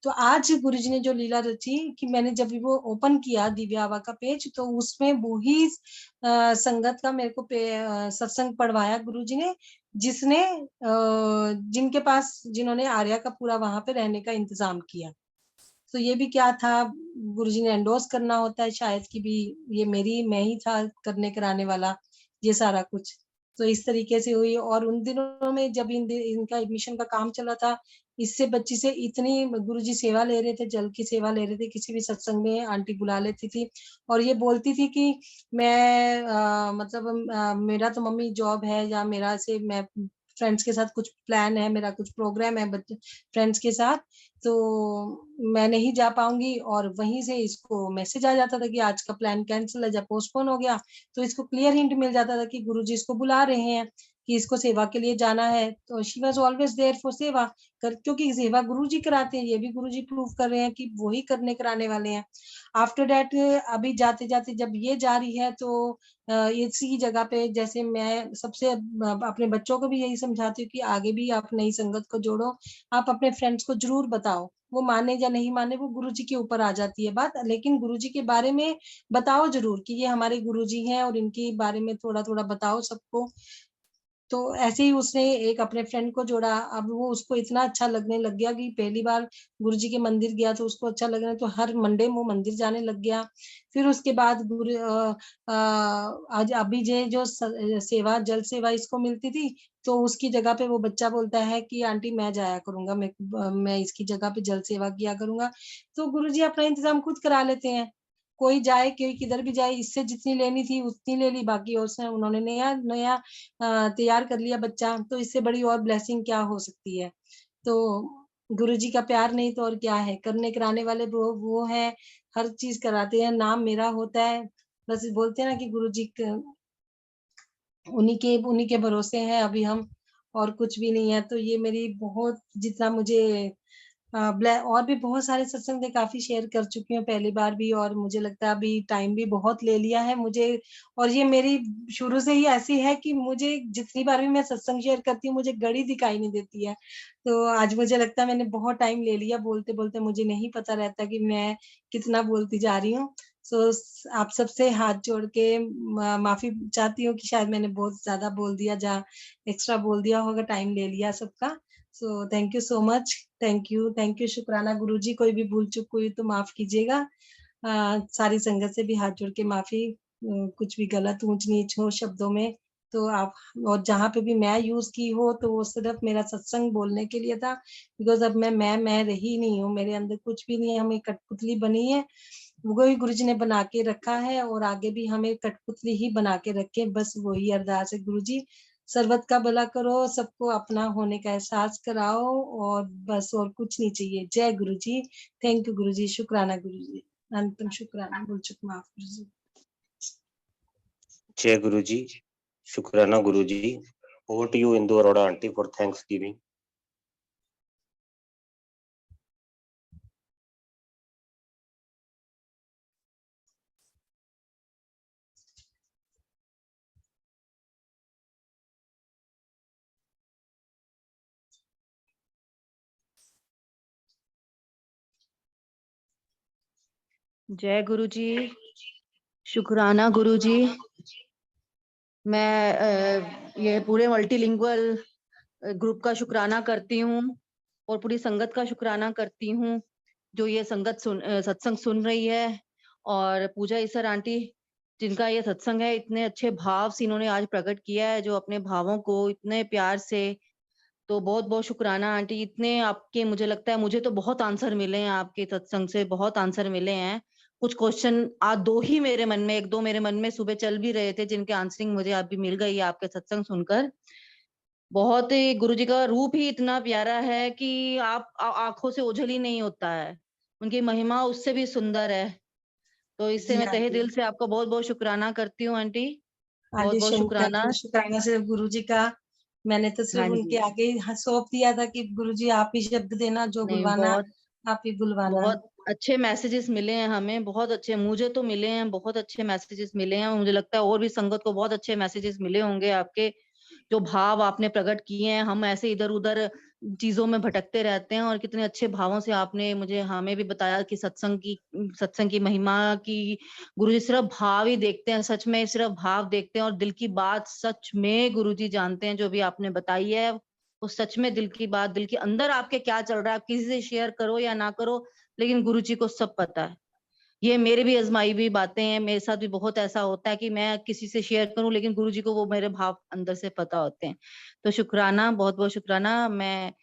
तो आज गुरुजी ने जो लीला रची कि मैंने जब भी वो ओपन किया दिव्या बाबा का पेज, तो उसमें वो ही संगत का मेरे को सत्संग पढ़वाया गुरुजी ने, जिसने जिनके पास जिन्होंने आर्या का पूरा वहाँ पे रहने का इंतज़ाम किया। तो ये भी क्या था, गुरुजी ने एंडोर्स करना होता है शायद कि भी ये मैं ही था करने कराने वाला ये सारा कुछ। तो इस तरीके से हुई, और उन दिनों में जब इनका एडमिशन का काम चल रहा था, इससे बच्ची से इतनी गुरुजी सेवा ले रहे थे, जल की सेवा ले रहे थे, किसी भी सत्संग में आंटी बुला लेती थी और ये बोलती थी कि मैं मतलब मेरा तो मम्मी जॉब है, या मेरा ऐसे मैं फ्रेंड्स के साथ कुछ प्लान है, मेरा कुछ प्रोग्राम है बच्चे फ्रेंड्स के साथ, तो मैं नहीं जा पाऊँगी, और वहीं से इसको मैसेज आ जाता था कि आज का प्लान कैंसल है या पोस्टपोन हो गया। तो इसको क्लियर हिंट मिल जाता था कि गुरुजी इसको बुला रहे हैं, कि इसको सेवा के लिए जाना है। तो she was always there for सेवा, क्योंकि सेवा गुरुजी कराते हैं, ये भी गुरुजी प्रूव कर रहे हैं कि वो ही करने कराने वाले हैं। आफ्टर दैट अभी जाते-जाते जब ये जा रही है, तो इसी की जगह पे जैसे मैं सबसे अपने बच्चों को भी यही समझाती हूँ कि आगे भी आप नई संगत को जोड़ो, आप अपने फ्रेंड्स को ज़रूर बताओ। वो माने या नहीं माने वो गुरुजी के ऊपर आ जाती है बात, लेकिन गुरुजी के बारे में बताओ ज़रूर कि ये हमारे गुरुजी हैं, और इनके बारे में थोड़ा-थोड़ा बताओ सबको। तो ऐसे ही उसने एक अपने फ्रेंड को जोड़ा, अब वो उसको इतना अच्छा लगने लग गया कि पहली बार गुरुजी के मंदिर गया तो उसको अच्छा लगना, तो हर मंडे वो मंदिर जाने लग गया। फिर उसके बाद आज अभी जो सेवा जल सेवा इसको मिलती थी, तो उसकी जगह पे वो बच्चा बोलता है कि आंटी मैं जाया करूँगा, मैं इसकी जगह पे जल सेवा किया करूँगा। तो गुरुजी अपना इंतज़ाम खुद करा लेते हैं। कोई जाए, कोई किधर भी जाए, इससे जितनी लेनी थी उतनी ले ली, बाकी और से उन्होंने नया नया तैयार कर लिया बच्चा, तो इससे बड़ी और ब्लेसिंग क्या हो सकती है। तो गुरुजी का प्यार नहीं तो और क्या है, करने कराने वाले वो हैं, हर चीज़ कराते हैं, नाम मेरा होता है। बस बोलते हैं ना कि गुरुजी क उन्हीं के भरोसे हैं अभी हम, और कुछ भी नहीं है। तो ये मेरी बहुत जितना मुझे ब्लै और भी बहुत सारे सत्संग मैं काफ़ी शेयर कर चुकी हूँ पहली बार भी, और मुझे लगता है अभी टाइम भी बहुत ले लिया है मुझे, और ये मेरी शुरू से ही ऐसी है कि मुझे जितनी बार भी मैं सत्संग शेयर करती हूँ, मुझे घड़ी दिखाई नहीं देती है। तो आज मुझे लगता है मैंने बहुत टाइम ले लिया बोलते-बोलते, मुझे नहीं पता रहता कि मैं कितना बोलती जा रही हूँ। सो स आप सबसे हाथ जोड़ के माफ़ी चाहती हूँ कि शायद मैंने बहुत ज़्यादा बोल दिया, जहाँ एक्स्ट्रा बोल दिया होगा, टाइम ले लिया सबका। सो thank you so much. Thank you, शुक्राना गुरुजी, कोई भी भूल-चूक हुई तो माफ़ कीजिएगा। सारी संगत से भी हाथ जोड़ के माफ़ी, कुछ भी गलत ऊँच-नीच हो शब्दों में, तो आप, और जहाँ पे भी मैं यूज़ की हो, तो वो सिर्फ़ मेरा सत्संग बोलने के लिए था, बिकॉज़ अब मैं रही नहीं हूँ, मेरे अंदर कुछ भी नहीं है, हम एक कठपुतली बनी है, वही गुरुजी ने बना के रखा है, और आगे भी हमें कठपुतली ही बना के रखें, बस वही अरदास है गुरुजी। सर्वत का भला करो, सबको अपना होने का एहसास कराओ, और बस और कुछ नहीं चाहिए। जय गुरुजी, थैंक यू गुरुजी, शुक्राना गुरुजी। अंतिम शुक्राना बोल चुकी, माफ गुरुजी। जय गुरुजी, शुक्राना गुरुजी। Over to you, Indu Arora aunty, for Thanksgiving. जय गुरुजी, शुक्राना गुरुजी। मैं ये पूरे मल्टीलिंगुअल ग्रुप का शुक्राना करती हूँ, और पूरी संगत का शुक्राना करती हूँ जो ये सत्संग सुन रही है, और पूजा ईसर आंटी जिनका ये सत्संग है, इतने अच्छे भाव से इन्होंने आज प्रकट किया है, जो अपने भावों को इतने प्यार से, तो बहुत बहुत शुक्राना आंटी। इतने आपके, मुझे लगता है मुझे तो बहुत आंसर मिले हैं आपके सत्संग से, बहुत आंसर मिले हैं। कुछ क्वेश्चन आज दो ही मेरे मन में, एक दो मेरे मन में सुबह चल भी रहे थे, जिनके आंसरिंग मुझे अभी मिल गई है आपके सत्संग सुनकर। बहुत ही गुरुजी का रूप ही इतना प्यारा है कि आप आंखों से ओझल ही नहीं होता है, उनकी महिमा उससे भी सुंदर है। तो इससे जी मैं तहे आंटी। दिल से आपका बहुत बहुत शुक्राना करती हूँ आंटी, बहुत आंटी बहुत शुक्राना। शुक्राना सिर्फ गुरुजी का, मैंने तो हाँ सिर्फ उनके जी, आगे ही सौंप दिया था कि गुरुजी आप ही शब्द देना, जो नहीं बुलवाना बहुत आप ही बुलवाना। बहुत अच्छे मैसेजेस मिले हैं हमें, बहुत अच्छे, मुझे तो मिले हैं, बहुत अच्छे मैसेजेस मिले हैं, मुझे लगता है और भी संगत को बहुत अच्छे मैसेजेस मिले होंगे आपके, जो भाव आपने प्रकट किए हैं। हम ऐसे इधर उधर चीजों में भटकते रहते हैं, और कितने अच्छे भावों से आपने मुझे, हमें भी बताया कि सत्संग की महिमा की गुरुजी सिर्फ भाव ही देखते हैं, सच में सिर्फ भाव देखते हैं, और दिल की बात सच में गुरुजी जानते हैं। जो भी आपने बताई है वो सच में दिल की बात, दिल के अंदर आपके क्या चल रहा है, आप किसी से शेयर करो या ना करो, लेकिन गुरुजी को सब पता है। ये मेरे भी आजमाई हुई बातें हैं, मेरे साथ भी बहुत ऐसा होता है कि मैं किसी से शेयर करूं लेकिन गुरुजी को वो मेरे भाव अंदर से पता होते हैं। तो शुक्राना, बहुत बहुत शुक्राना। मैं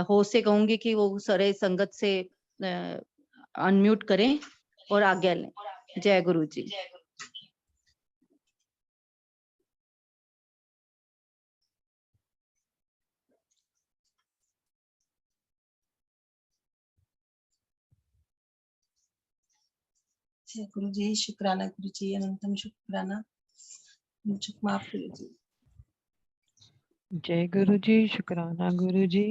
होस्ट से कहूंगी कि वो सारे संगत से अनम्यूट करें और आज्ञा लें। जय गुरु जी। जय गुरु जी, शुक्राना गुरु जी, अनंतम शुक्राना। मुझे माफ करिए जी। जय गुरु जी, शुक्राना गुरु जी।